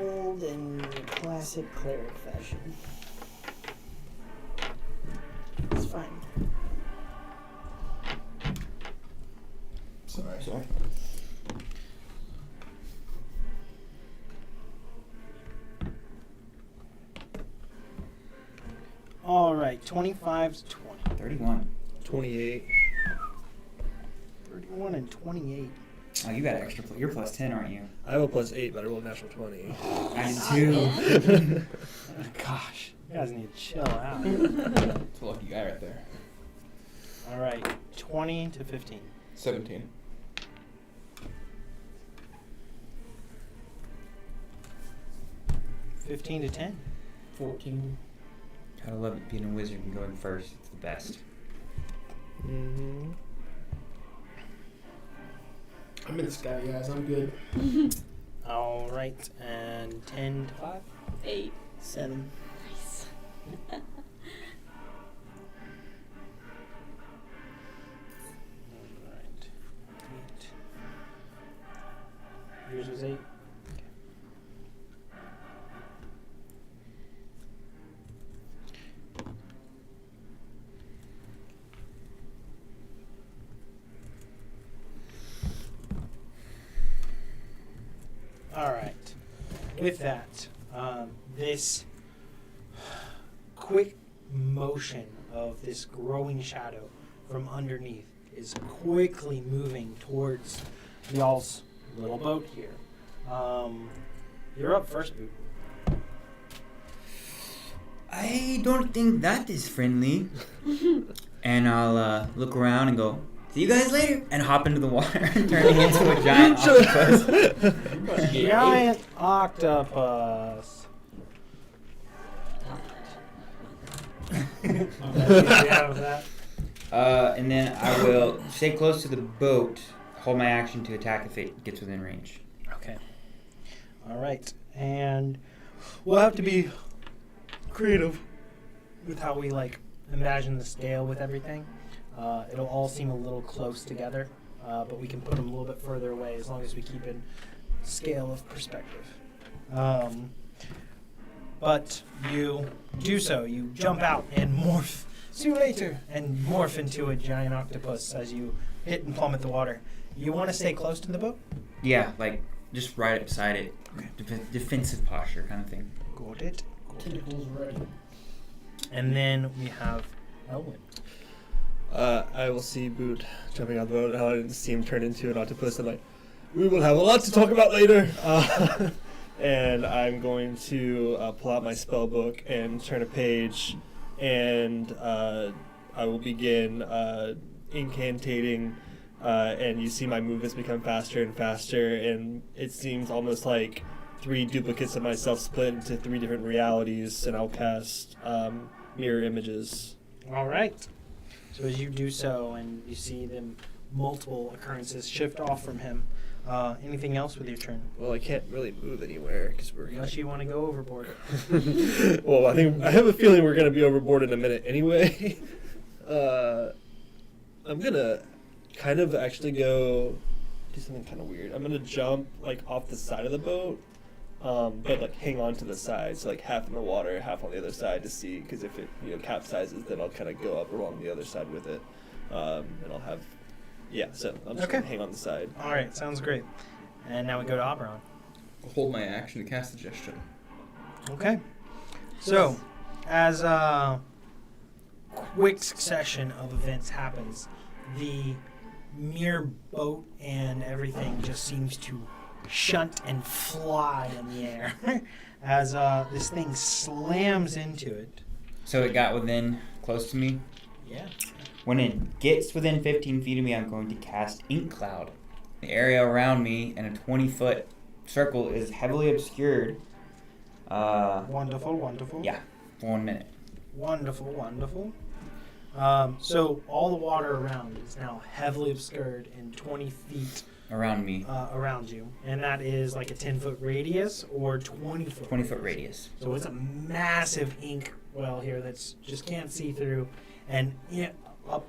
rolled in classic cleric fashion. It's fine. Sorry. All right, 25 to 20. 31. 28. 31 and 28. Oh, you got extra. You're plus 10, aren't you? I have a plus 8, but I rolled a natural 20. I do too. Gosh, you guys need to chill out. It's a lucky guy right there. All right, 20 to 15. 17. 15 to 10. 14. I love it being a wizard and going first. It's the best. Mm-hmm. I'm in the sky, guys. I'm good. All right, and 10 to 5. 8. 7. Nice. All right, 8. Yours was 8. All right. With that, this quick motion of this growing shadow from underneath is quickly moving towards y'all's little boat here. You're up first, Boot. I don't think that is friendly. And I'll look around and go, see you guys later, and hop into the water, turning into a giant octopus. Giant octopus. And then I will stay close to the boat, hold my action to attack if it gets within range. Okay. All right. And we'll have to be creative with how we imagine the scale with everything. It'll all seem a little close together, but we can put them a little bit further away as long as we keep in scale of perspective. But you do so. You jump out and morph. See you later. And morph into a giant octopus as you hit and plummet the water. You want to stay close to the boat? Yeah, just right up beside it. Defensive posture kind of thing. Got it. Tentacles ready. And then we have Elwin. I will see Boot jumping out the boat, and I'll see him turn into an octopus, and we will have a lot to talk about later. And I'm going to pull out my spell book and turn a page, and I will begin incantating, and you see my movements become faster and faster, and it seems almost like 3 duplicates of myself split into 3 different realities, and I'll cast mirror images. All right. So as you do so, and you see them multiple occurrences shift off from him, anything else with your turn? Well, I can't really move anywhere because we're. Unless you want to go overboard. Well, I have a feeling we're gonna be overboard in a minute anyway. I'm gonna kind of actually go do something kind of weird. I'm gonna jump off the side of the boat, but hang on to the side, so half in the water, half on the other side to see. Because if it capsizes, then I'll kind of go up along the other side with it, and I'll have. Yeah, so I'm just going to hang on the side. All right, sounds great. And now we go to Oberon. I'll hold my action to cast Suggestion. Okay. So, as a quick succession of events happens, the mere boat and everything just seems to shunt and fly in the air as this thing slams into it. So it got within close to me? Yeah. When it gets within 15 feet of me, I'm going to cast Ink Cloud. The area around me in a 20-foot circle is heavily obscured. Wonderful. Yeah, for 1 minute. Wonderful. So all the water around is now heavily obscured in 20 feet Around me. around you. And that is a 10-foot radius or 20-foot 20-foot radius. So it's a massive ink well here that's just can't see through and up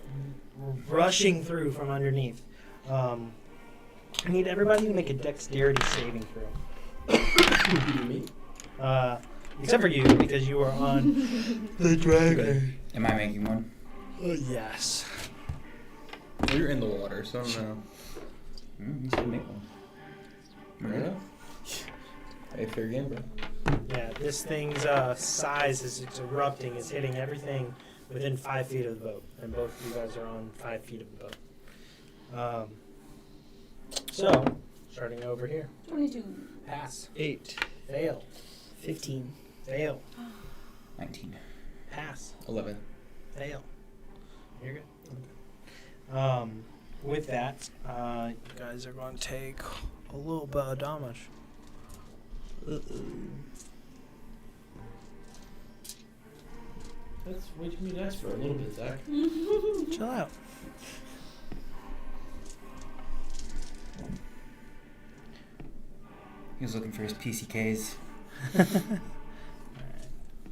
rushing through from underneath. I need everybody to make a dexterity saving throw. Me? Except for you, because you are on the dragon. Am I making one? Yes. Well, you're in the water, so I don't know. You should make one. Yeah. Hey, fair game, bro. Yeah, this thing's size as it's erupting is hitting everything within 5 feet of the boat, and both of you guys are on 5 feet of the boat. So, starting over here. 22. Pass. 8. Fail. 15. Fail. 19. Pass. 11. Fail. You're good. Okay. With that, you guys are going to take a little bit of damage. That's way too many dice for a little bit, Zach. Chill out. He was looking for his PCKs. I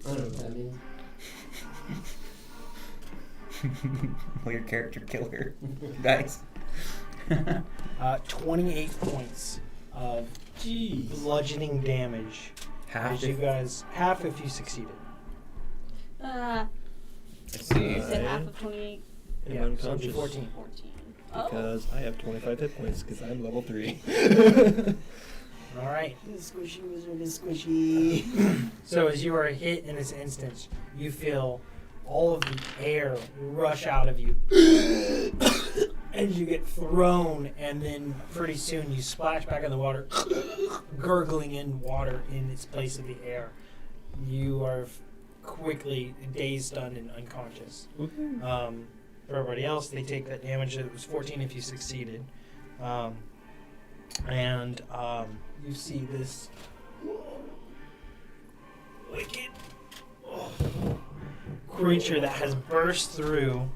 don't know what that means. Well, your character killer, guys. 28 points of bludgeoning damage. Half. You guys, half if you succeeded. Let's see. You said half of 28? I'm Yeah, so it'd be unconscious 14. 14. Oh. Because I have 25 hit points because I'm level 3. All right. The squishy wizard is squishy. So as you are hit in this instance, you feel all of the air rush out of you and you get thrown, and then pretty soon you splash back in the water, gurgling in water in its place of the air. You are quickly dazed, stunned, and unconscious. For everybody else, they take that damage. It was 14 if you succeeded. You see this wicked creature that has burst through.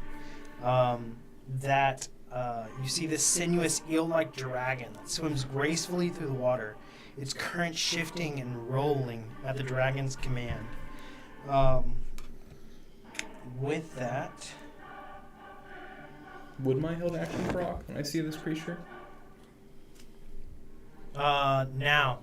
You see this sinuous eel-like dragon that swims gracefully through the water, its current shifting and rolling at the dragon's command. With that, Would my held action proc when I see this creature? now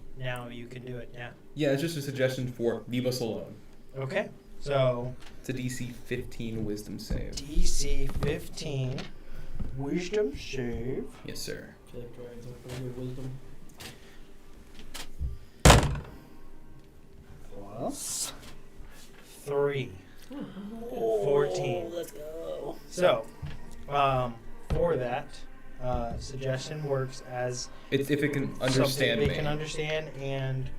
you can do it. Yeah. Yeah, it's just a suggestion for leave us alone. Okay. So It's a DC 15 Wisdom save. DC 15, Wisdom save. Yes, sir. Check dragons have pretty good wisdom. Plus 3. 14. Let's go. So, for that, suggestion works as It's if it can something understand it me. can understand, and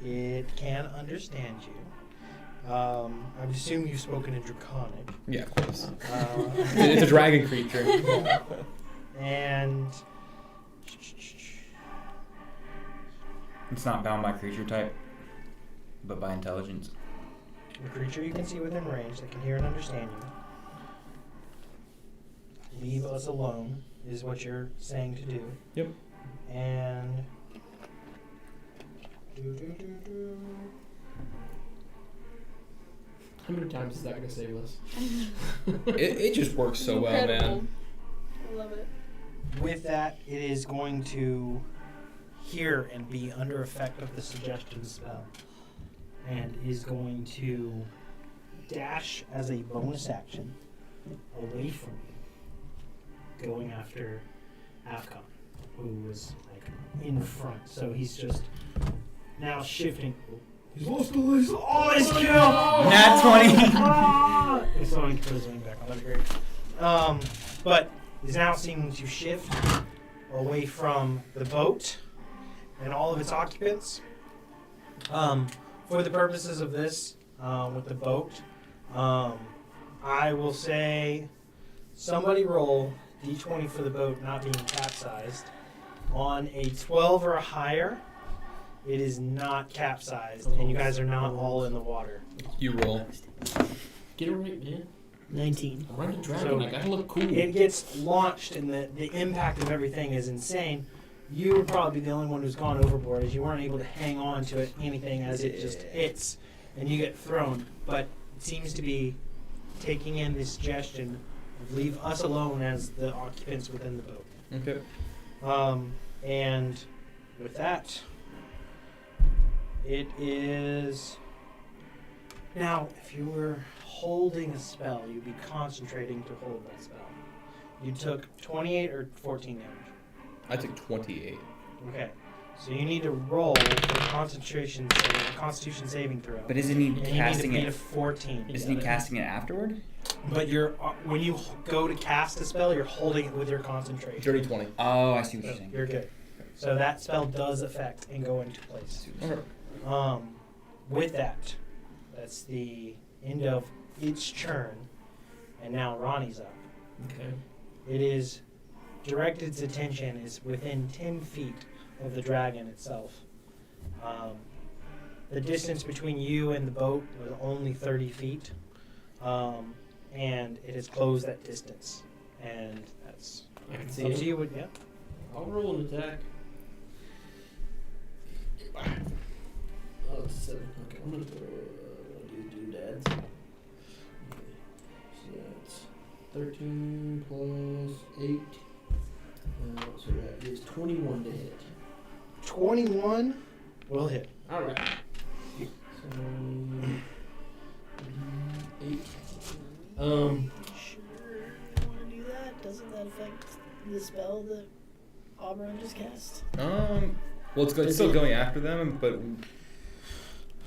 it can understand you. I assume you've spoken in Draconic. Yeah, of course. Uh, It's a dragon creature. and It's not bound by creature type, but by intelligence. the creature you can see within range that can hear and understand you. Leave us alone is what you're saying to do. Yep. And How many times is that going to save us? It just works so well, Incredible. man. I love it. with that, it is going to hear and be under effect of the suggestion spell, and is going to dash as a bonus action away from you, going after Afcon, who was like in front. So he's just now shifting. He's lost all his kill. Nat 20. He's throwing his wing back on. That'd be great. But he's now seeming to shift away from the boat and all of its occupants. For the purposes of this, with the boat, I will say somebody roll d20 for the boat not being capsized. On a 12 or higher, it is not capsized, and you guys are not all in the water. You roll. Get it right, man. 19. I'm running a dragon. So I gotta look cool. It gets launched, and the impact of everything is insane. You would probably be the only one who's gone overboard, as you weren't able to hang on to it, anything, as it just hits, and you get thrown. But it seems to be taking in the suggestion of leave us alone as the occupants within the boat. Okay. And with that, it is... Now, if you were holding a spell, you'd be concentrating to hold that spell. You took 28 or 14 damage. I took 28. Okay. So you need to roll for Constitution saving throw. But isn't he and you casting need to beat a it? 14. Isn't he casting it afterward? But you're when you go to cast a spell, you're holding it with your concentration. Dirty 20. Oh, I see what So you're saying. you're good. So that spell does affect and go into place. Okay. With that, that's the end of its turn, and now Ronnie's up. Okay. It is directed its attention is within 10 feet of the dragon itself. The distance between you and the boat was only 30 feet, and it has closed that distance. And that's I can see up to it. you. Yeah. I'll roll an attack. Oh, it's 7. Okay, I'm gonna throw do doodads. Okay. So that's 13 plus 8. So that is 21 to hit. 21 will hit. Alright. So 8. Sure, you want to do that? Doesn't that affect the spell that Auburn just cast? Well, it's still going after them, but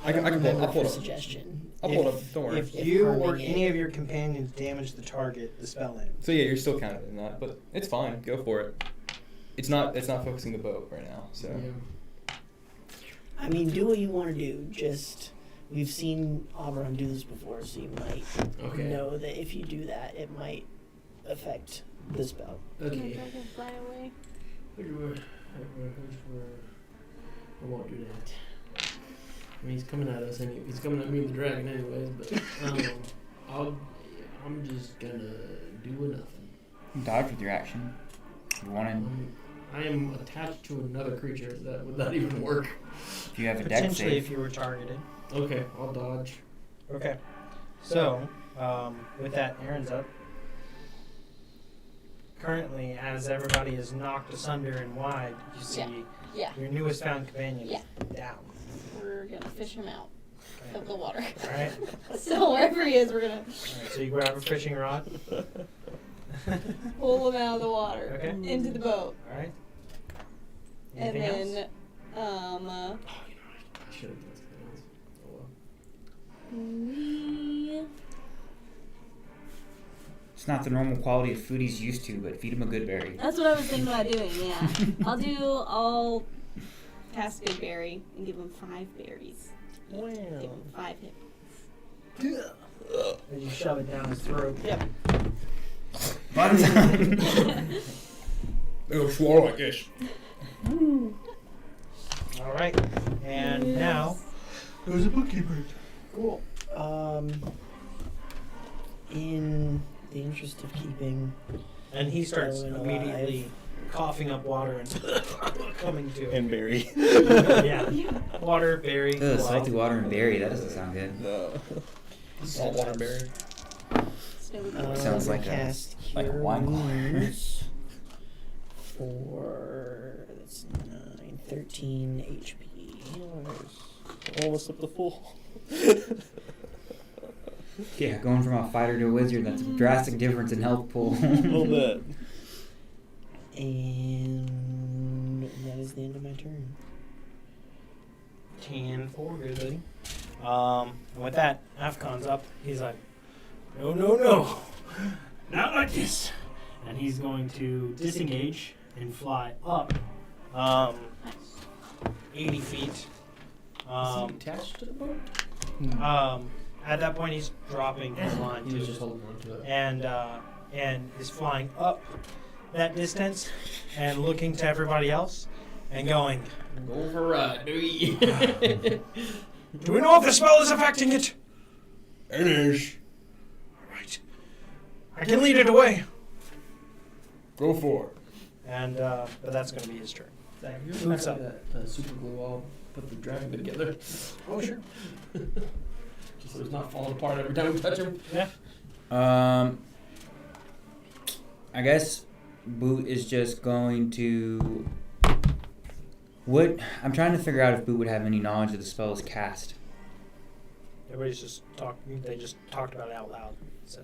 I can pull it. remember I'll pull for it up. suggestion. I'll pull it up. Don't worry. If If you or harming any it- of your companions damage the target, the spell ends. So yeah, you're still counted in that, but it's fine. Go for it. It's not focusing the boat right now. So I mean, do what you want to do. Just we've seen Auberon do this before, so you might know that if you do that, it might affect the spell. Can dragon fly away? I won't do that. I mean, he's coming at us anyway. He's coming at me, the dragon, anyways. But I'm just gonna do nothing. Dodge with your action. You want to. I am attached to another creature. Would that even work? If you have a deck Potentially, save. if you were targeted. Okay, I'll dodge. Okay. So, with that, Aaron's up. Currently, as everybody is knocked asunder and wide, you see Yeah. your newest found companion Yeah. down. We're gonna fish him out of the water. Alright? So wherever he is, we're gonna Alright, so you grab a fishing rod. pull him out of the water Okay. into the boat, Alright? and Anything then else? I should have done something else. Oh well. we It's not the normal quality of food he's used to, but feed him a good berry. That's what I was thinking about doing. Yeah, I'll cast Good Berry and give him 5 berries. Wow. Give him 5 hit. As you shove it down his throat. Yep. It'll swallow like this. Alright. And now, There's a bookkeeper. Cool. In the interest of keeping, and he starts Still alive. immediately coughing up water and coming to. And Barry. Yeah. Water, berry, Ugh, blood. salty water and berry. That doesn't sound good. No. Saltwater berry. So we Sounds like a- cast like a Cure wine cooler. Wounds for that's 13 HP. Almost up the full. Yeah, going from a fighter to a wizard, that's a drastic difference in health pool. A little bit. And that is the end of my turn. 10-4, good buddy. And with that, Afcon's up. He's like, no, not like this. And he's going to disengage and fly up 80 feet. Is he attached to the boat? At that point, he's dropping his line He was too, just holding on to it. and is flying up that distance and looking to everybody else and going, Go for a ride, do we? do we know if the spell is affecting it? It is. Right. I can lead it away. Go for it. And but that's going to be his turn. Who's up? That super glue. I'll put the dragon together. Oh sure. Just so it's not falling apart every time we touch him. Yeah. I guess Boot is just going to. I'm trying to figure out if Boot would have any knowledge that the spell is cast. Everybody's just talking. They just talked about it out loud. So.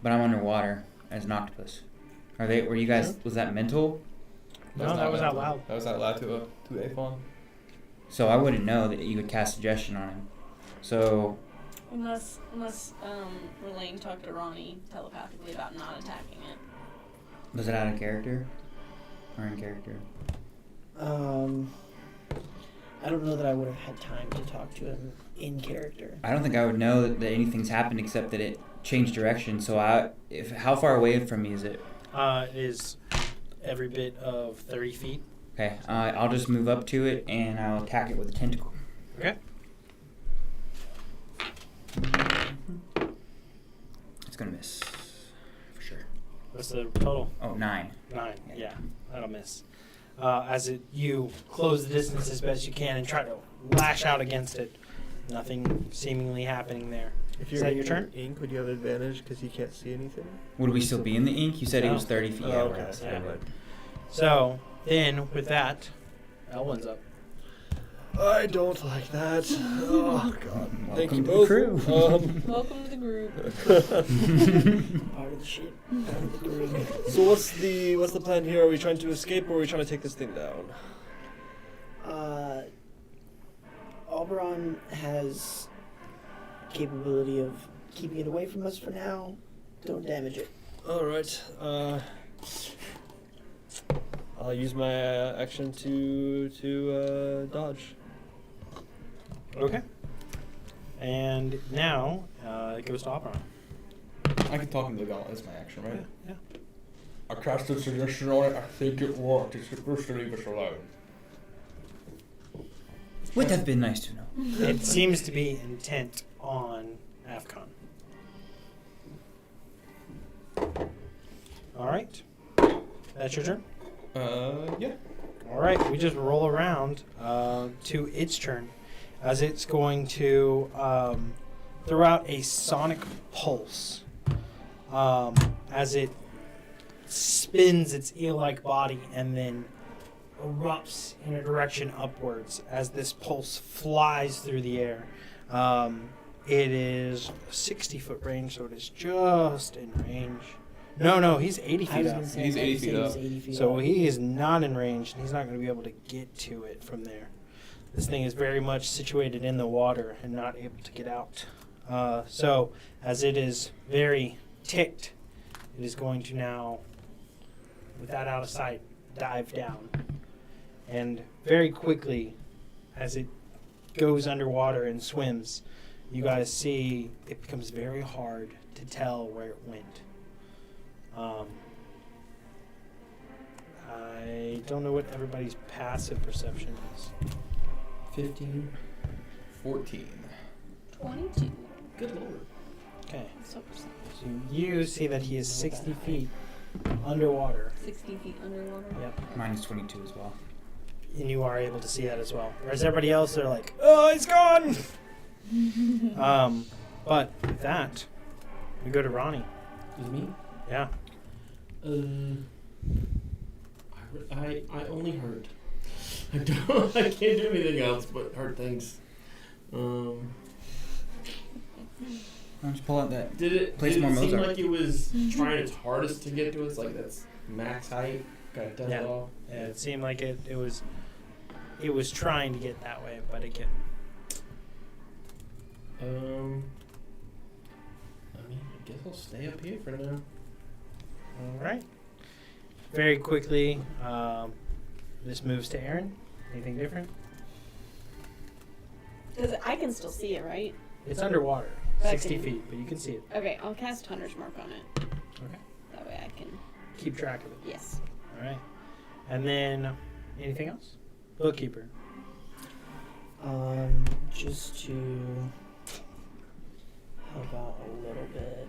But I'm underwater as an octopus. Were you guys? Was that mental? No, that was out loud. That was out loud to Aphon. So I wouldn't know that you could cast suggestion on him. So unless Relaine talked to Ronnie telepathically about not attacking it. was it out of character or in character? I don't know that I would have had time to talk to him in character. I don't think I would know that anything's happened except that it changed direction. So how far away from me is it? It is every bit of 30 feet. Okay, I'll just move up to it and I'll attack it with a tentacle. Okay. It's gonna miss for sure. What's the total? Oh, 9. 9. Yeah, that'll miss. You close the distance as best you can and try to lash out against it. Nothing seemingly happening there. If Is that your turn? Ink, would you have advantage because you can't see anything? Would we still be in the ink? You said it was No. 30 feet. Oh, Yeah, okay. we're outside. Yeah. So, then with that, Elwyn's up. I don't like that. Oh God! Thank you Welcome to the both. crew. Welcome to the group. Part of the shit. Part of the group. So what's the plan here? Are we trying to escape or are we trying to take this thing down? Oberon has capability of keeping it away from us for now. Don't damage it. All right. I'll use my action to dodge. Okay. And now it goes to Oberon. I can talk into the gauntlet as my action, right? Yeah. I cast a suggestion on it. I think it worked. It's supposed to leave us alone. Would have been nice to know. It seems to be intent on Afcon. All right. That's your turn? Yeah. All right. We just roll around to its turn as it's going to throw out a sonic pulse as it spins its eel-like body and then erupts in a direction upwards as this pulse flies through the air. It is 60-foot range, so it is just in range. No, he's 80 feet up. He's 80 feet up. So he is not in range, and he's not going to be able to get to it from there. This thing is very much situated in the water and not able to get out. So, as it is very ticked, it is going to now, with that out of sight, dive down. And very quickly, as it goes underwater and swims, you guys see it becomes very hard to tell where it went. I don't know what everybody's passive perception is. 15. 14. 22. Good lord. Okay. So percent. So you see that he is 60 feet underwater. 60 feet underwater. Yep. Mine is 22 as well. And you are able to see that as well. Whereas everybody else, they're like, oh, it's gone! But with that, we go to Ronnie. Is me? Yeah. I only hurt. I can't do anything else but hurt things. Why don't you pull out that? Did Play it some more seem Mozart. like it was trying its hardest to get to us? Like that's max height? Kind of does Yeah. it all? Yeah, it seemed like it was trying to get that way, but it couldn't. I guess I'll stay up here for now. All right. Very quickly, this moves to Aaron. Anything different? Because I can still see it, right? It's underwater, But I 60 can- feet, but you can see it. Okay, I'll cast Hunter's Mark on it. Okay. That way I can. Keep track of it. Yes. All right. And then, anything else? Bookkeeper. Just to help out a little bit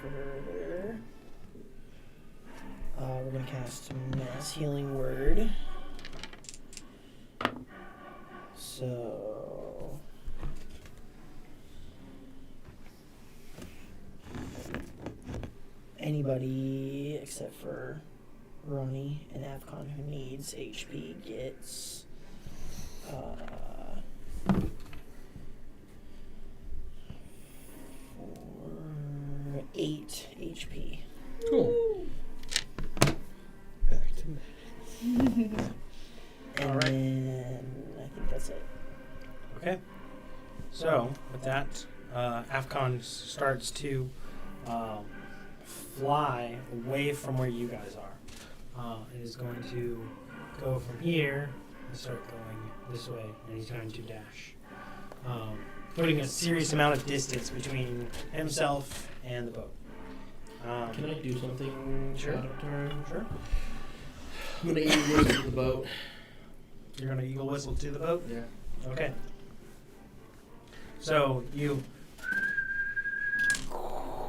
further, we're gonna cast Mass Healing Word. So anybody except for Ronnie and Avcon who needs HP gets 8 HP. Cool. Back to me. And Alright. then I think that's it. Okay. So, with that, Afcon starts to fly away from where you guys are. It is going to go from here and start going this way, and he's going to dash. Putting a serious amount of distance between himself and the boat. Can I do something Sure. out of turn? Sure. I'm gonna eat whistle the boat. You're going to eagle whistle to the boat? Yeah. Okay. So you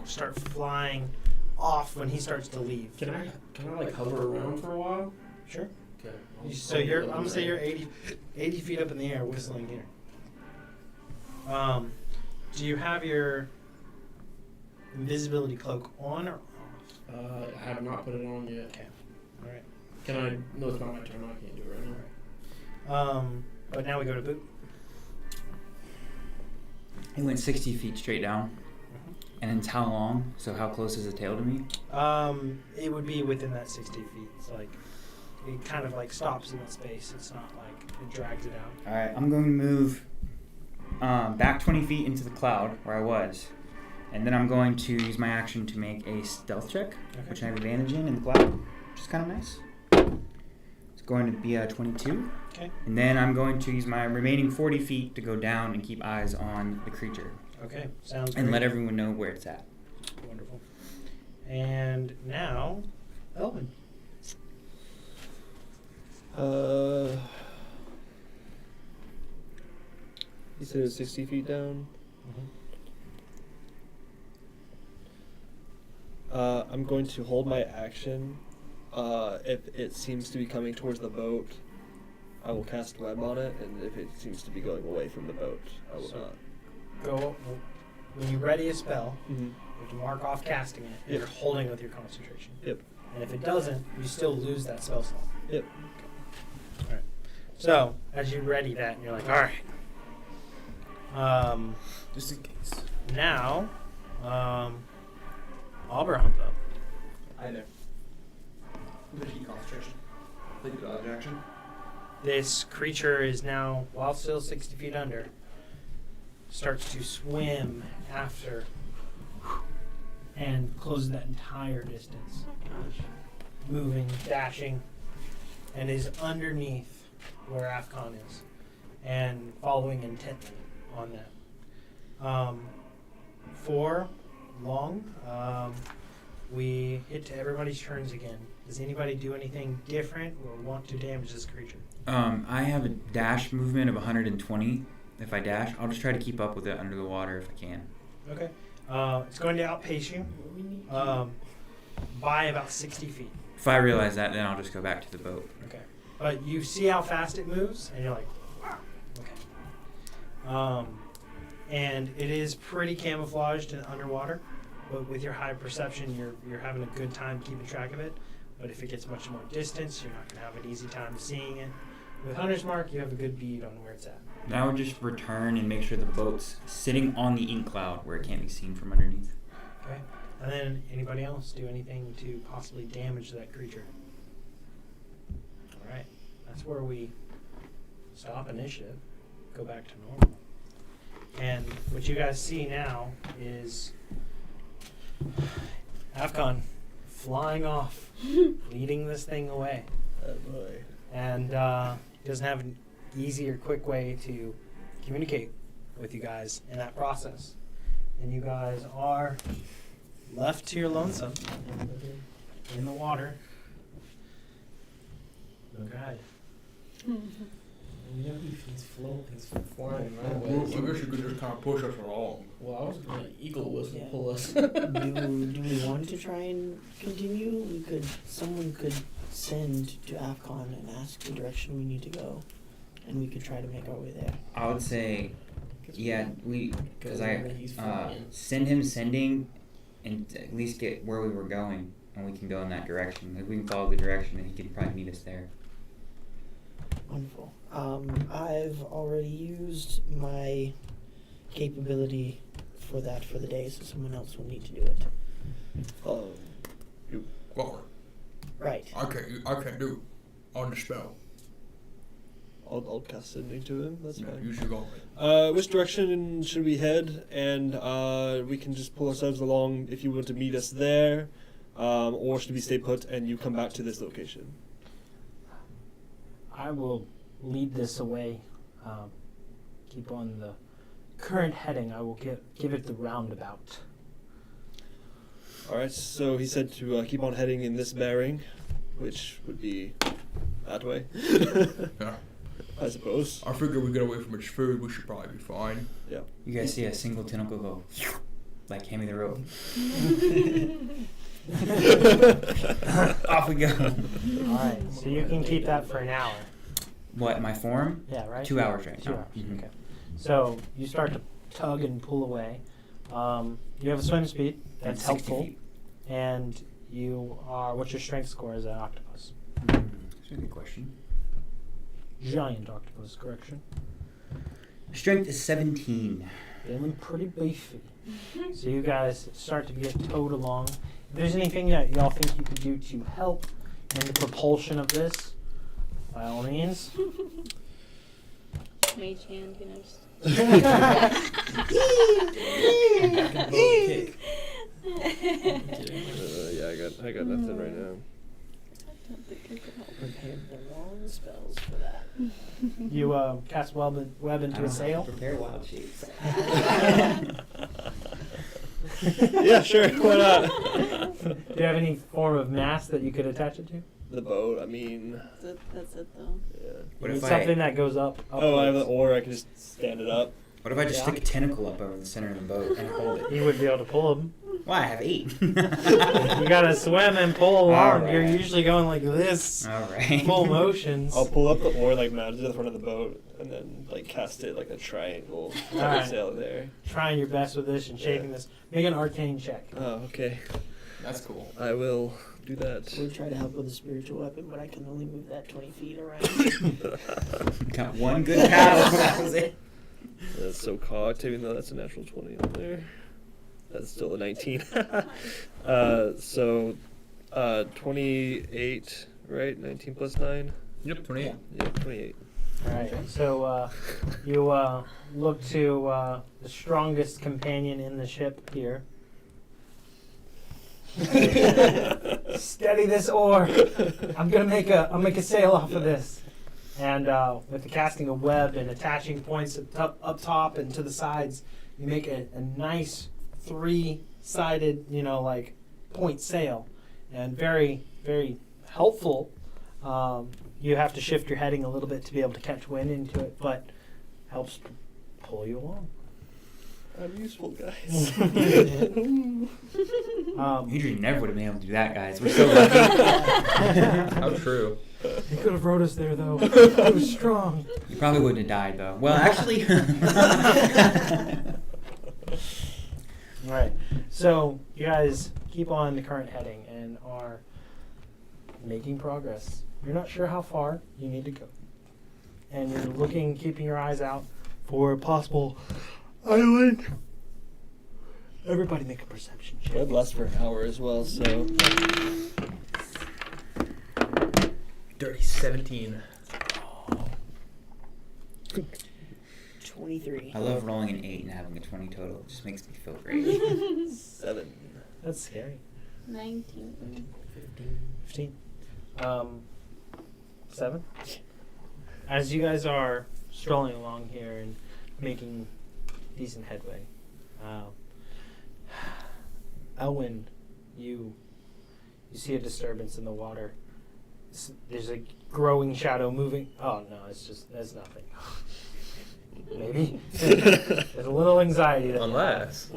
start flying off when he starts to leave. Can I like hover around for a while? Sure. Okay. So you're, I'm gonna say you're 80 feet up in the air whistling here. Do you have your invisibility cloak on or off? I have not put it on yet. Okay. All right. Can I? No, it's not my turn. I can't do it right now. But now we go to Boot. He went 60 feet straight down. And it's how long? So how close is the tail to me? It would be within that 60 feet. It's like it kind of like stops in that space. It's not like it drags it out. All right, I'm going to move back 20 feet into the cloud where I was, and then I'm going to use my action to make a stealth check, which I have advantage in the cloud, which is kind of nice. It's going to be a 22. Okay. And then I'm going to use my remaining 40 feet to go down and keep eyes on the creature. Okay, sounds And great. let everyone know where it's at. Wonderful. And now, Elvin. You said it was 60 feet down. I'm going to hold my action. If it seems to be coming towards the boat, I will cast web on it, and if it seems to be going away from the boat, I will So- not. Go when you ready a spell. Mm-hmm. You have to mark off casting it. And Yep. You're holding it with your concentration. Yep. And if it doesn't, you still lose that spell slot. Yep. All right. So as you ready that, and you're like, all right. Just in case. Now, Auberhunt's up. Hi there. I'm gonna keep concentration. Take a dodge action. This creature is now, while still 60 feet under, starts to swim after and closes that entire distance. Moving, dashing, and is underneath where Afcon is and following intently on that. For long, we hit to everybody's turns again. Does anybody do anything different or want to damage this creature? I have a dash movement of 120. If I dash, I'll just try to keep up with it under the water if I can. Okay. It's going to outpace you by about 60 feet. If I realize that, then I'll just go back to the boat. Okay. But you see how fast it moves, and you're like, wow. Okay. And it is pretty camouflaged and underwater, but with your high perception, you're having a good time keeping track of it. But if it gets much more distance, you're not going to have an easy time seeing it. With Hunter's Mark, you have a good bead on where it's at. Now I would just return and make sure the boat's sitting on the ink cloud where it can't be seen from underneath. Okay. And then anybody else do anything to possibly damage that creature? All right. That's where we stop initiative, go back to normal. And what you guys see now is Afcon flying off, leading this thing away. Oh boy. And doesn't have an easy or quick way to communicate with you guys in that process. And you guys are left to your lonesome in the water. No guide. You know, he's floating, he's flying right I away. guess you could just kind of push us along. Well, I was gonna eagle whistle Yeah. pull us. Do we want to try and continue? Someone could send to Afcon and ask the direction we need to go, and we could try to make our way there. I would say, because he's I flying. send him sending and at least get where we were going, and we can go in that direction. If we can follow the direction, then he can probably meet us there. Wonderful. I've already used my capability for that for the day, so someone else will need to do it. Well, Right. I can't do it on the spell. I'll cast sending to him. That's Yeah, fine. you should go. Which direction should we head? And we can just pull ourselves along if you want to meet us there, or should we stay put and you come back to this location? I will lead this away. Keep on the current heading. I will give it the roundabout. All right. So he said to keep on heading in this bearing, which would be that way. Yeah. I suppose. I figure we get away from its food, we should probably be fine. Yeah. You guys see a single tentacle go, like, hand me the rope. Off we go. Alright, so you can keep that for an hour. What, my form? Yeah, right? 2 hours right 2 now. hours, Mhm. okay. So you start to tug and pull away. You have a swim speed. That's 60 helpful. feet. And you are, what's your strength score as an octopus? That's a good question. Giant octopus, correction. Strength is 17. Feeling pretty beefy. So you guys start to get towed along. If there's anything that y'all think you could do to help, and the propulsion of this, by all means. Mage hand, you know. Just Kick. Yeah, I got nothing right now. I don't think I could help. Prepared the wrong spells for that. You cast web into a sail. Prepare wild shapes. Yeah, sure. Why not? Do you have any form of mast that you could attach it to? The boat. I mean, That's it though. yeah. What You if need something I? that goes up. Oh, I have the upwards. oar. I can just stand it up. What if I just Yeah. stick a tentacle up over the center of the boat and hold it? You would be able to pull them. Well, I have 8. You gotta swim and pull along. All You're right. usually going like this, All right. full motions. I'll pull up the oar like mounted to the front of the boat, and then like cast it like a triangle. Alright. Sail there. Trying your best with this and shaping this. Make an arcane check. Oh, okay. That's cool. I will do that. We'll try to help with a spiritual weapon, but I can only move that 20 feet around. Got one good paddle. That was it. That's so cocked, even though that's a natural 20 on there. That's still a 19. So 28, right? 19 plus 9? Yep, 28. Yeah, 28. Alright, so you look to the strongest companion in the ship here. Steady this oar. I'm gonna make a sail off of this. And with the casting of web and attaching points up top and to the sides, you make a nice 3-sided, like point sail, and very, very helpful. You have to shift your heading a little bit to be able to catch wind into it, but helps pull you along. I'm useful, guys. Adrian never would have been able to do that, guys. We're so lucky. How true. He could have rode us there, though. He was strong. You probably wouldn't have died, though. Well, actually. All right. So you guys keep on the current heading and are making progress. You're not sure how far you need to go. And you're looking, keeping your eyes out for a possible island. Everybody make a perception check. Web lasts for an hour as well, so. Dirty 17. 23. I love rolling an 8 and having a 20 total. It just makes me feel great. 7. That's scary. 19. 15. 7. As you guys are strolling along here and making decent headway, Elwyn, you see a disturbance in the water. There's a growing shadow moving. Oh no, that's nothing. Maybe there's a little anxiety that Unless.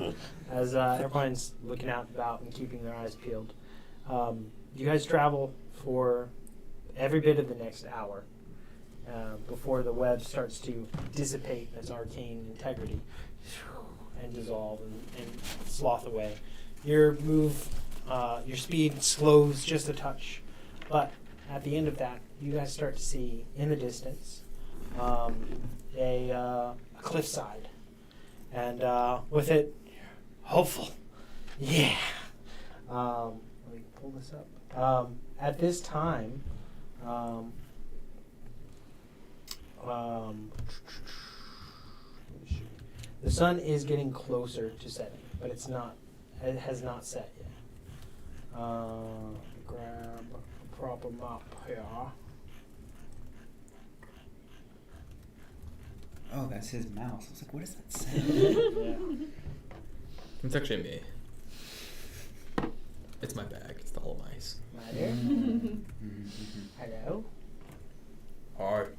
as everyone's looking out and about and keeping their eyes peeled. You guys travel for every bit of the next hour before the web starts to dissipate its arcane integrity and dissolve and sloth away. Your speed slows just a touch, but at the end of that, you guys start to see in the distance a cliffside, and with it, hopeful. Yeah. Let me pull this up. At this time, the sun is getting closer to setting, but it's not. It has not set yet. Grab a proper map here. Oh, that's his mouse. I was like, what does that say? Yeah. It's actually me. It's my bag. It's the whole mice. Right here. Hello. Alright.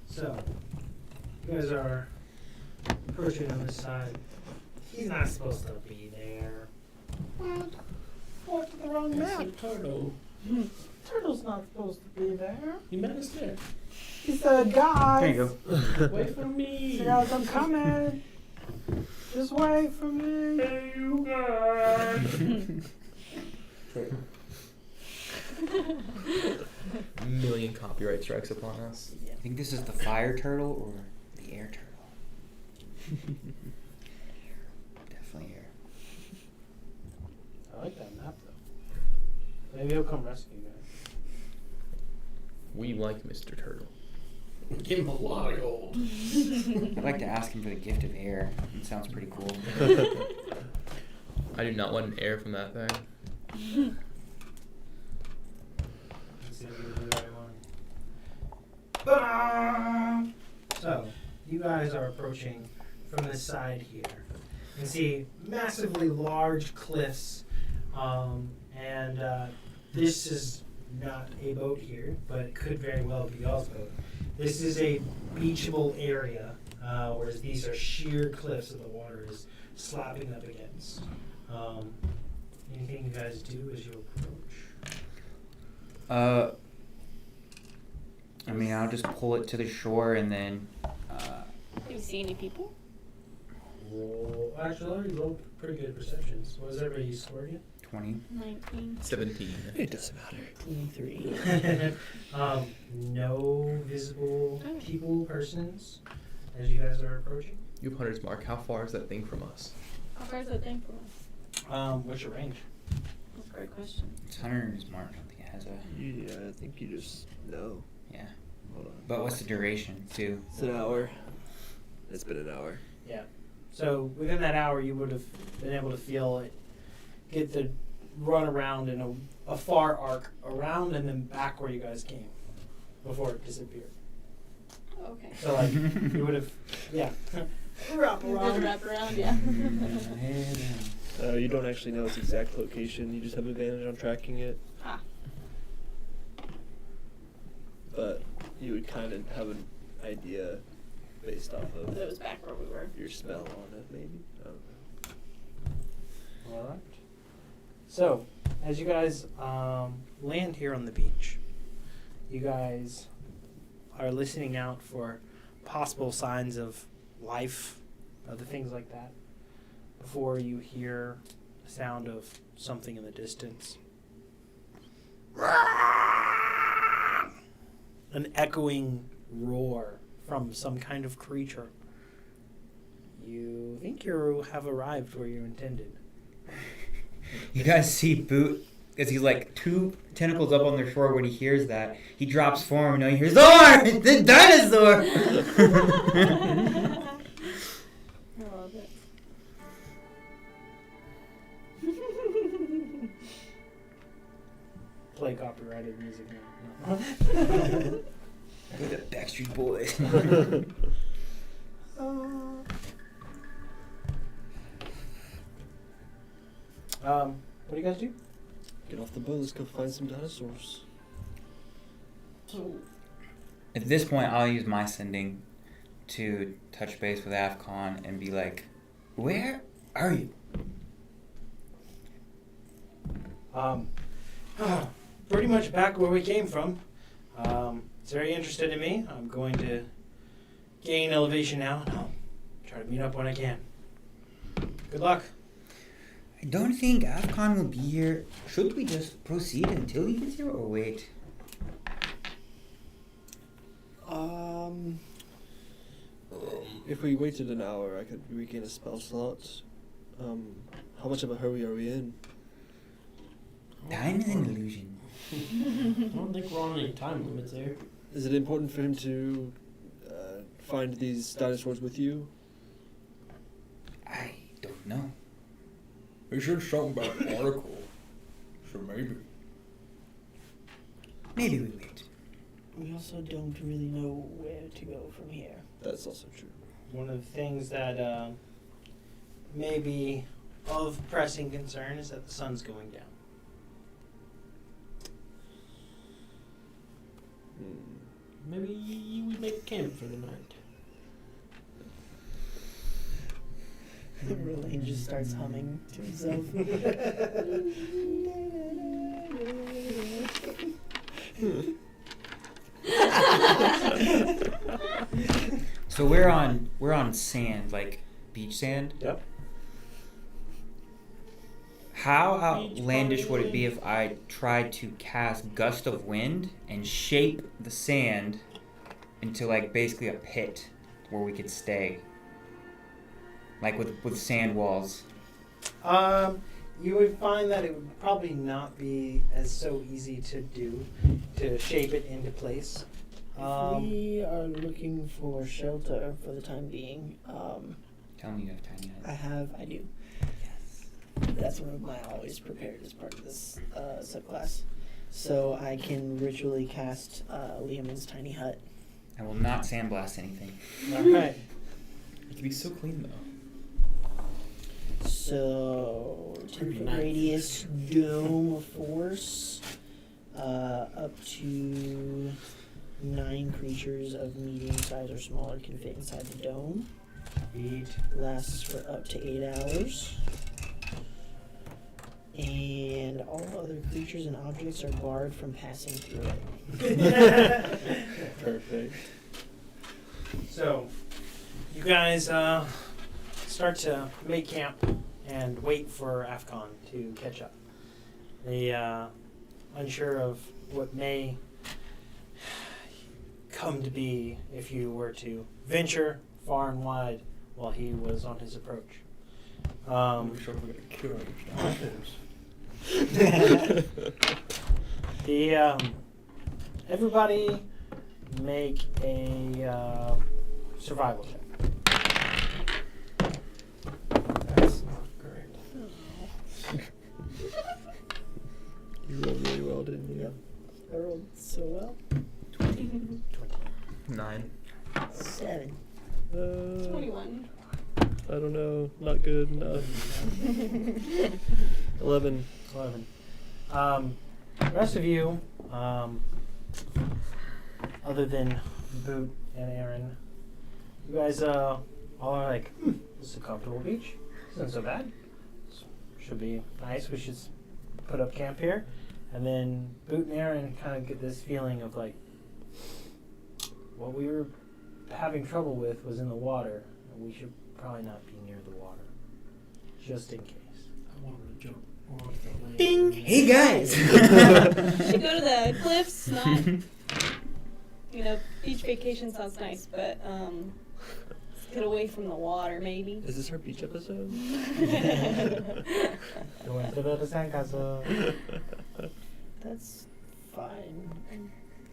So, you guys are approaching on this side. He's not supposed to be there. What? Walked to the wrong That's map. a turtle. Turtle's not supposed to be there. You met us there. He said, guys. There you go. Wait for me. Guys, I'm coming. Just wait for me. Hey, you guys. A million copyright strikes upon us. I think this is the fire turtle or the air turtle. Definitely air. I like that map though. Maybe he'll come rescue you guys. We like Mr. Turtle. Give him a lot of gold. I'd like to ask him for the gift of air. It sounds pretty cool. I do not want an air from that thing. Let's see if we can do the right one. So, you guys are approaching from this side here. You can see massively large cliffs, and this is not a boat here, but it could very well be y'all's boat. This is a beachable area, whereas these are sheer cliffs that the water is slapping up against. Anything you guys do as you approach? I mean, I'll just pull it to the shore and then. Do you see any people? Roll. Actually, I already rolled pretty good perceptions. What was everybody's score again? 20. 19. 17. It doesn't matter. 23. No visible people, persons, as you guys are approaching. You have Hunter's Mark. How far is that thing from us? How far is that thing from us? What's your range? That's a great question. It's Hunter's Mark. I don't think it has a. Yeah, I think you just know. Yeah. Hold on. But what's the duration, too? It's an hour. It's been an hour. Yeah. So within that hour, you would have been able to feel it get the run around in a far arc around and then back where you guys came before it disappeared. Okay. So like you would have, yeah. Wrap around. Wrap around, yeah. You don't actually know its exact location. You just have advantage on tracking it. Ah. But you would kind of have an idea based off of It was back where we were. your spell on it, maybe. I don't know. All right. So, as you guys land here on the beach, you guys are listening out for possible signs of life, other things like that, before you hear the sound of something in the distance. An echoing roar from some kind of creature. You think you have arrived where you intended. You guys see Boot, because he's like 2 tentacles up on the shore. When he hears that, he drops form and he hears, "Roar! The dinosaur!" I love it. Play copyrighted music now. With the Backstreet Boys. What do you guys do? Get off the boat. Let's go find some dinosaurs. At this point, I'll use my sending to touch base with AFCON and be like, "Where are you?" Pretty much back where we came from. It's very interested in me. I'm going to gain elevation now, and I'll try to meet up when I can. Good luck. I don't think AFCON will be here. Should we just proceed until he gets here or wait? If we waited an hour, I could regain a spell slot. How much of a hurry are we in? Time is an illusion. I don't think we're on any time limits there. Is it important for him to find these dinosaurs with you? I don't know. He said something about an article, so maybe. Maybe we wait. We also don't really know where to go from here. That's also true. One of the things that may be of pressing concern is that the sun's going down. Maybe we make camp for the night. Roland just starts humming to himself. So we're on sand, like beach sand. Yep. How outlandish would it be if I tried to cast Gust of Wind and shape the sand into like basically a pit where we could stay? Like with sand walls. You would find that it would probably not be as so easy to do, to shape it into place. If we are looking for shelter for the time being, Tell me you have tiny huts. I do. Yes. That's one of my always prepared as part of this subclass. So I can ritually cast Liamon's tiny hut. I will not sandblast anything. Alright. It can be so clean though. So 10-foot radius dome of force, up to 9 creatures of medium size or smaller can fit inside the dome. 8. Lasts for up to 8 hours. And all other creatures and objects are barred from passing through it. Perfect. So, you guys start to make camp and wait for AFCON to catch up. They unsure of what may come to be if you were to venture far and wide while he was on his approach. I'm sure we're gonna kill him. Everybody make a survival check. That's not great. You rolled really well, didn't you? I rolled so well. 9. 7. 21. I don't know. Not good enough. 11. 11. The rest of you, other than Boot and Aaron, you guys all are like, this is a comfortable beach. Isn't so bad. Should be nice. We should put up camp here. And then Boot and Aaron kind of get this feeling of like, what we were having trouble with was in the water, and we should probably not be near the water, just in case. I wanted to jump off the lake. Ding! Hey guys! Should go to the cliffs, not, beach vacation sounds nice, but let's get away from the water, maybe. Is this our beach episode? Going to the sandcastle. That's fine.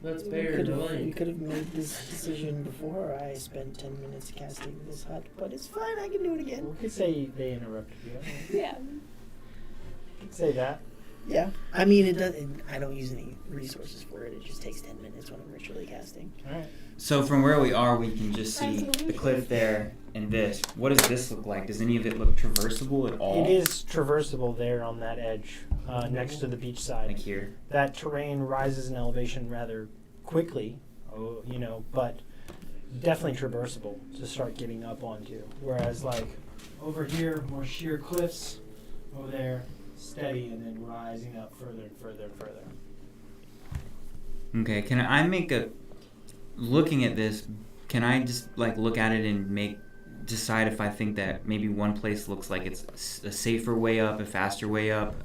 That's We fair, could no have lake. made this decision before I spent 10 minutes casting this hut, but it's fine. I can do it again. We could say they interrupted you. Yeah. We could say that. Yeah. I mean, it doesn't. I don't use any resources for it. It just takes 10 minutes when I'm ritually casting. All right. So from where we are, we can just see the cliff there and this. What does this look like? Does any of it look traversable at all? It is traversable there on that edge, next to the beach side. Like here. That terrain rises in elevation rather quickly, but definitely traversable to start getting up onto. Whereas, like, over here, more sheer cliffs, over there, steady, and then rising up further and further and further. Okay, can I make looking at this, can I just like look at it and decide if I think that maybe one place looks like it's a safer way up, a faster way up,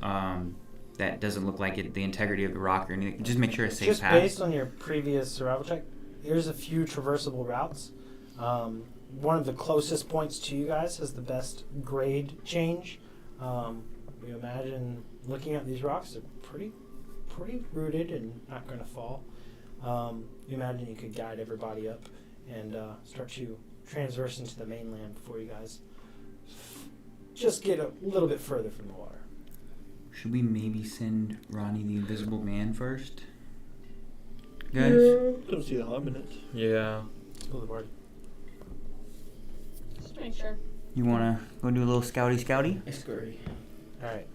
that doesn't look like the integrity of the rock or anything. Just make sure it's safe Just path. based on your previous survival check, here's a few traversable routes. One of the closest points to you guys has the best grade change. You imagine looking at these rocks, they're pretty rooted and not going to fall. You imagine you could guide everybody up and start to transverse into the mainland before you guys just get a little bit further from the water. Should we maybe send Ronnie the Invisible Man first? Guys? Don't see the harm in it. Yeah. Let's go to the party. Just make sure. You wanna go do a little scouty? I scurry. All right.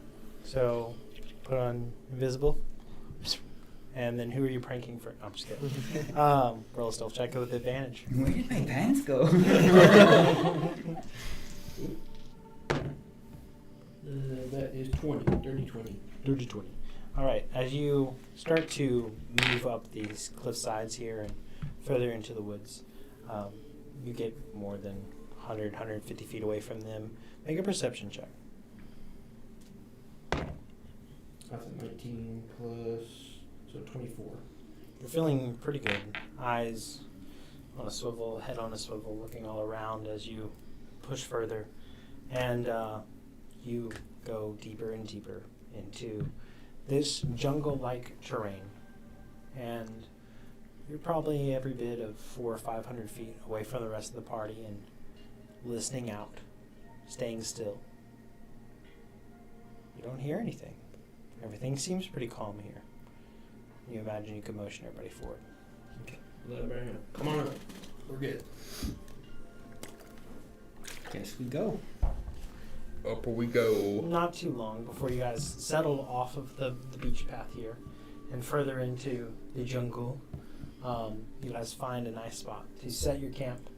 So put on invisible. And then who are you pranking for? No, I'm just kidding. Roll a stealth check with advantage. Where did my pants go? That is 20. Dirty 20. Dirty 20. All right. As you start to move up these cliff sides here and further into the woods, you get more than 100, 150 feet away from them. Make a perception check. That's a 19 plus, so 24. You're feeling pretty good. Eyes on a swivel, head on a swivel, looking all around as you push further, and you go deeper and deeper into this jungle-like terrain, and you're probably every bit of 400 or 500 feet away from the rest of the party and listening out, staying still. You don't hear anything. Everything seems pretty calm here. You imagine you could motion everybody forward. Let everybody know. Come on up. We're good. Guess we go. Up we go. Not too long before you guys settle off of the beach path here and further into the jungle. You guys find a nice spot to set your camp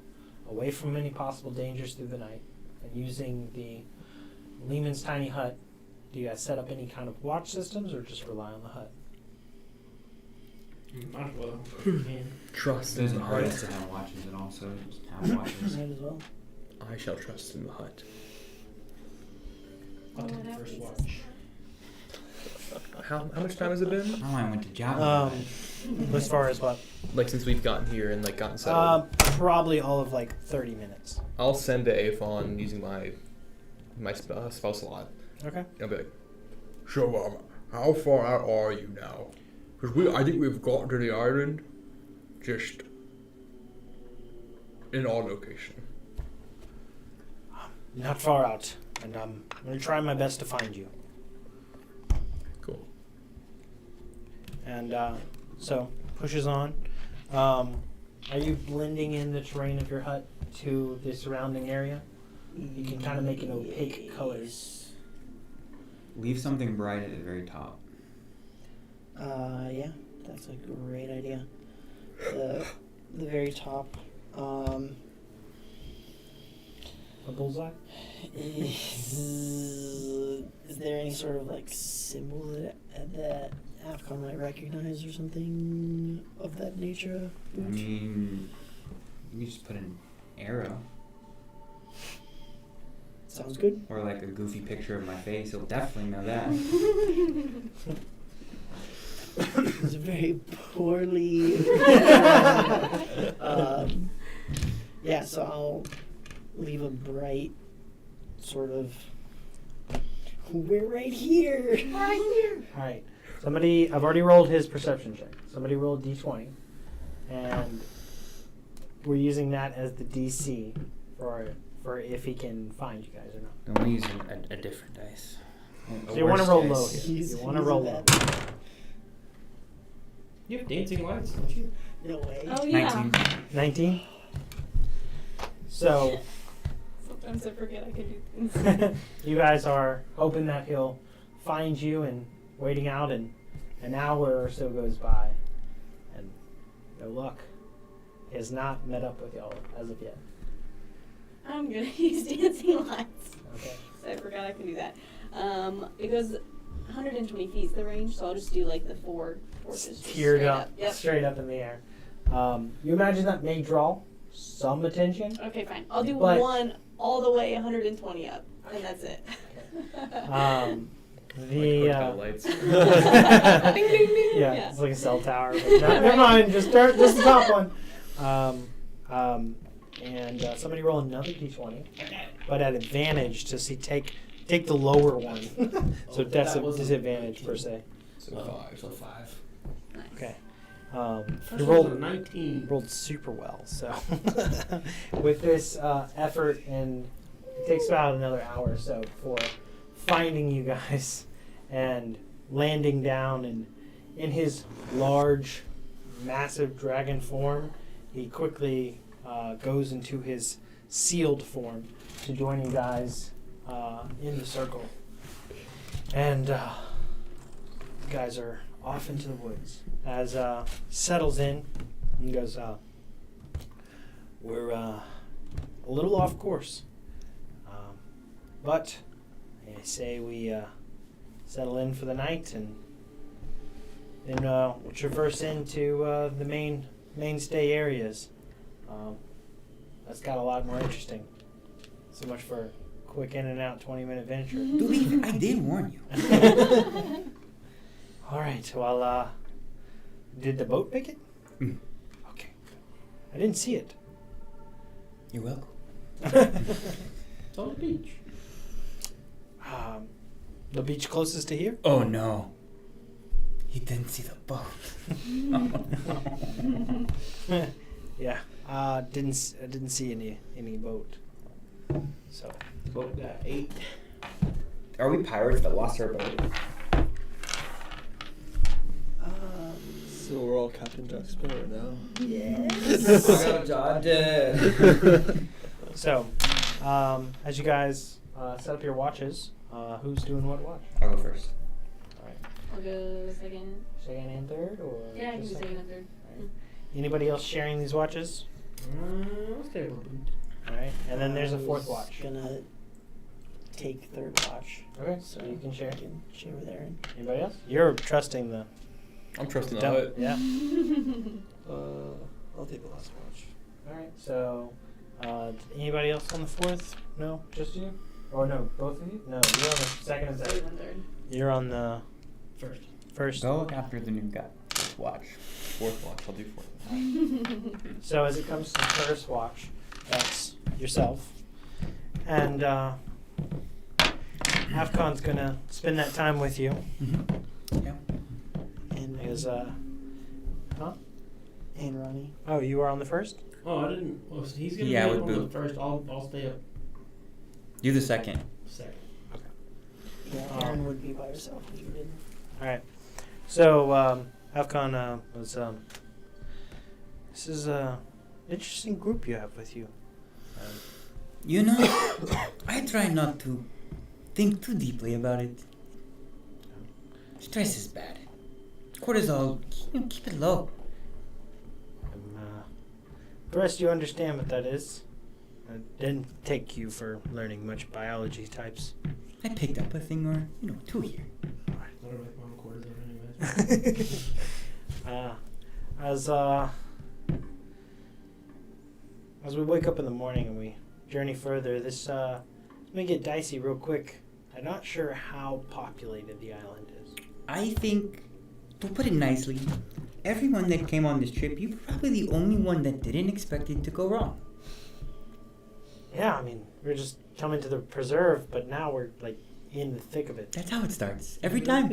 away from any possible dangers through the night. And using the Lehman's tiny hut, do you guys set up any kind of watch systems or just rely on the hut? Might as well. If we can. Trust It in doesn't the hurt hut. us to have watches and also just have watches. Might as well. I shall trust in the hut. I'll take the first watch. How much time has it been? Oh, I went to Java. As far as what? Like since we've gotten here and like gotten settled. Probably all of like 30 minutes. I'll send to Aphon using my spell slot. Okay. I'll be like, So, how far out are you now? Because I think we've gotten to the island, just in our location. Not far out, and I'm going to try my best to find you. cool. And so, pushes on. Are you blending in the terrain of your hut to the surrounding area? You can kind of make an opaque colors. Leave something bright at the very top. Yeah, that's a great idea. The very top. A bullseye? Is there any sort of like symbol that AFCON might recognize or something of that nature? I mean, you just put an arrow Sounds good. or like a goofy picture of my face. He'll definitely know that. It's very poorly. Yeah, so I'll leave a bright sort of. We're right here. Alright. Somebody, I've already rolled his perception check. Somebody rolled d20. And we're using that as the DC for if he can find you guys or not. Then we use a different dice. So you want to roll low dice. here. He's- You want to he's roll a low. bad- You have dancing lights, don't you? No way. Oh yeah. 19. 19? So, Sometimes I forget I can do things. you guys are hoping that he'll find you and waiting out, and an hour or so goes by, and no luck. He has not met up with y'all as of yet. I'm gonna use dancing lights. Okay. So I forgot I can do that. It goes 120 feet is the range, so I'll just do like the four torches. just Tiered straight up, Yep. straight up in the air. You imagine that may draw some attention. Okay, fine. I'll do But- one all the way 120 up, and that's it. The hotel lights. Ding, ding, ding. yeah, it's like a cell tower. But never mind, just the top one. And somebody roll another d20, but at advantage to see take the lower one. So Oh, that's a that was a disadvantage 19. per se. So Oh, 5. So 5. Nice. Okay. First You one was rolled a 19. rolled super well. So with this effort, and it takes about another hour or so for finding you guys and landing down, and in his large, massive dragon form, he quickly goes into his sealed form to join you guys in the circle. And you guys are off into the woods. As settles in, he goes, we're a little off course. But I say we settle in for the night, and then we'll traverse into the mainstay areas. That's got a lot more interesting. So much for a quick in and out 20-minute venture. Believe it, I did warn you. All right. Well, did the boat make it? Mm. Okay. I didn't see it. You're welcome. It's on the beach. The beach closest to here? Oh no. He didn't see the boat. Yeah. Didn't see any boat. So. Boat got 8. Are we pirates that lost our boat? So we're all Captain Jack Sparrow now. Yes. I got dodged it. So, as you guys set up your watches, who's doing what watch? I'll go first. All right. I'll go second. Second and third, or Yeah, I can do just second and third. Anybody else sharing these watches? I'll stay with them. All right. And then there's a fourth I was watch. Gonna take third watch. Okay. So So you can share. I can share with Aaron. Anybody else? You're trusting the. I'm trusting the dump- hut. Yeah. I'll take the last watch. All right. So, anybody else on the fourth? No, just you. Or no, both of you? No, you're on the second and Second third. and third. You're on the First. first. Go after the new guy. Watch. Fourth watch. I'll do fourth. So as it comes to the first watch, that's yourself. And Afcon's gonna spend that time with you. Mm-hmm. Yeah. And Is and Ronnie. oh, you were on the first? Oh, I didn't. Well, so he's gonna Yeah, be with up on the Boo. first. I'll stay up You the second. second. Yeah, Aaron would be by herself if you didn't. All right. So Afcon was this is a interesting group you have with you. You know, I try not to think too deeply about it. Stress is bad. Cortisol, keep it low. The rest you understand what that is. It didn't take you for learning much biology types. I picked up a thing or, two here. What about my cortisol anyways? As we wake up in the morning and we journey further, this may get dicey real quick. I'm not sure how populated the island is. I think, to put it nicely, everyone that came on this trip, you're probably the only one that didn't expect it to go wrong. Yeah, I mean, we're just coming to the preserve, but now we're like in the thick of it. That's how it starts. Every time.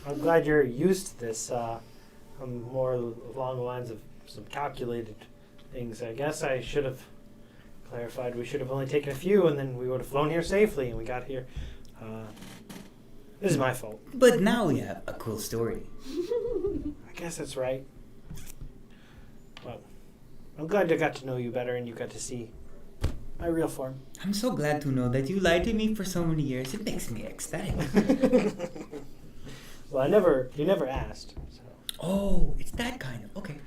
I'm glad you're used to this. I'm more along the lines of some calculated things. I guess I should have clarified. We should have only taken a few, and then we would have flown here safely, and we got here. This is my fault. But now we have a cool story. I guess that's right. Well, I'm glad I got to know you better, and you got to see my real form. I'm so glad to know that you lied to me for so many years. It makes me ecstatic. Well, you never asked. So. Oh, it's that kind of. Okay.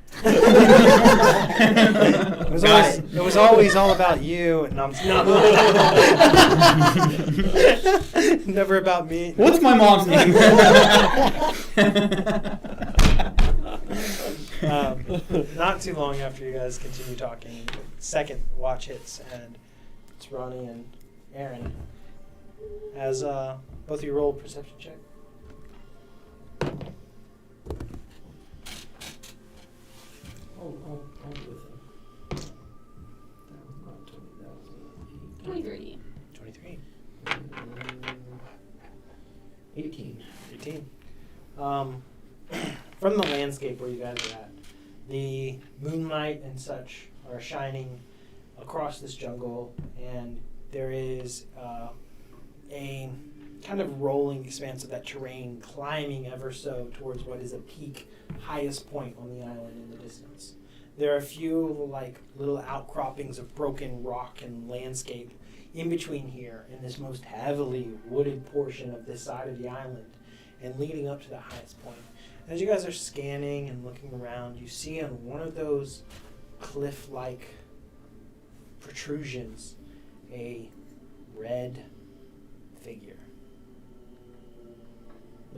It was always all about you, and I'm never about me. What's my mom's name? Not too long after you guys continue talking, the second watch hits, and it's Ronnie and Aaron. As both of you roll a perception check. I'll be with him. That was not 20. That was 23. 23. 18. 18. From the landscape where you guys are at, the moonlight and such are shining across this jungle, and there is a kind of rolling expanse of that terrain climbing ever so towards what is a peak, highest point on the island in the distance. There are a few like little outcroppings of broken rock and landscape in between here in this most heavily wooded portion of this side of the island, and leading up to the highest point. As you guys are scanning and looking around, you see on one of those cliff-like protrusions a red figure.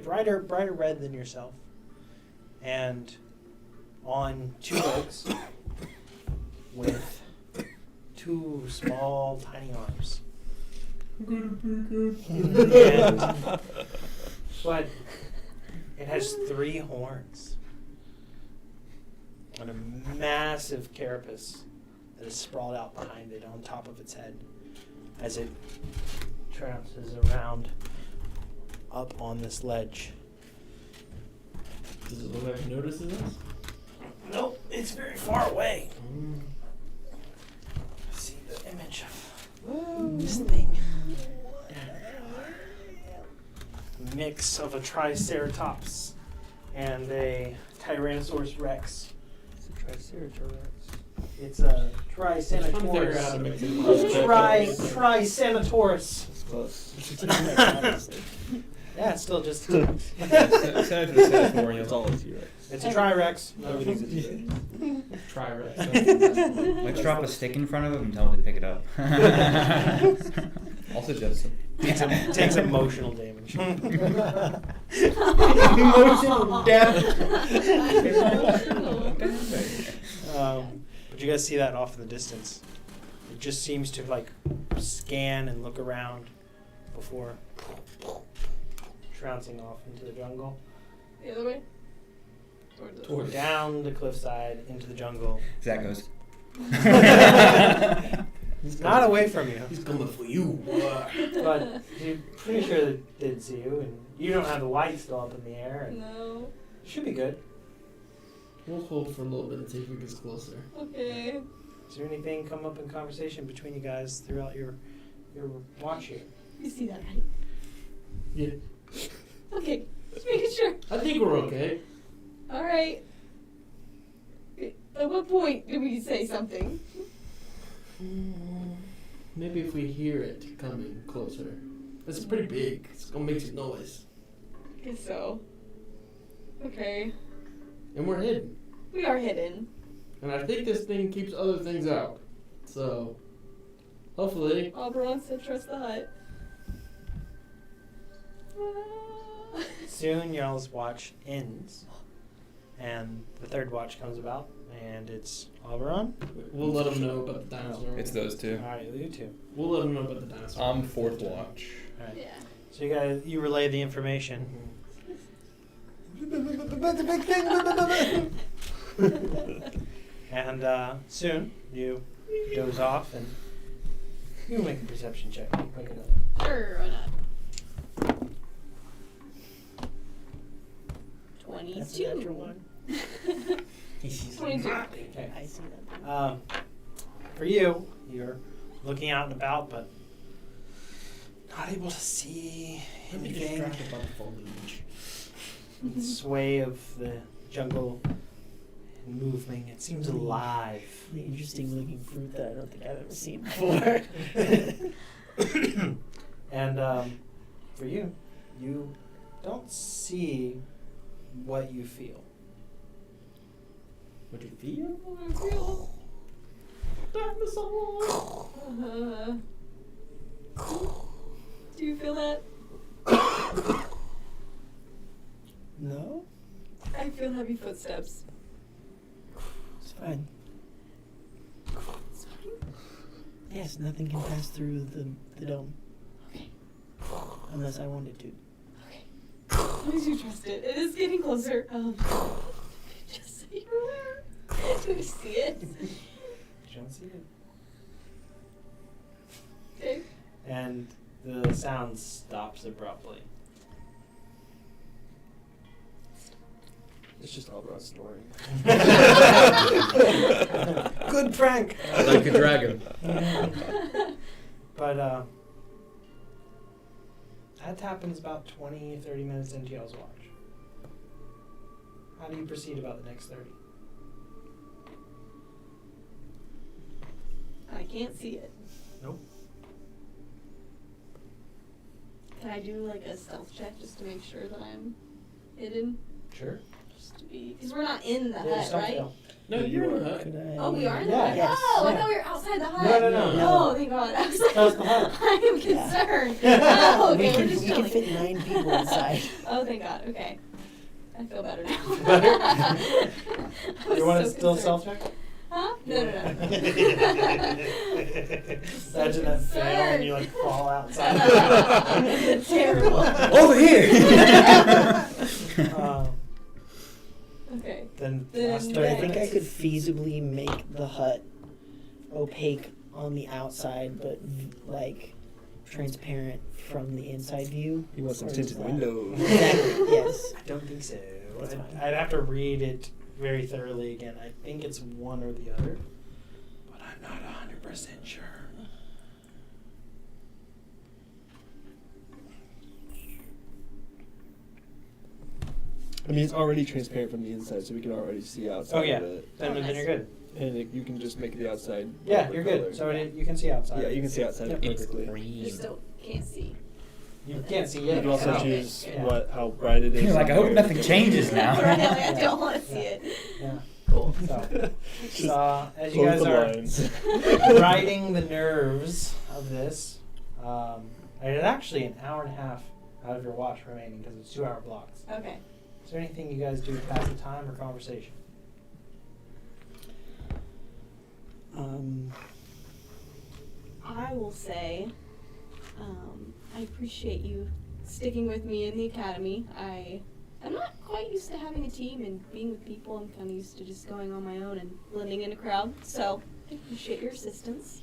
Brighter red than yourself. And on two legs with two small, tiny arms. But it has 3 horns. and a massive carapace that is sprawled out behind it on top of its head as it trounces around up on this ledge. Does it look like it notices us? Nope, it's very far away. See the image of this thing. Mix of a Triceratops and a Tyrannosaurus Rex. It's a Triceratops. It's a Trying to figure out how to Triceratops. mix it. Triceratops. It's close. Yeah, it's still just. It's all a T-Rex. It's a Tri-Rex. Everything's a T-Rex. Try Rex. Let's drop a stick in front of him and tell him to pick it up. I'll suggest some. Takes emotional damage. Emotional damage. But you guys see that off in the distance. It just seems to like scan and look around before trouncing off into the jungle. The other way? Toward the Down the cliffside into the jungle. Zach goes. Not away from you. He's coming for you. But you're pretty sure they did see you, and you don't have the light still up in the air. And No. should be good. We'll hold for a little bit and see if it gets closer. Okay. Is there anything come up in conversation between you guys throughout your watch here? You see that, right? Yeah. Okay. Just making sure. I think we're okay. Alright. At what point do we say something? Maybe if we hear it coming closer. It's pretty big. It's gonna make some noise. I guess so. Okay. And we're hidden. We are hidden. And I think this thing keeps other things out. So, hopefully. Oberon said trust the hut. Soon y'all's watch ends, and the third watch comes about, and it's Oberon. We'll let them know about the dinosaur. It's those two. All right, you two. We'll let them know about the dinosaur. Fourth watch. All right. Yeah. So you relay the information. And soon you doze off, and you make a perception check. Make another. Sure, why not? 22. That's a natural one. 22. Okay. I see that. For you, you're looking out and about, but not able to see anything. Distracted by the foliage. The sway of the jungle moving. It seems alive. The interesting looking fruit that I don't think I've ever seen before. And for you, you don't see what you feel. What do you feel? What do I feel? Dinosaur! Do you feel that? No? I feel heavy footsteps. It's fine. It's fine. Yes, nothing can pass through the dome. Okay. Unless I wanted to. I do trust it. It is getting closer. Just so you're aware. Do you see it? You don't see it. Okay. And the sound stops abruptly. It's just Oberon snoring. Good prank. Like a dragon. But that happens about 20, 30 minutes into y'all's watch. How do you proceed about the next 30? I can't see it. Nope. Can I do like a stealth check just to make sure that I'm hidden? Sure. Just to be, because we're not in the Yeah, hut, stop right? fail. No, you're in the hut. Could I? Oh, we are in the Yeah, hut. yes, Oh, I yeah. thought we were outside the hut. No. Oh, thank God. I was like, That was the hut. I am concerned. Oh, okay, we're just we can chilling. fit 9 people inside. Oh, thank God. Okay. I feel better now. Better? I was You want to so still concerned. self-check? Huh? No. Imagine that fail and you like fall outside. Terrible. Over here! Okay. Then Then last But 30 I think I minutes. could feasibly make the hut opaque on the outside, but like transparent from the inside view. You want some Or is tinted that- windows. Exactly. Yes. I don't think so. That's fine. I'd have to read it very thoroughly again. I think it's one or the other, but I'm not 100% sure. I mean, it's already transparent from the inside, so we can already see outside Oh yeah, of it. then, Oh, then nice. you're good. And you can just make the outside. Yeah, darker you're good. color. So you can see outside. Yeah, you can see outside Yep. perfectly. You still can't see. You can't see You it. can also Yeah. choose Yeah. how bright it is. You're like, I hope nothing changes Right, now. like, I don't want to see it. Yeah. Cool. So, as you Close guys the are blinds. riding the nerves of this, and it's actually an hour and a half out of your watch remaining because it's 2-hour blocks. Okay. Is there anything you guys do to pass the time or conversation? I will say, I appreciate you sticking with me in the academy. I'm not quite used to having a team and being with people. I'm kind of used to just going on my own and blending in a crowd. So I appreciate your assistance.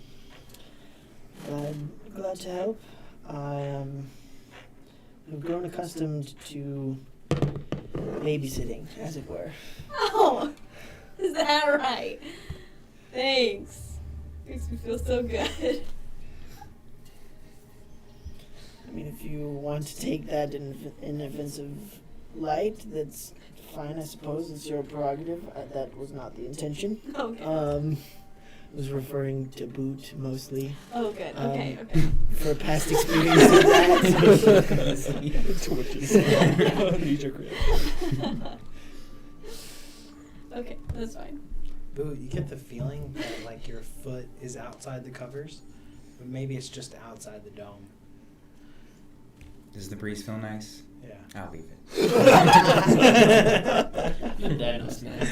Glad to help. I've grown accustomed to babysitting, as it were. Oh, is that right? Thanks. Makes me feel so good. I mean, if you want to take that in an offensive light, that's fine, I suppose. It's your prerogative. That was not the intention. Okay. I was referring to Boot mostly Oh, good. Okay. Okay. for past experience of that. To what you said. Knee-jerk reaction. Okay, that's fine. Boo, you get the feeling that like your foot is outside the covers, but maybe it's just outside the dome. Does the breeze feel nice? Yeah. I'll leave it. Your dad knows that.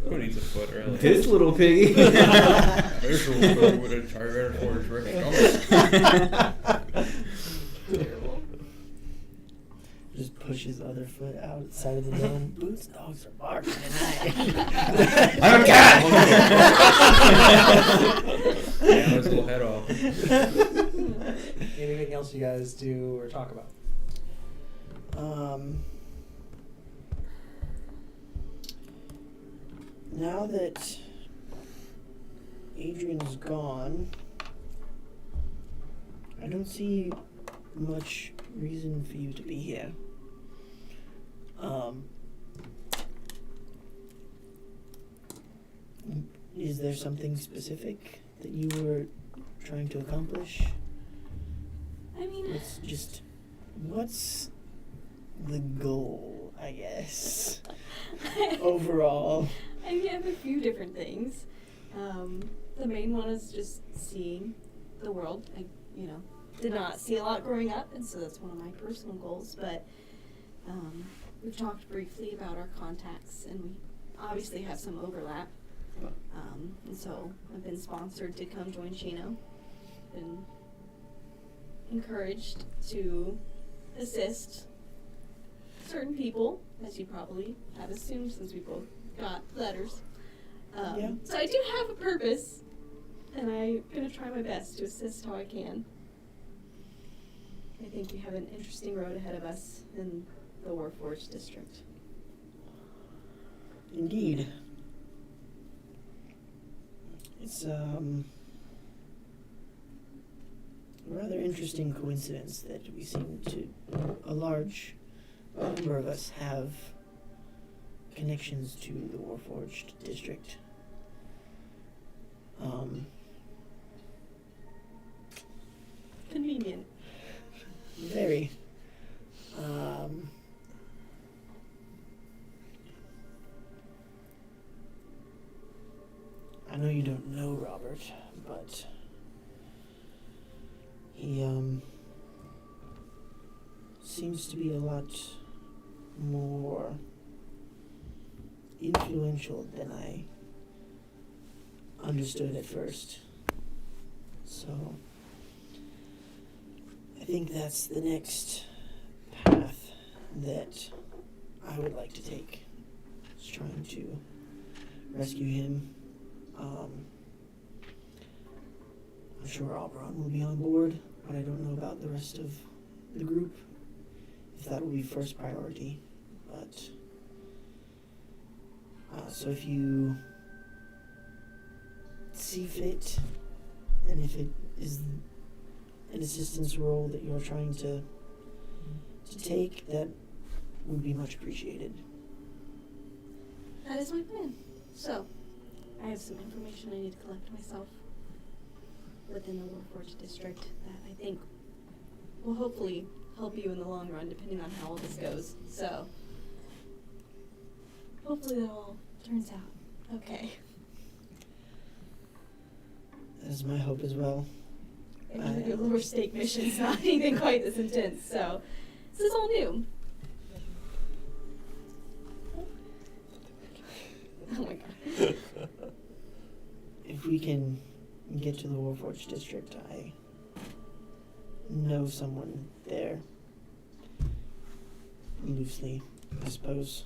Who needs a foot, really? This little piggy. This will go with a Tyrannosaurus Rex stomach. Terrible. Just pushes the other foot outside of the dome. Boot's dogs are barking tonight. I'm a cat! Yeah, his little head off. Anything else you guys do or talk about? Now that Adrian's gone, I don't see much reason for you to be here. Is there something specific that you were trying to accomplish? I mean, What's the goal, I guess, overall? I mean, I have a few different things. The main one is just seeing the world. I, did not see a lot growing up, and so that's one of my personal goals. But we've talked briefly about our contacts, and we obviously have some overlap. And so I've been sponsored to come join Chino. Been encouraged to assist certain people, as you probably have assumed since we both got letters. Yeah. So I do have a purpose, and I'm going to try my best to assist how I can. I think we have an interesting road ahead of us in the Warforged district. Indeed. It's a rather interesting coincidence that we seem to, a large number of us have connections to the Warforged district. Convenient. Very. I know you don't know Robert, but he seems to be a lot more influential than I understood at first. So I think that's the next path that I would like to take is trying to rescue him. I'm sure Oberon will be on board, but I don't know about the rest of the group, if that will be first priority. But so if you see fit, and if it is an assistance role that you're trying to take, that would be much appreciated. That is my plan. So, I have some information I need to collect myself within the Warforged district that I think will hopefully help you in the long run, depending on how all this goes. So, hopefully that all turns out okay. That is my hope as well. I usually do lower stake missions, not anything quite this intense, so this is all new. Oh my god. If we can get to the Warforged district, I know someone there. Loosely, I suppose.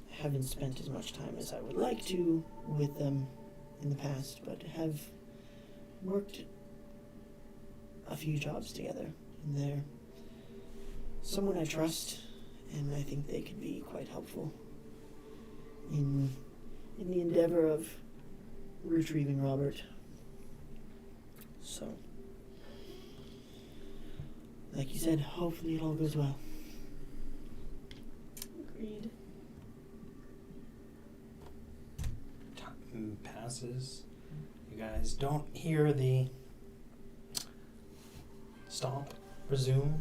Haven't spent as much time as I would like to with them in the past, but have worked a few jobs together, and they're someone I trust, and I think they could be quite helpful in the endeavor of retrieving Robert. So, like you said, hopefully it all goes well. Agreed. Time passes. You guys don't hear the stomp resume.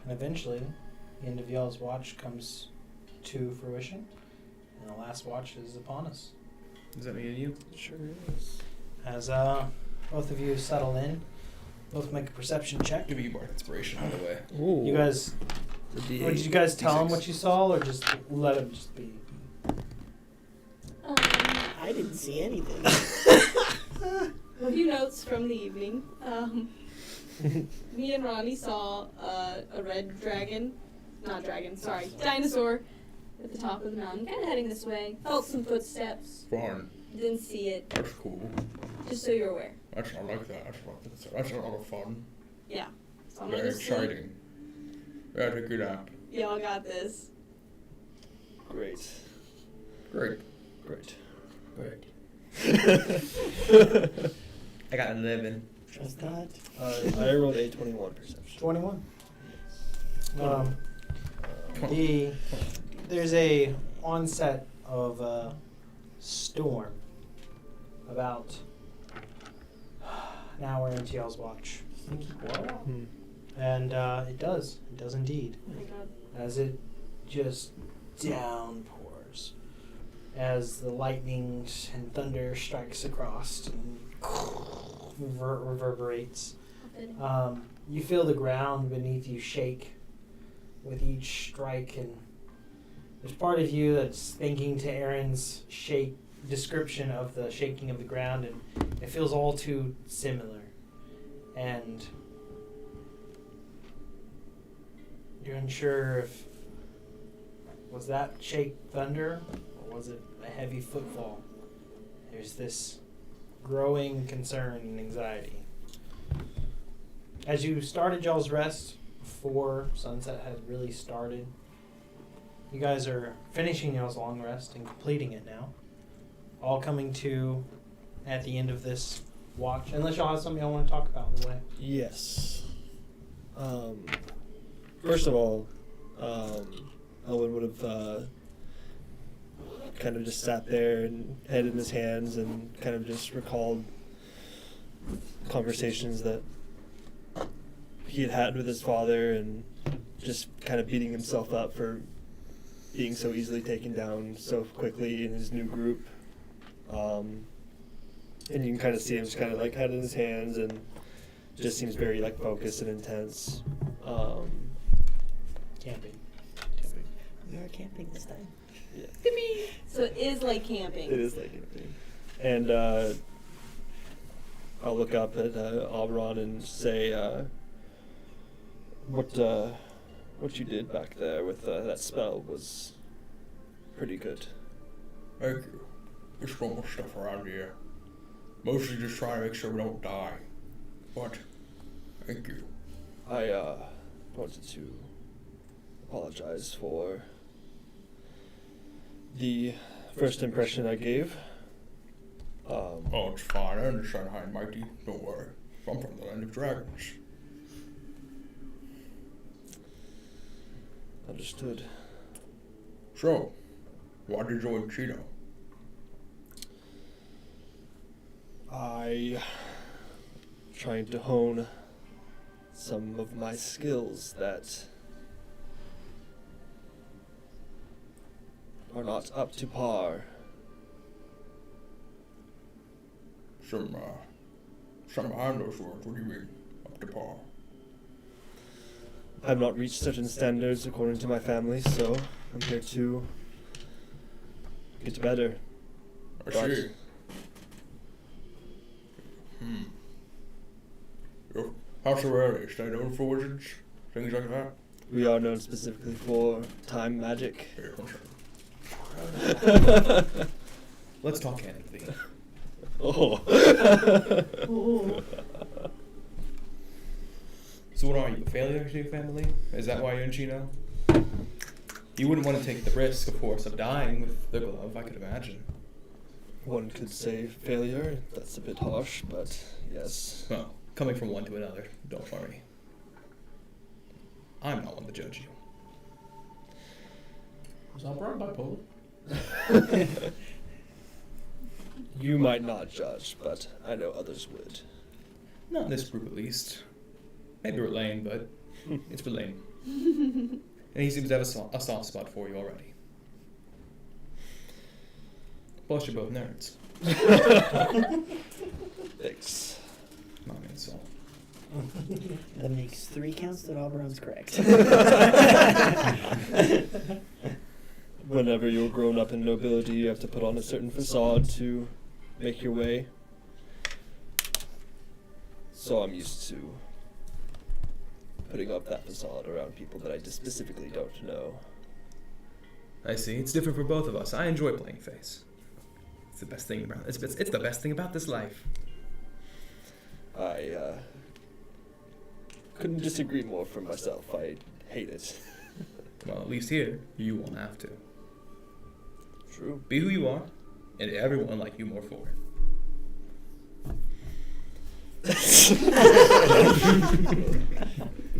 And eventually, the end of y'all's watch comes to fruition, and the last watch is upon us. Does that mean you? Sure is. As both of you settle in, both make a perception check. Give me bark inspiration, by the way. Ooh. You guys, did you guys tell him what you saw, or just let him just be? I didn't see anything. A few notes from the evening. Me and Ronnie saw a red dinosaur at the top of the mountain, kind of heading this way. Felt some footsteps. Fun. Didn't see it. That's cool. Just so you're aware. I like that. That's a lot of fun. Yeah. So I'm Very gonna just sleep. exciting. Yeah, take it out. Y'all got this. Great. Great. Great. Great. I got 11. Trust that. I rolled a 21 perception. 21. There's a onset of a storm about an hour into y'all's watch. And it does indeed. Oh my god. As it just downpours. As the lightning and thunder strikes across and reverberates. You feel the ground beneath you shake with each strike, and there's part of you that's thinking to Aaron's description of the shaking of the ground, and it feels all too similar. And you're unsure if was that shake thunder or was it a heavy footfall. There's this growing concern and anxiety. As you started y'all's rest before sunset had really started, you guys are finishing y'all's long rest and completing it now. All coming to at the end of this watch, unless y'all have something y'all want to talk about in the way. Yes. First of all, Owen would have kind of just sat there and head in his hands and kind of just recalled conversations that he had had with his father, and just kind of beating himself up for being so easily taken down so quickly in his new group. And you can kind of see him just kind of like head in his hands and just seems very like focused and intense. Camping. We are camping this time. Yeah. So it is like camping. It is like camping. And I'll look up at Oberon and say, What you did back there with that spell was pretty good. Thank you. Just normal stuff around here. Mostly just trying to make sure we don't die. But, thank you. I wanted to apologize for the first impression I gave. Oh, it's fine. I understand high and mighty. Don't worry. I'm from the land of dragons. Understood. So, why did you join Cheeto? Trying to hone some of my skills that are not up to par. Some behind those words. What do you mean? Up to par? I've not reached certain standards according to my family, so I'm here to get better. I see. Your house of rarity, is that known for wizards? Things like that? We are known specifically for time magic. Let's talk candidly. Oh. So what are you, a failure to your family? Is that why you're in Chino? You wouldn't want to take the risk, of course, of dying with the glove, I could imagine. One could say failure. That's a bit harsh, but yes. Well, coming from one to another, don't worry. I'm not one to judge you. Was that Brian bipolar? You might not judge, but I know others would. Not in this group, at least. Maybe Relaine, but it's Relaine. And he seems to have a soft spot for you already. Plus, you're both nerds. Thanks. Not an insult. That makes 3 counts that Auberon's correct. Whenever you're grown up in nobility, you have to put on a certain facade to make your way. So I'm used to putting up that facade around people that I just specifically don't know. I see. It's different for both of us. I enjoy playing face. It's the best thing about it's the best thing about this life. I couldn't disagree more from myself. I hate it. Well, at least here, you won't have to. True. Be who you are, and everyone will like you more for it.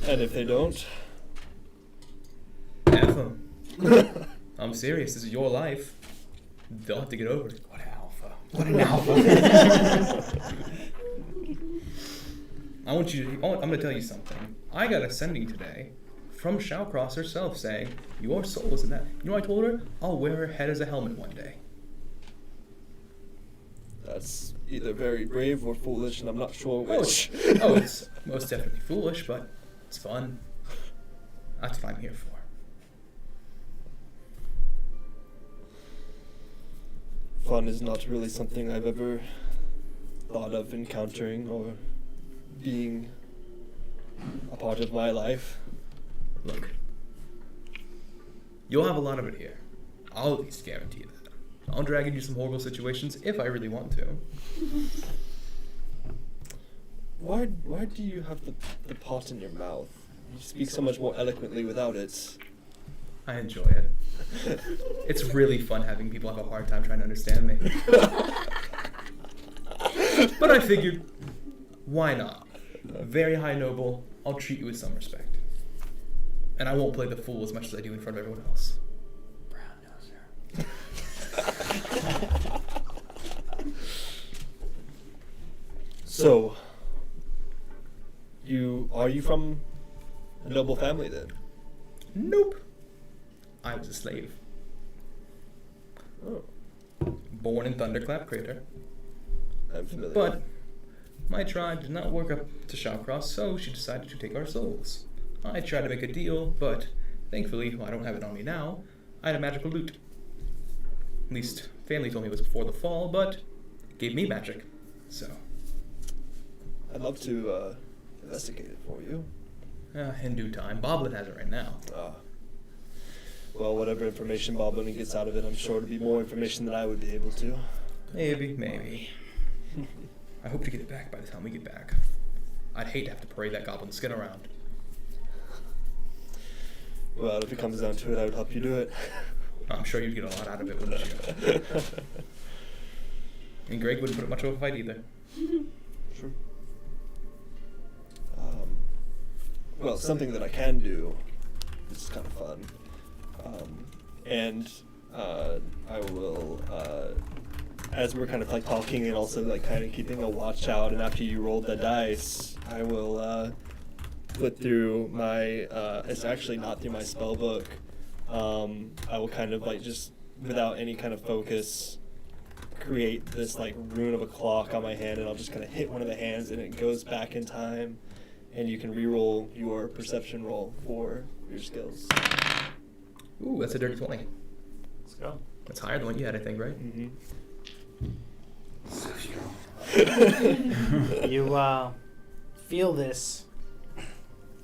And if they don't? Have them. I'm serious. This is your life. They'll have to get over it. What an alpha. What an alpha. I'm going to tell you something. I got a sending today from Showcross herself saying, your soul is in that. You know what I told her? I'll wear her head as a helmet one day. That's either very brave or foolish, and I'm not sure which. It's most definitely foolish, but it's fun. That's what I'm here for. Fun is not really something I've ever thought of encountering or being a part of my life. Look, you'll have a lot of it here. I'll at least guarantee that. I'll drag into some horrible situations if I really want to. Why do you have the pot in your mouth? You speak so much more eloquently without it. I enjoy it. It's really fun having people have a hard time trying to understand me. But I figured, why not? Very high noble, I'll treat you with some respect. And I won't play the fool as much as I do in front of everyone else. Brown noser. So, are you from a noble family then? Nope. I was a slave. Oh. Born in Thunderclap Crater. I'm familiar. But my tribe did not work up to Shawcross, so she decided to take our souls. I tried to make a deal, but thankfully, I don't have it on me now, I had a magical loot. At least, family told me it was before the fall, but it gave me magic, so. I'd love to investigate it for you. In due time. Boblin has it right now. Well, whatever information Boblin gets out of it, I'm sure it'll be more information than I would be able to. Maybe. I hope to get it back by the time we get back. I'd hate to have to parade that goblin skin around. Well, if it comes down to it, I would help you do it. I'm sure you'd get a lot out of it, wouldn't you? And Greg wouldn't put up much of a fight either. Sure. Well, something that I can do is kind of fun. I will, as we're kind of like talking and also like kind of keeping a watch out, and after you rolled the dice, I will flip through my, it's actually not through my spell book. I will kind of like just, without any kind of focus, create this like rune of a clock on my hand, and I'll just kind of hit one of the hands and it goes back in time, and you can re-roll your perception roll for your skills. Ooh, that's a dirty 20. Let's go. That's higher than what you had, I think, right? Mm-hmm. So strong. You feel this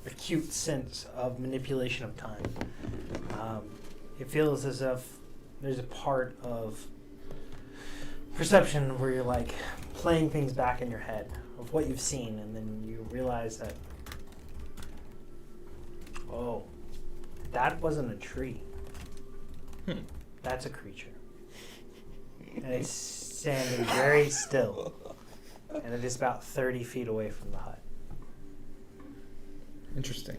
acute sense of manipulation of time. It feels as if there's a part of perception where you're like playing things back in your head of what you've seen, and then you realize that, oh, that wasn't a tree. That's a creature. And it's standing very still. And it is about 30 feet away from the hut. Interesting.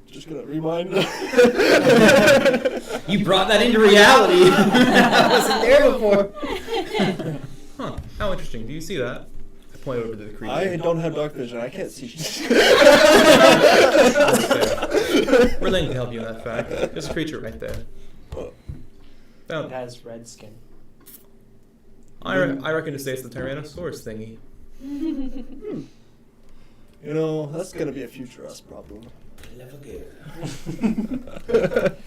Just gonna remind. You brought that into reality. I wasn't there before. Huh. How interesting. Do you see that? I point over to the creature. I don't have dark vision. I can't see. We're laying to help you on that fact. There's a creature right there. It has red skin. I reckon to say it's the Tyrannosaurus thingy. You know, that's gonna be a future us problem.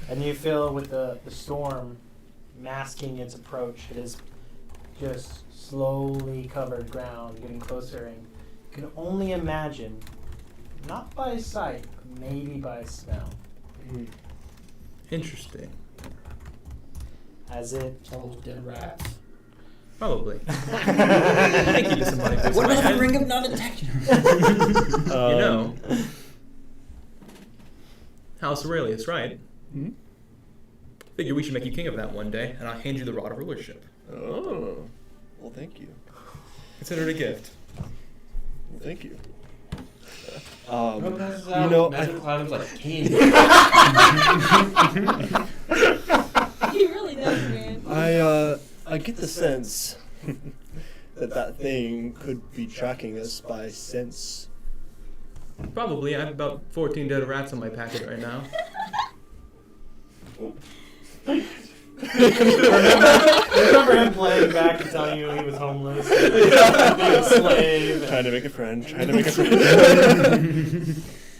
And you feel with the storm masking its approach, it is just slowly covered ground, getting closer, and you can only imagine, not by sight, but maybe by smell, Interesting. as it All those dead rats. Probably. Thank you to somebody. What about the ring of non-detection? You know. House Aurelius, right? Hmm? Figure we should make you king of that one day, and I'll hand you the rod of rulership. Oh, well, thank you. Consider it a gift. Well, thank you. You know, Magic Cloud was like candy. He really does, man. I get the sense that thing could be tracking us by sense. Probably. I have about 14 dead rats in my packet right now. remember him playing back and telling you he was homeless, and being a slave. Trying to make a friend.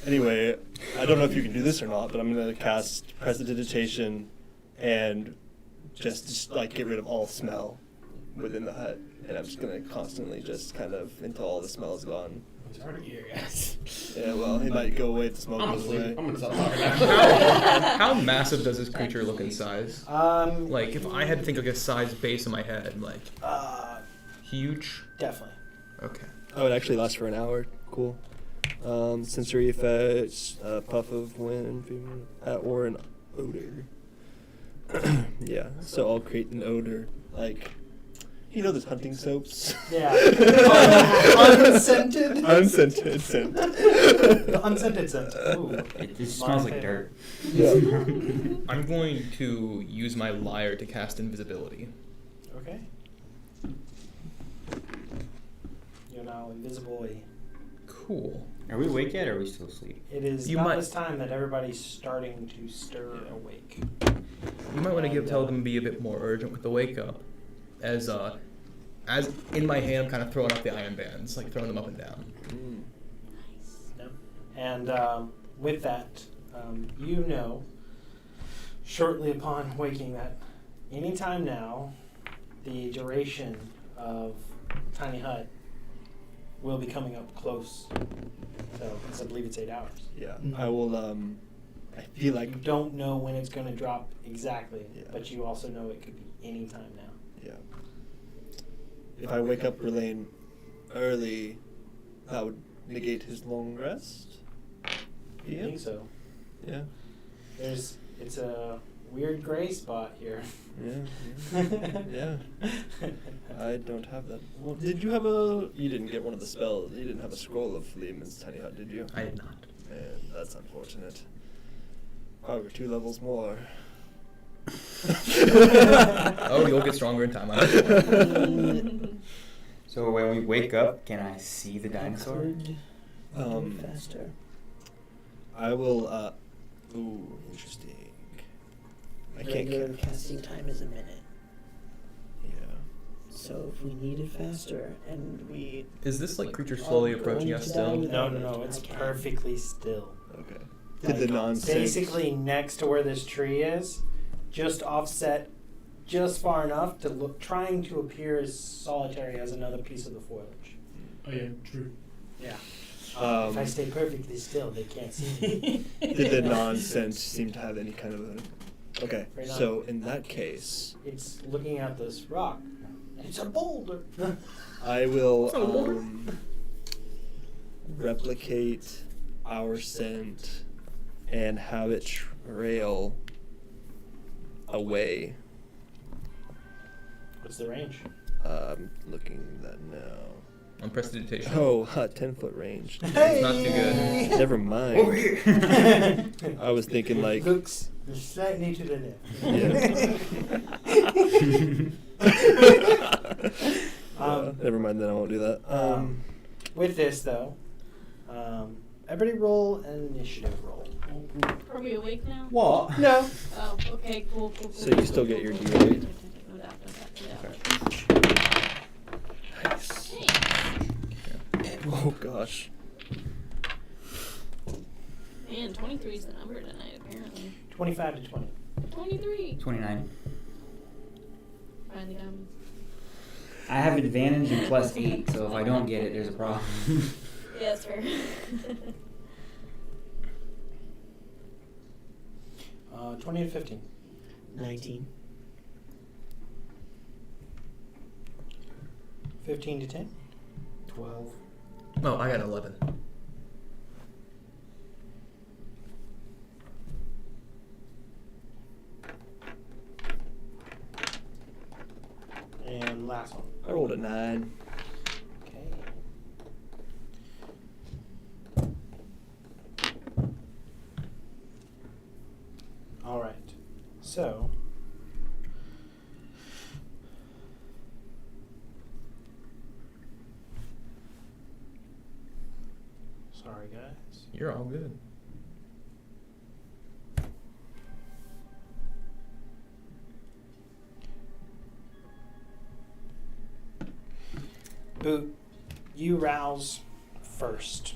Anyway, I don't know if you can do this or not, but I'm going to cast Prestidigitation and just like get rid of all smell within the hut. And I'm just going to constantly just kind of until all the smell is gone. It's hard to hear, guys. Yeah, well, it might go away if the smoke I'm goes asleep. away. I'm gonna stop talking now. How massive does this creature look in size? Like, Like, if I had to think like a size base in my head, like, huge? definitely. Okay. Oh, it actually lasts for an hour. Cool. Sensory effects, puff of wind, or an odor. Yeah, so I'll create an odor, like, you know those hunting soaps? Yeah. Unscented? Unscented scent. The unscented scent. Ooh. It just smells like dirt. Yeah. I'm going to use my lyre to cast invisibility. Okay. You're now invisible. Cool. Are we awake yet, or are we still asleep? It is You about might- this time that everybody's starting to stir awake. You might want to tell them to be a bit more urgent with the wake up. As in my hand, I'm kind of throwing up the iron bands, like throwing them up and down. Yep. And with that, you know, shortly upon waking, that anytime now, the duration of Tiny Hut will be coming up close. So, because I believe it's 8 hours. Yeah. I will. I feel like. You don't know when it's going to drop exactly, Yeah. but you also know it could be any time now. Yeah. If I wake up Verlaine early, that would negate his long rest. I Yeah. think so. Yeah. It's a weird gray spot here. Yeah. Yeah. I don't have that. Well, did you have a? You didn't get one of the spells. You didn't have a scroll of Lehman's tiny hut, did you? I did not. Man, that's unfortunate. Oh, we're 2 levels more. Oh, you'll get stronger in time. I know. So when we wake up, can I see the dinosaur? Faster. I will. Ooh, interesting. I can't. Regular casting time is a minute. Yeah. So if we need it faster and we Is this like creature slowly approaching us still? No, it's perfectly still. Okay. Did the Like, nonsense? basically next to where this tree is, just offset just far enough to look, trying to appear as solitary as another piece of the foliage. Oh yeah, true. Yeah. If I stay perfectly still, they can't see me. Did the nonsense seem to have any kind of a? Okay, Right on. so in that case, It's looking at this rock. It's a boulder. I will replicate our scent and have it trail away. What's the range? Looking at that now. On prestidigitation. Oh, 10-foot range. It's not too good. Never mind. I was thinking like. Looks slightly to the left. Never mind. Then I won't do that. With this though, everybody roll an initiative roll. Are we awake now? What? No. Oh, okay, cool. So you still get your D8. No doubt. Nice. Hey. Oh gosh. Man, 23 is the number tonight, apparently. 25 to 20. 23. 29. Finally got me. I have advantage and +8, so if I don't get it, there's a problem. Yeah, that's fair. 20 to 15. 19. 15 to 10. 12. Oh, I got 11. And last one. I rolled a 9. Okay. All right. So. Sorry, guys. You're all good. Boot, you rouse first,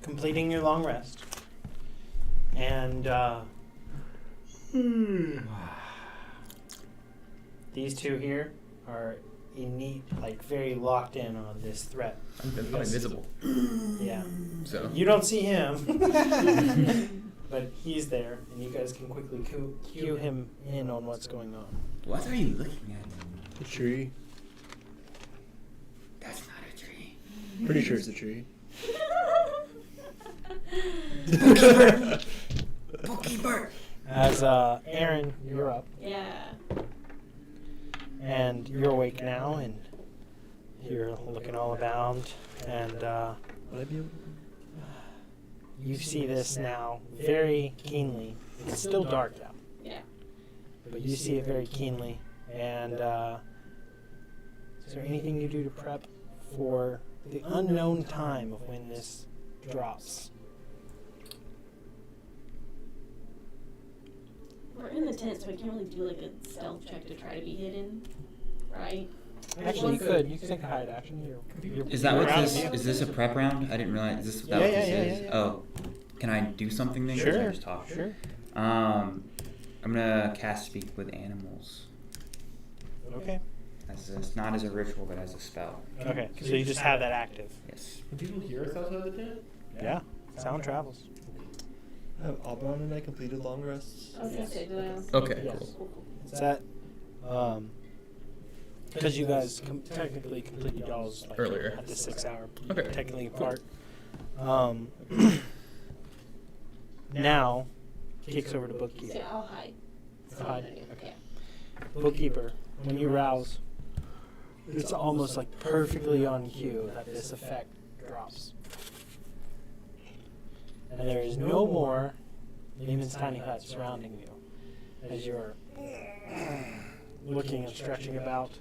completing your long rest. And these two here are very locked in on this threat. I'm invisible. Yeah. So. You don't see him, but he's there, and you guys can quickly cue him in on what's going on. What are you looking at? The tree. That's not a tree. Pretty sure it's a tree. Bookkeeper! As Aaron, you're up, Yeah. and you're awake now, and you're looking all about, and Would I be able you see this now very keenly. It's still dark out, Yeah. but you see it very keenly. And is there anything you do to prep for the unknown time of when this drops? We're in the tent, so I can't really do like a stealth check to try to be hidden, right? Actually, you could. You could take a hide action. You're Is that what around this you. is? This a prep round? I didn't realize. Is this that Yeah, what this yeah, is? yeah. Oh, can I do something then? 'Cause I Sure. just talked. Sure. I'm gonna cast Speak with Animals. Okay. not as a ritual, but as a spell. Okay, so you just have that active. Yes. Can people hear us outside the tent? Yeah, sound travels. Have Auburn and I completed long rests? I was gonna say, did I ask? Okay, Yes. cool. Is that because you guys technically completed y'all's like Earlier. at the 6 hour Okay. technically part. Now kicks over to So bookkeeper. I'll hide. Hide. Okay. Bookkeeper, when you rouse, it's almost like perfectly on cue that this effect drops. And there is no more Lehman's tiny hut surrounding you as you're looking and stretching about.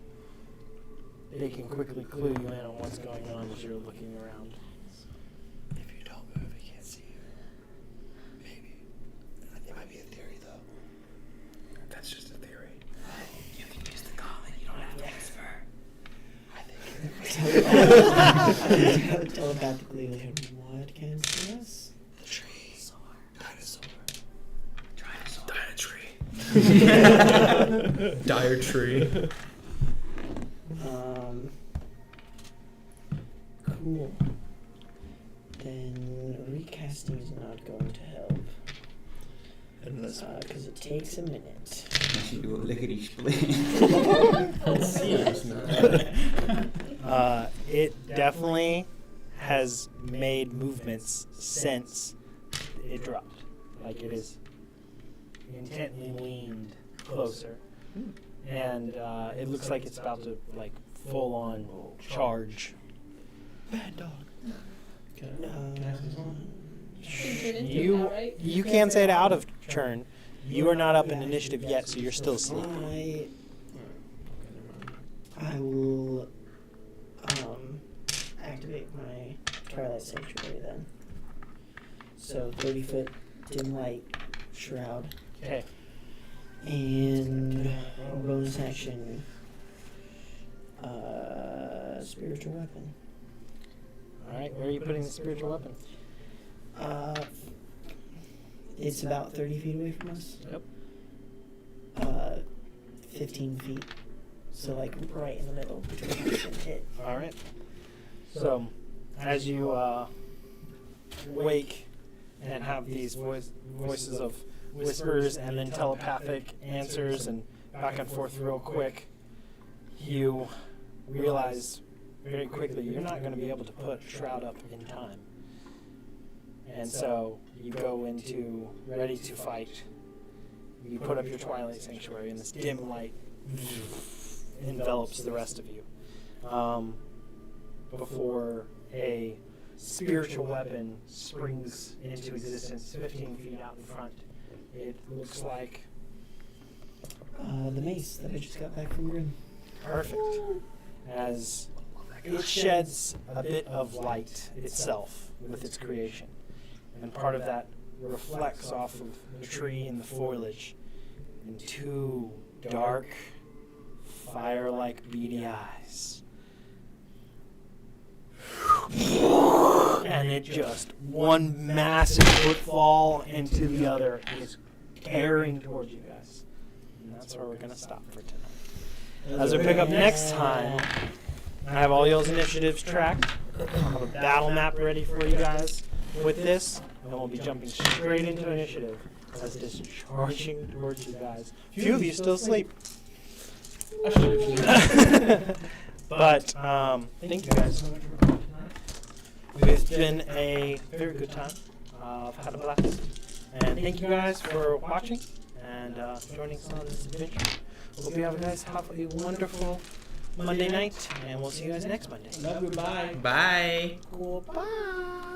They can quickly clue you in on what's going on as you're looking around. If you don't move, I can't see you. Maybe. It might be a theory, though. That's just a theory. You can use the gauntlet. You don't have to whisper. I think telepathically, what can see us? The trees. Dinosaur. Dire tree. Cool. Then recasting is not going to help. Because it takes a minute. Unless you do a lickety split. It definitely has made movements since it dropped. Like it is intently leaned closer. And it looks like it's about to like full on charge. Bad dog. Can I ask you something? You can't say it out of turn. You are not up in initiative yet, so you're still asleep. I will activate my Twilight Sanctuary then. So 30-foot dim light shroud. Okay. And bonus action, spiritual weapon. All right. Where are you putting the spiritual weapon? It's about 30 feet away from us. Yep. 15 feet. So like right in the middle between us and it. All right. So, as you wake and have these voices of whispers and then telepathic answers and back and forth real quick, you realize very quickly you're not going to be able to put Shroud up in time. And so you go into ready to fight. You put up your Twilight Sanctuary and this dim light envelops the rest of you. Before a spiritual weapon springs into existence 15 feet out in front. It looks like The mace that I just got back from Grim. perfect. As it sheds a bit of light itself with its creation. And part of that reflects off of the tree and the foliage in two dark, fire-like beady eyes. And it just, one massive footfall into the other is tearing towards you guys. And that's where we're going to stop for tonight. As we pick up next time, I have all y'all's initiatives tracked. I'll have a battle map ready for you guys with this. And we'll be jumping straight into initiative as it is charging towards you guys. A few of you still asleep. But thank you guys so much for coming tonight. It's been a very good time. I've had a blast. And thank you guys for watching and joining us on this adventure. Hope you guys have a wonderful Monday night, and we'll see you guys next Monday. Love you, bye. Bye. Cool. Bye.